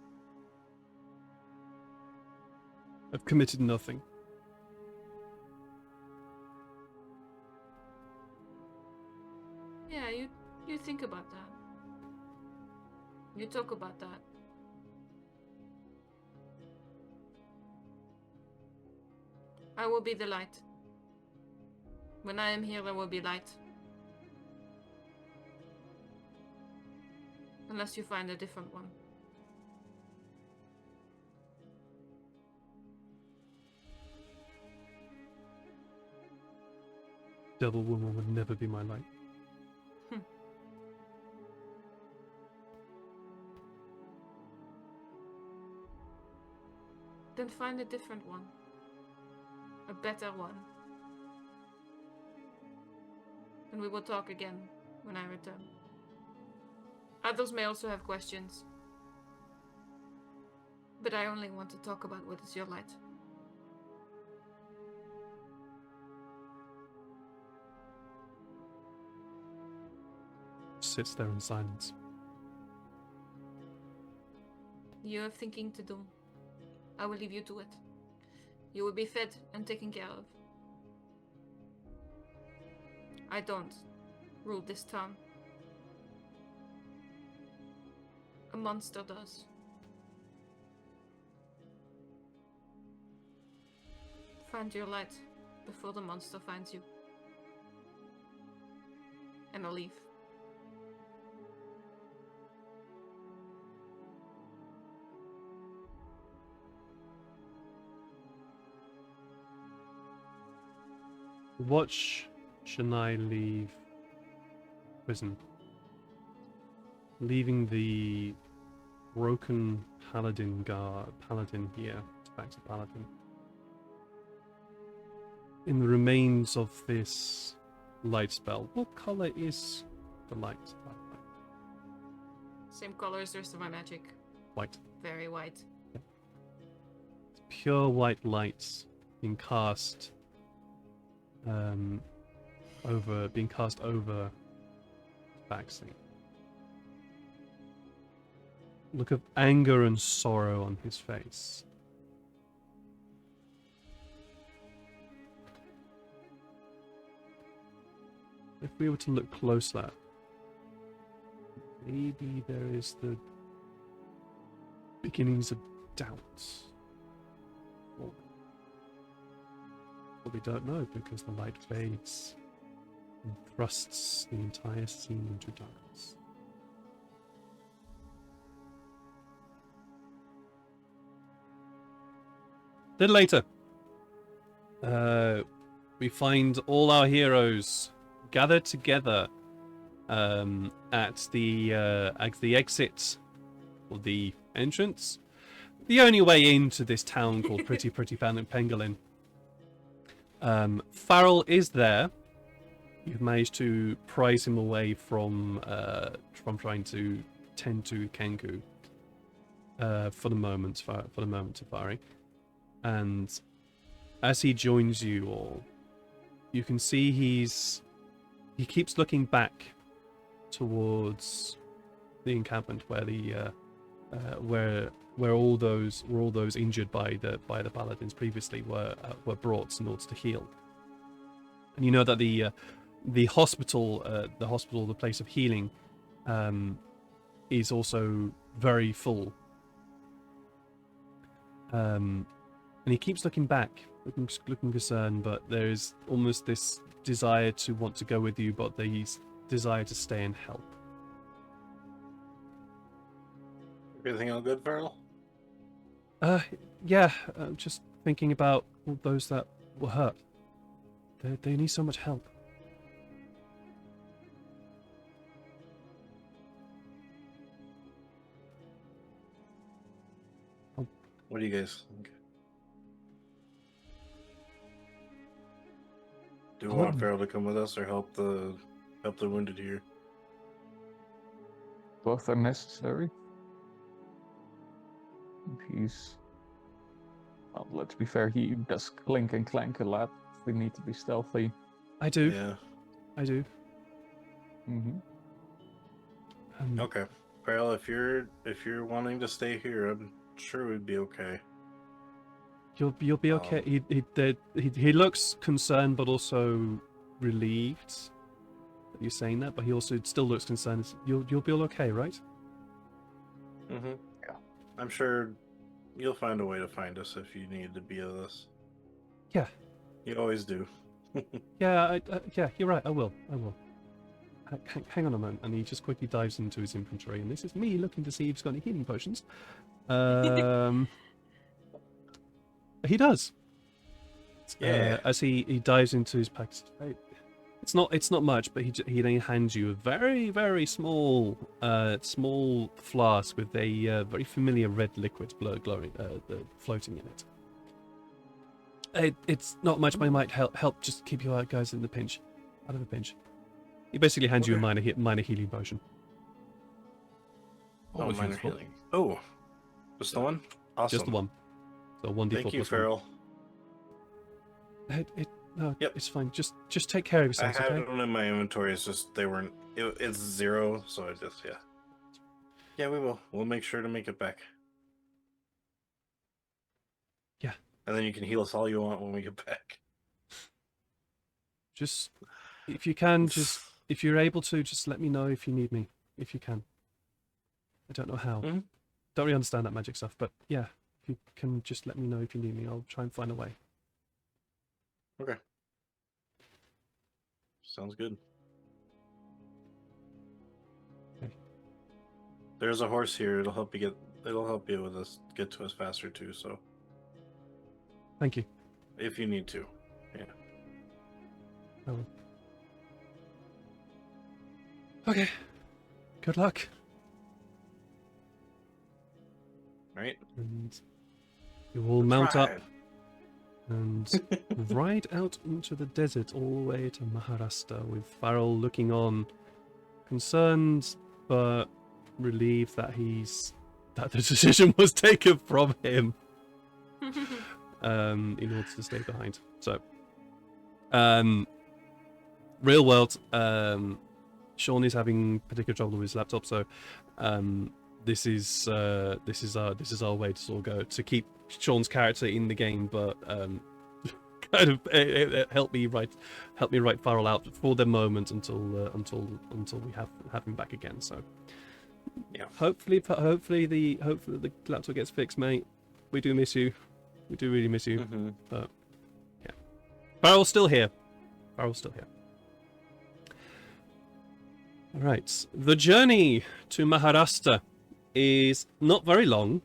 I've committed nothing. Yeah, you think about that. You talk about that. I will be the light. When I am here, there will be light. Unless you find a different one. Devil woman would never be my light. Then find a different one. A better one. And we will talk again when I return. Others may also have questions. But I only want to talk about what is your light. Sits there in silence. You have thinking to do. I will leave you to it. You will be fed and taken care of. I don't rule this town. A monster does. Find your light before the monster finds you. And I'll leave. Watch Shania leave prison. Leaving the broken Paladin Guard. Paladin here. It's back to Paladin. In the remains of this light spell, what color is the light? Same color as the rest of my magic. White. Very white. It's pure white light being cast over Baxley. Look of anger and sorrow on his face. If we were to look closer, maybe there is the beginnings of doubt. But we don't know because the light fades and thrusts the entire scene into darkness. Then later, we find all our heroes gathered together at the exit or the entrance, the only way into this town called Pretty Pangolin. Farrell is there. You've managed to prise him away from trying to tend to Kenku for the moment, Tyfari. And as he joins you all, you can see he keeps looking back towards the encampment where the where all those injured by the paladins previously were brought in order to heal. And you know that the hospital, the place of healing, is also very full. And he keeps looking back, looking concerned, but there is almost this desire to want to go with you, but the desire to stay and help. Everything all good, Farrell? Yeah, just thinking about all those that were hurt. They need so much help. What do you guys think? Do you want Farrell to come with us or help the wounded here? Both are necessary. Well, let's be fair, he does clink and clank a lot. We need to be stealthy. I do. Yeah. I do. Okay, Farrell, if you're wanting to stay here, I'm sure we'd be okay. You'll be okay. He looks concerned, but also relieved that you're saying that. But he also still looks concerned. You'll be all okay, right? Yeah. I'm sure you'll find a way to find us if you need to be with us. Yeah. You always do. Yeah. Yeah. You're right. I will. Hang on a moment. And he just quickly dives into his inventory. And this is me looking to see if he's got any healing potions. He does. Yeah. As he dives into his packs, it's not much, but he then hands you a very, very small flask with a very familiar red liquid glowing, floating in it. It's not much, but it might help just keep you guys out of a pinch. He basically hands you a minor healing potion. Always minor useful. healing. Oh, just the one? Awesome. Just the one. So 1d4 Thank you, plus Farrell. 1. No, Yep. it's fine. Just take care of I yourselves, had okay? them in my inventory. It's just they weren't. It's 0, so I just Yeah, we will. We'll make sure to make it back. Yeah. And then you can heal us all you want when we get back. Just if you can, if you're able to, just let me know if you need me. If you can. I don't know how. Mhm. Don't really understand that magic stuff, but yeah, if you can just let me know if you need me, I'll try and find a way. Okay. Sounds good. Okay. There's a horse here. It'll help you with us get to us faster too. So Thank you. if you need to, yeah. I will. Okay. Good luck. right? And you all mount up Right. and ride out into the desert all the way to Maharashtra, with Farrell looking on, concerned but relieved that the decision was taken from him in order to stay behind. So, real world, Sean is having particular trouble with his laptop, so this is our way to sort of go to keep Sean's character in the game, but kind of help me write Farrell out for the moment until we have him back again. So Yeah. hopefully the laptop gets fixed, mate. We do miss you. We do really miss you. Mm-hmm. But yeah, Farrell's still here. All right, the journey to Maharashtra is not very long.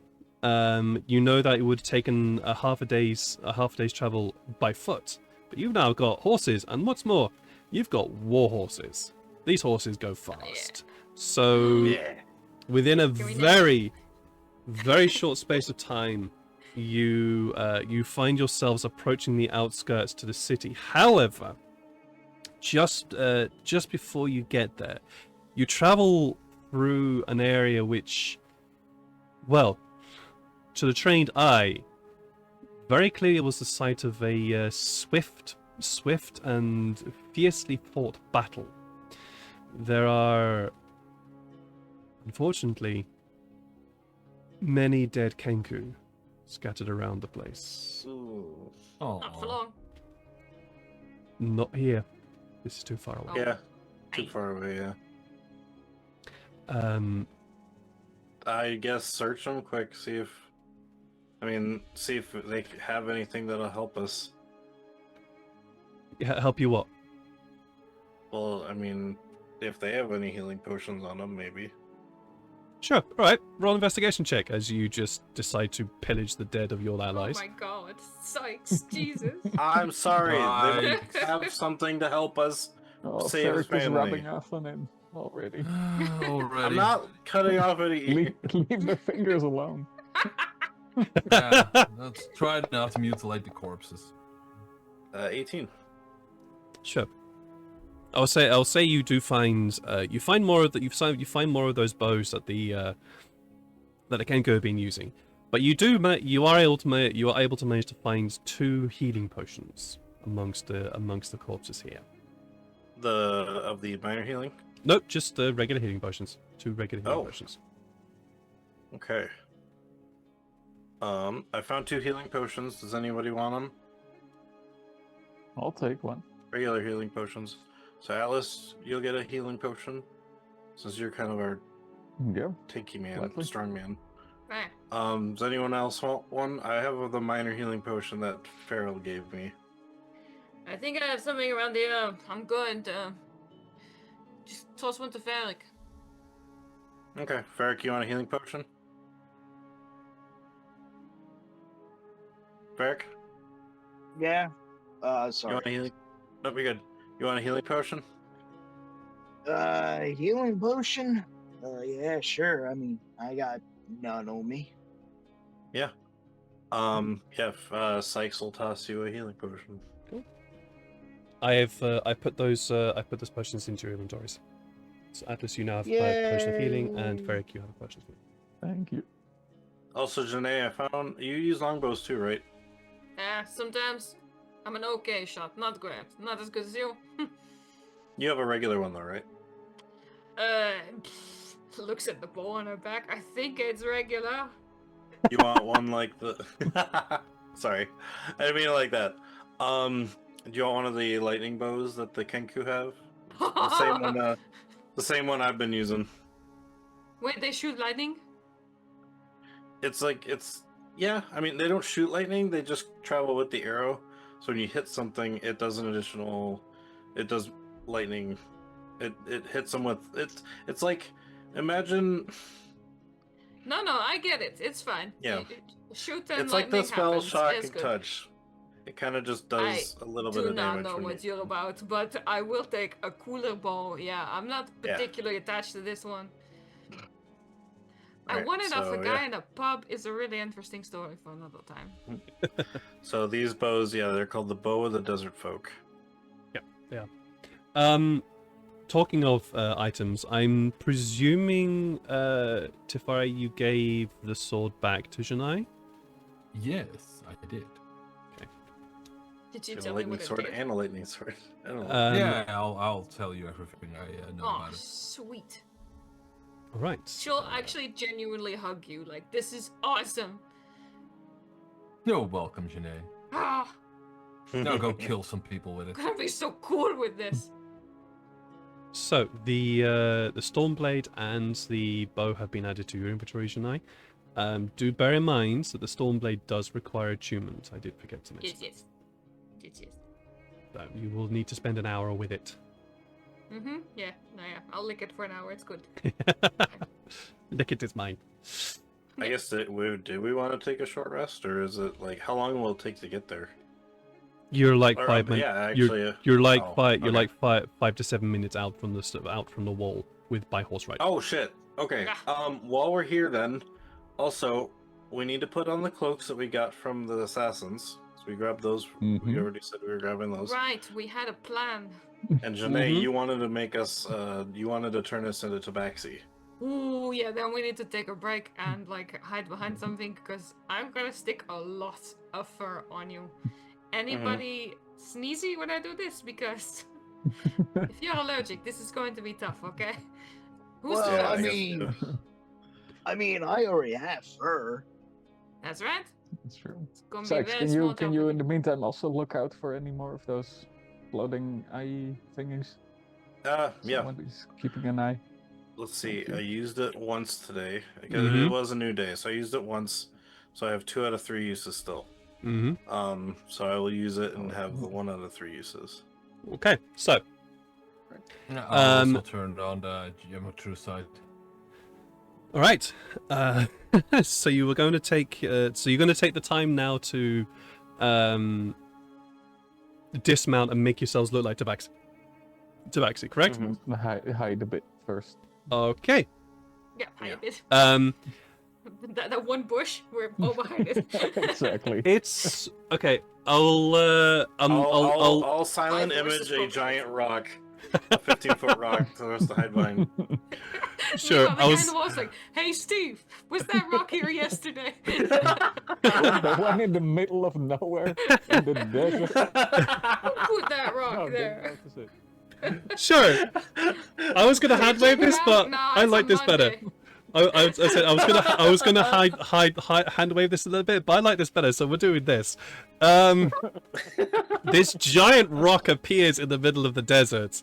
You know that it would have taken a half a day's travel by foot, but you've now got horses, and what's more, you've got war horses. These horses go fast. So Yeah. within a Can we very, very short space of time, you find yourselves approaching the outskirts to the city. However, just before you get there, you travel through an area which, well, to the trained eye, very clearly was the site of a swift and fiercely fought battle. There are, unfortunately, many dead Kenku scattered around the place. Ooh. Not for long. Not here. This is too far away. Yeah. Too far away. Yeah. I guess search them quick. See if they have anything that'll help us. Yeah, help you what? Well, I mean, if they have any healing potions on them, maybe. Sure. All right. Roll an investigation check as you just decide to pillage the dead of your allies. Oh my god, Sykes, Jesus. I'm sorry. They Right. have something to help us. Oh, Save his Ferric is family. rubbing off on him already. Already. I'm not cutting off any ear. Leave the fingers alone. Yeah, let's try not to mutilate the corpses. 18. Sure. I'll say you do find you find more of those bows that the Kenku have been using, but you are able to manage to find 2 healing potions amongst the corpses here. Of the minor healing? Nope, just regular healing potions. 2 regular healing Oh. potions. Okay. I found 2 healing potions. Does anybody want them? I'll take one. Regular healing potions. So Alice, you'll get a healing potion, since you're kind of our Yeah. tanky man, Gladly. strong man. Right. Does anyone else want one? I have the minor healing potion that Farrell gave me. I think I have something around here. I'm good. Just toss one to Ferric. Okay, Farrell, you want a healing potion? Farrell, Yeah. you Sorry. want a healing? Nope, you're good. You want a healing potion? Healing potion? Yeah, sure. I mean, I got none on me. Yeah. Sykes will toss you a healing potion. I put those potions into your inventories. So Atlas, you now have a potion of healing, and Yay. Ferric, you have a potion of healing. Thank you. Also, Janae, I found you use longbows too, right? Sometimes I'm an okay shot. Not great. Not as good as you. You have a regular one though, right? Looks at the bow on her back. I think it's regular. You want one like the? Sorry, I didn't mean it like that. Do you want one of the lightning bows that the Kenku have? The same one. The same one I've been using. Wait, they shoot lightning? Yeah. I mean, they don't shoot lightning. They just travel with the arrow. So when you hit something, it does it does lightning. It hits them with It's like, imagine. No, I get it. It's fine. Yeah. Shoot and It's like the lightning spell happens. shock It's and good. touch. It kind of just does a little bit Do of not damage. know when what you- you're about, but I will take a cooler bow. Yeah, I'm not Yeah. particularly attached to this one. I Right, won it off so, a guy yeah. in a pub is a really interesting story for another time. So these bows, yeah, they're called the Bow of the Desert Folk. Talking of items, I'm presuming, Tyfari, you gave the sword back to Yannae? Yes, I did. Did you Got a tell me lightning what it sword did? and a lightning sword. I don't know. Yeah, I'll tell you everything I know Oh, about it. sweet. Right. She'll actually genuinely hug you. Like, this is awesome. You're welcome, Janae. Ah, Now go kill some people with it. I'm gonna be so cool with this. So the Stormblade and the bow have been added to your inventory, Yannae. Do bear in mind that the Stormblade does require attunement. I did forget to mention. Yes. So you will need to spend an hour with it. Mm-hmm. Yeah. No, yeah. I'll lick it for an hour. It's good. Look at his mind. I guess do we want to take a short rest, or is it like how long will it take to get there? You're like Or, 5 minutes. yeah, actually, You're like oh, five. You're okay. like 5 to 7 minutes out from the wall by horse ride. Oh shit. Okay. While we're here, then, also we need to put on the cloaks that we got from the assassins. So we grabbed those. We Mhm. already said we were grabbing those. Right. We had a plan. And Janae, Mhm. you wanted to make us. You wanted to turn us into tabaxi. Ooh, yeah. Then we need to take a break and like hide behind something because I'm gonna stick a lot of fur on you. Anybody sneezy when I do this? Because if you're allergic, this is going to be tough. Okay. Who's Well, first? I I guess- mean, I already have fur. That's right. That's true. It's gonna be Sykes, very can small. you in the meantime also look out for any more of those floating IE thingies? Yeah. Somebody's keeping an eye. Let's see. Thank you. I used it once today because Mhm. it was a new day, so I used it once. So I have 2 out of 3 uses still. Mm-hmm. So I will use it and have the 1 out of 3 uses. Okay. So Yeah, I'll Um, also turn on the geometry side. all right. So you were going to take. So you're going to take the time now to dismount and make yourselves look like tabaxi. Tabaxi, correct? Hide a bit first. Okay. Yeah, hide it. That one bush, we're all behind it. Exactly. It's okay. I'll silent I image versus a Pokemon. giant rock, a 15-foot rock, for us to hide behind. Sure, Meanwhile, the I guy was- in the wall's like, "Hey, Steve, was that rock here yesterday?" The one in the middle of nowhere in the desert. Who put that rock No, there? didn't notice it. Sure. I was gonna hand wave Check it this, out? but Nah, I it's like on this better. Monday. I said I was gonna hand wave this a little bit, but I like this better, so we're doing this. This giant rock appears in the middle of the desert,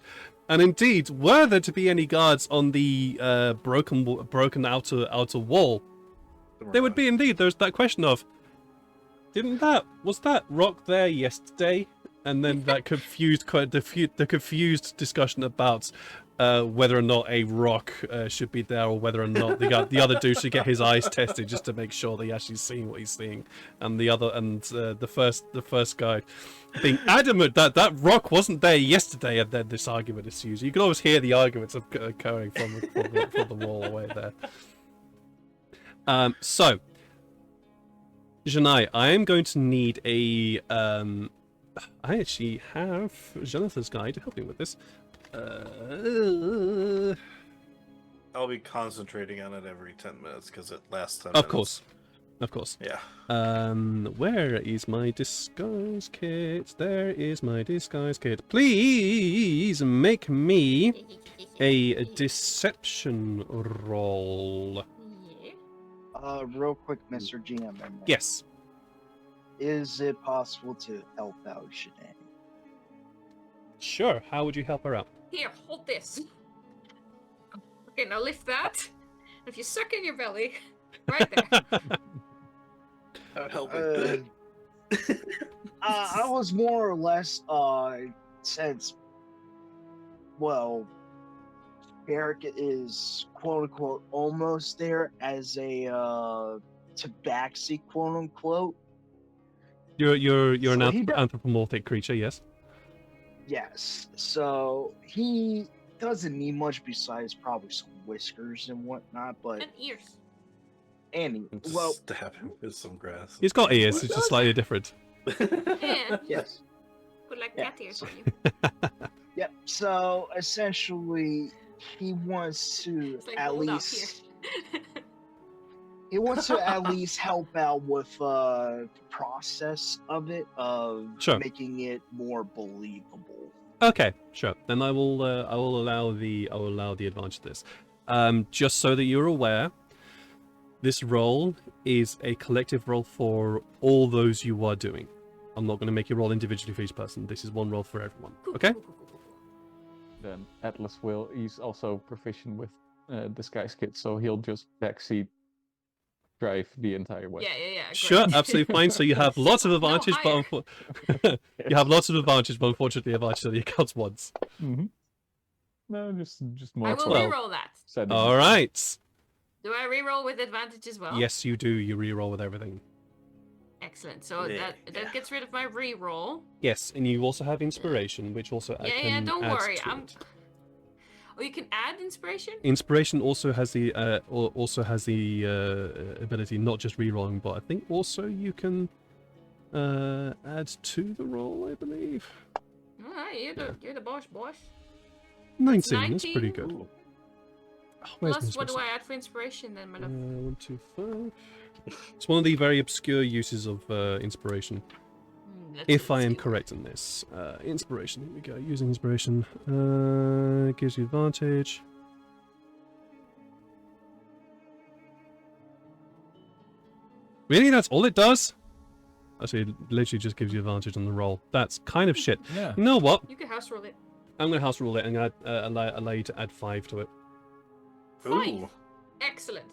and indeed, were there to be any guards on the broken outer wall, there would be indeed. There's that question of, was that rock there yesterday? And then that confused the confused discussion about whether or not a rock should be there, or whether or not the other dude should get his eyes tested just to make sure that he actually seeing what he's seeing, and the first guy being adamant that that rock wasn't there yesterday, and then this argument ensues. You can always hear the arguments occurring from the wall away there. So, Yannae, I am going to need a I actually have Jonathan's guide to help me with this. I'll be concentrating on it every 10 minutes because it lasts 10 Of minutes. course. Yeah. Where is my disguise kit? There is my disguise kit. Please make me a deception roll. Real quick, Mr. GM. Yes. Is it possible to help out Shanae? Sure. How would you help her out? Here, hold this. Okay, now lift that. If you suck in your belly, right there. That would help Uh, me. I was more or less, since, well, Eric is quote unquote almost there as a tabaxi, quote unquote. You're an So he does- anthropomorphic creature, yes. Yes. So he doesn't need much besides probably some whiskers and whatnot, but And ears. Annie. And just Well, stab him with some grass. He's got ears, it's just slightly different. Yeah. yes. Put like Yeah. cat ears on you. Yep. So essentially, he wants to It's like at hold up least here. he wants to at least help out with the process of it, of Sure. making it more believable. Okay, sure. Then I will allow the advantage of this. Just so that you're aware, this roll is a collective roll for all those you are doing. I'm not going to make you roll individually for each person. This is one roll for everyone. Okay? Then Atlas will. He's also proficient with disguise kit, so he'll just backseat drive the entire way. Yeah. Great. Sure, absolutely fine. So you have lots of advantage, higher. but you have lots of advantage, but unfortunately, advantage only counts once. Mm-hmm. No, just more. I will for Well, reroll that. setting. All right. Do I reroll with advantage as well? Yes, you do. You re-roll with everything. Excellent. So Yeah. that gets rid of my reroll. Yes, and you also have inspiration, which also Yeah, can don't add worry. to I'm. it. Oh, you can add inspiration. Inspiration also has the ability not just re-rolling, but I think also you can add to the roll, I believe. All right, you're the boss. 19. That's pretty 19. good. Ooh. Oh, where's Plus, my what do inspiration? I add for inspiration then, my love? 1, 2, 5. It's one of the very obscure uses of inspiration. Let's If see, I am let's see. correct in this. Inspiration, here we go. Using inspiration gives you advantage. Really? That's all it does? Actually, it literally just gives you advantage on the roll. That's kind of shit. Yeah. You know what? You can house roll it. I'm going to house rule it and allow you to add 5 to it. Ooh. Excellent.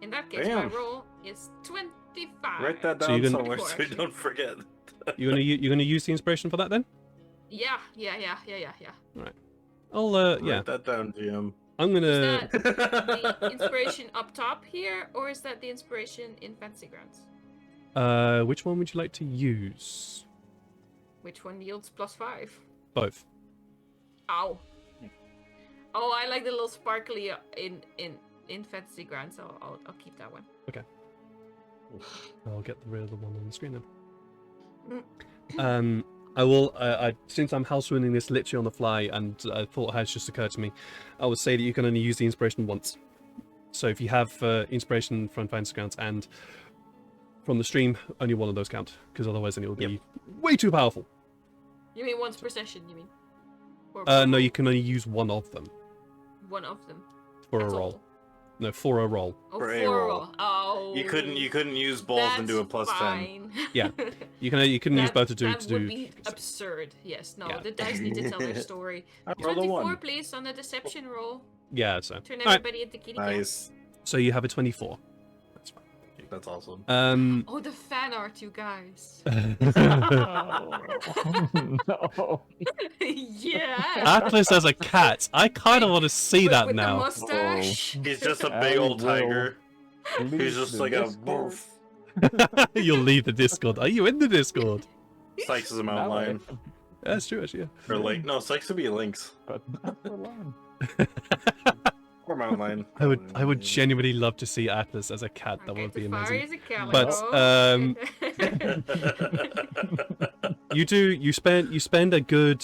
In that case, my Damn. roll is 25. Write that So down you're gonna- somewhere 24, so we actually. don't forget. You're gonna use the inspiration for that then? Yeah. I'll yeah. Write that down, GM. I'm gonna. Is that the inspiration up top here, or is that the inspiration in Fantasy Grounds? Which one would you like to use? Which one yields +5? Both. Ow. Oh, I like the little sparkly in Fantasy Grounds, so I'll keep that one. I'll get rid of the one on the screen then. Mm. I will. Since I'm house ruining this literally on the fly, and a thought has just occurred to me, I would say that you can only use the inspiration once. So if you have inspiration from Fantasy Grounds and from the stream, only one of those count, because otherwise then it will be way too powerful. You mean once per session, you mean? Or No, you can only use one of them one of them. for That's a roll. all. No, for a roll. Oh, For for a a roll. roll. Oh. You couldn't use both and do a that's +10. fine. Yeah. You can use both to do. That would be absurd. Yes. No. Yeah. The dice need to tell their story. I rolled a 24, 1. please, on the deception roll. Yeah. So. Turn All right. everybody into kitty cats. Nice. So you have a 24. That's fine. That's awesome. Oh, the fan art, you guys. No. Yeah. Atlas as a cat. I kind of want to see that with now. The mustache. He's just a I big old will tiger. Leave He's just the like a Discord. boof. You'll leave the Discord. Are you in the Discord? Sykes is a mountain Now I lion. am, That's true, actually. Or like, no, Sykes would be a lynx. but not for long. Yeah. Or mountain lion. I would genuinely love to see Atlas as a cat. That Okay, would be Tyfari amazing. is a calico. But, you spend a good.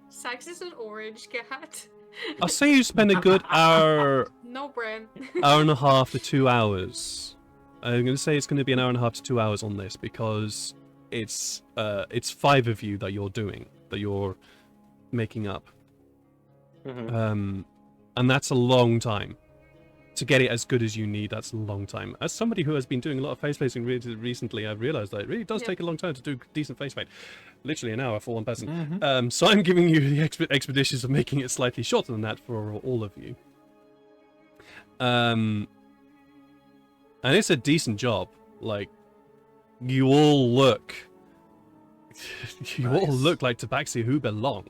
Sykes is an orange cat. I'll say you spend a good hour No brand. and a half to 2 hours. I'm going to say it's going to be an hour and a half to 2 hours on this because it's 5 of you that you're making up. Mhm. And that's a long time. To get it as good as you need, that's a long time. As somebody who has been doing a lot of face painting recently, I've realized that it really does Yep. take a long time to do decent face paint. Literally an hour for one person. Mhm. So I'm giving you the expeditions of making it slightly shorter than that for all of you. And it's a decent job. Like, you all look... you all Nice. look like Tabaxi who belong.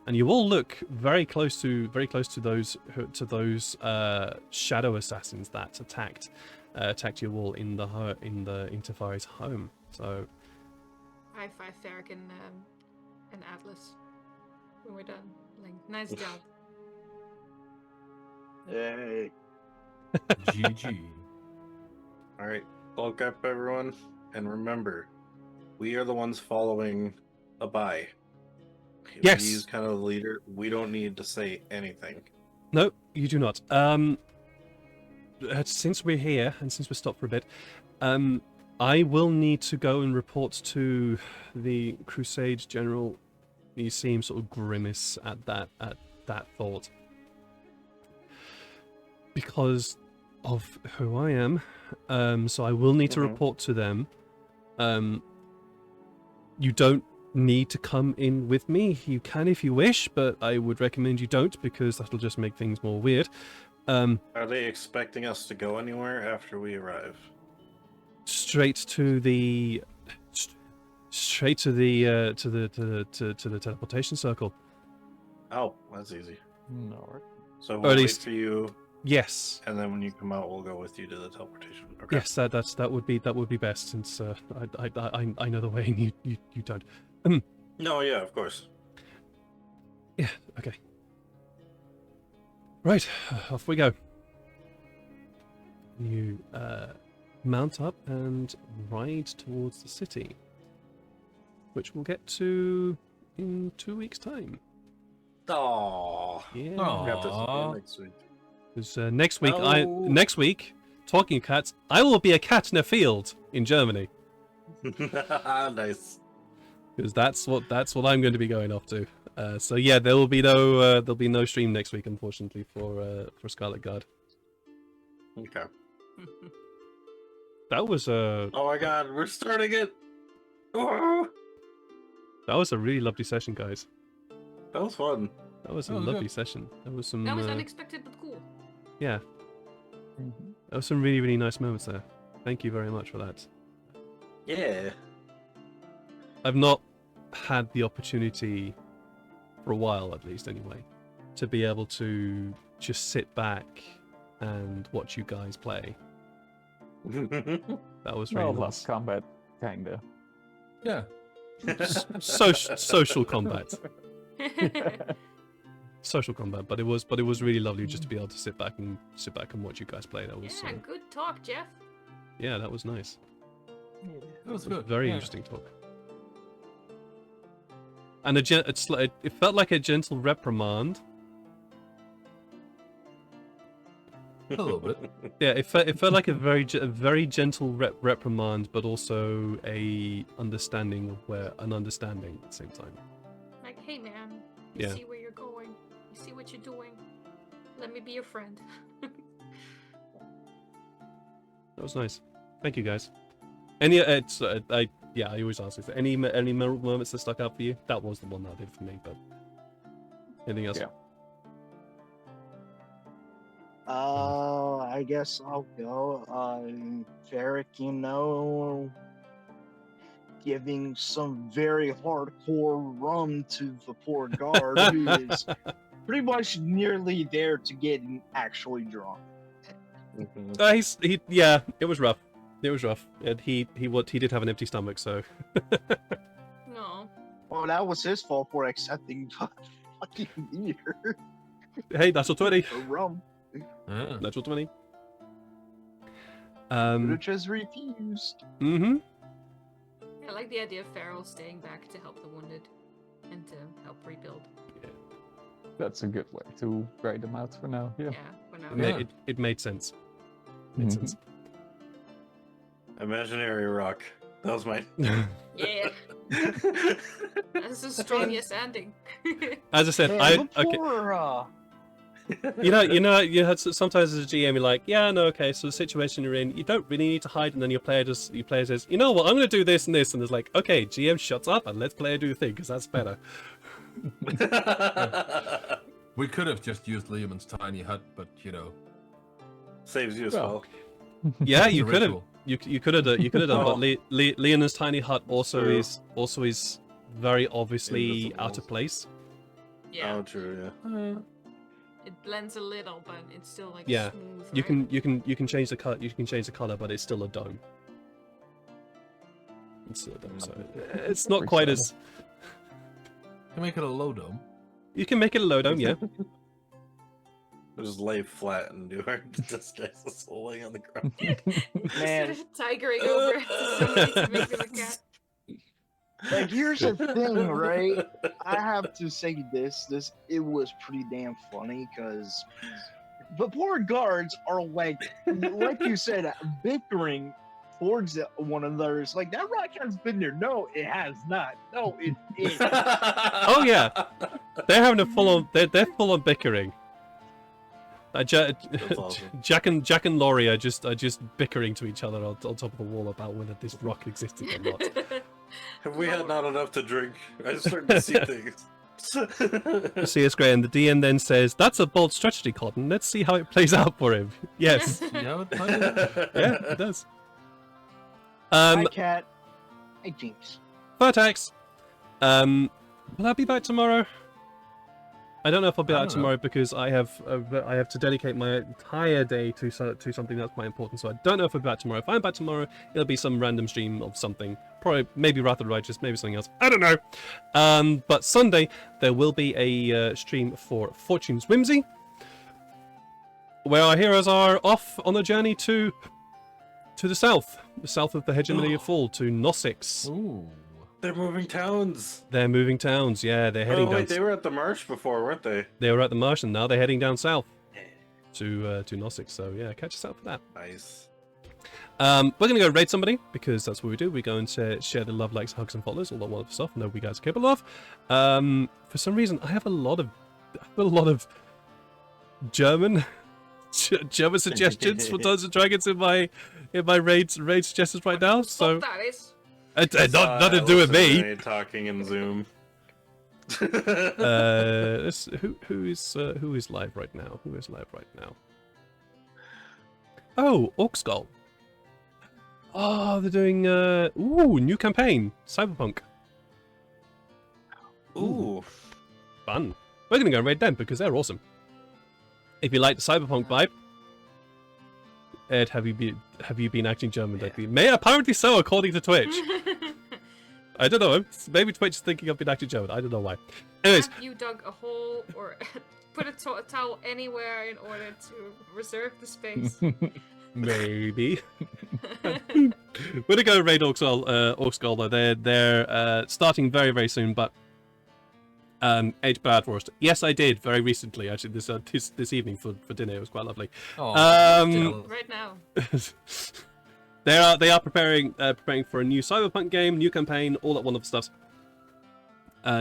And you all look very close to those shadow assassins that attacked you all in Tyfari's home. So High five, Ferric and Atlas. When we're done. Like, nice job. Hey. GG. All right, bulk up, everyone, and remember, we are the ones following Abai. Yes. He's kind of the leader. We don't need to say anything. No, you do not. Since we're here and since we're stopped for a bit, I will need to go and report to the Crusade General. You seem sort of grimace at that thought because of who I am. So I will need to report to them. You don't need to come in with me. You can if you wish, but I would recommend you don't because that'll just make things more weird. Are they expecting us to go anywhere after we arrive? Straight to the teleportation circle. Oh, that's easy. No. So Or we'll at wait least- for you, Yes. and then when you come out, we'll go with you to the teleportation. Okay. Yes, that would be best since I know the way and you don't. No, yeah, of course. Yeah. Okay. Right, off we go. You mount up and ride towards the city, which we'll get to in 2 weeks' time. Aww. Yeah. Aw. We have to see you next week. Because Oh. next week, talking of cats, I will be a cat in a field in Germany. Nice. Because that's what I'm going to be going off to. So yeah, there'll be no stream next week, unfortunately, for Scarlet Guard. Okay. That was a Oh my god, we're starting it! Oh, a really lovely session, guys. that was fun. That was a That was lovely good. session. That was some That was unexpected but cool. yeah, Mhm. there was some really nice moments there. Thank you very much for that. Yeah. I've not had the opportunity for a while, at least anyway, to be able to just sit back and watch you guys play. That was really Well, nice. last combat, kinda. Yeah. Social combat, social combat, but it was really lovely just to be able to sit back and watch you guys play. That was Yeah, good talk, Jeff. yeah, that was nice. That was good. Very yeah. interesting talk. And it felt like a gentle reprimand. A little bit. Yeah, it felt like a very gentle reprimand, but also an understanding at the same time. Like, hey man, you Yeah. see where you're going. You see what you're doing. Let me be your friend. That was nice. Thank you, guys. Any I always ask this. Any memorable moments that stuck out for you? That was the one that did for me. But anything else? Yeah. I guess I'll go. Varric, giving some very hardcore rum to the poor guard who is pretty much nearly there to getting actually drunk. Yeah, it was rough. It was rough, and he did have an empty stomach, so No. Well, that was his fault for accepting fucking beer hey, that's all 20. or rum. Yeah. That's all 20. Which has refused. Mm-hmm. I like the idea of Farrell staying back to help the wounded and to help rebuild. That's a good way to write them out for now. Yeah. Yeah, for now. It made sense. Made Mhm. sense. Imaginary rock. That was mine. Yeah, that's the strongest ending. As I said, Man, the okay. poor, You had sometimes as a GM, you're like, yeah, no, okay. So the situation you're in, you don't really need to hide, and then your player says, you know what, I'm going to do this and this, and it's like, okay, GM shuts up and let player do the thing because that's better. We could have just used Liam's tiny hut, but Saves you as Well. well. Yeah, it's you a could have. ritual. You could have done, Oh. but Leon's tiny hut also True. is very obviously Invisible. out of place. Yeah, Oh, true. Yeah. it blends a little, but it's still like Yeah, smooth. You right? can change the cut. You can change the color, but it's still a dome. It's still a dome, so it's not quite as. Can make it a low dome. You can make it a low dome, yeah. Just lay flat and do our disguise as laying on the ground. Man. Sort of tigering over to somebody to make him a cat. Like, here's the thing, right? I have to say this. It was pretty damn funny because the poor guards are like you said, bickering towards one another. It's like, that rock has been there. No, it has not. No, it is. Oh yeah, they're having a full on. They're full on bickering. awesome. Jack and Laurie are just bickering to each other on top of the wall about whether this rock existed or not. Have we had not enough to drink? I just started to see things. You see, it's great, and the DM then says, "That's a bold strategy, Cotton. Let's see how it plays out for him." Yes, Yeah, it might be. yeah, it does. Hi, Cat. Hey, Jinx. Vertex. Will I be back tomorrow? I don't know if I'll be I back don't know. tomorrow because I have to dedicate my entire day to something that's quite important. So I don't know if I'll be back tomorrow. If I'm back tomorrow, it'll be some random stream of something. Probably, maybe Wrath of the Righteous, maybe something else. I don't know. But Sunday there will be a stream for Fortune's Whimsy, where our heroes are off on a journey to the south of the hegemony of Fall, to Nossix. Ooh. They're moving towns. They're moving towns. Yeah, they're heading Oh down. wait, they were at the marsh before, weren't they? They were at the marsh, and now they're heading down south to Nossix. So yeah, catch us out for that. Nice. We're gonna go raid somebody because that's what we do. We go and share the love, likes, hugs, and follows, all that wonderful stuff. I know we guys are capable of. For some reason, I have a lot of German suggestions for Dungeons and Dragons in my raid suggestions right now. So Stop that is. nothing to do with me. Talking in Zoom. Who is live right now? Who is live right now? Oh, Orcskull. Oh, they're doing new campaign, Cyberpunk. Ooh. Fun. We're gonna go raid them because they're awesome. If you like the Cyberpunk vibe, Ed, have you been acting German lately? May apparently so, according to Twitch. I don't know. Maybe Twitch is thinking I've been acting German. I don't know why. Anyways, Have you dug a hole or put a towel anywhere in order to reserve the space? maybe. We're gonna go raid Orcskull though. They're starting very, very soon, but Age Bad Forest. Yes, I did very recently. Actually, this evening for dinner. It was quite lovely. Oh, Right now. They are preparing for a new Cyberpunk game, new campaign, all that wonderful stuff.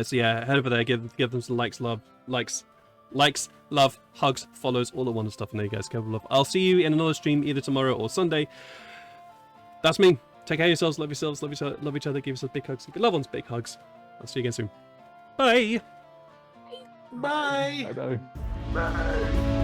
So yeah, head over there, give them some likes, love, hugs, follows, all that wonderful stuff, and there you guys capable of. I'll see you in another stream either tomorrow or Sunday. That's me. Take care of yourselves, love each other, give yourselves big hugs, loved ones, big hugs. I'll see you again soon. Bye. Bye. Bye-bye. Bye.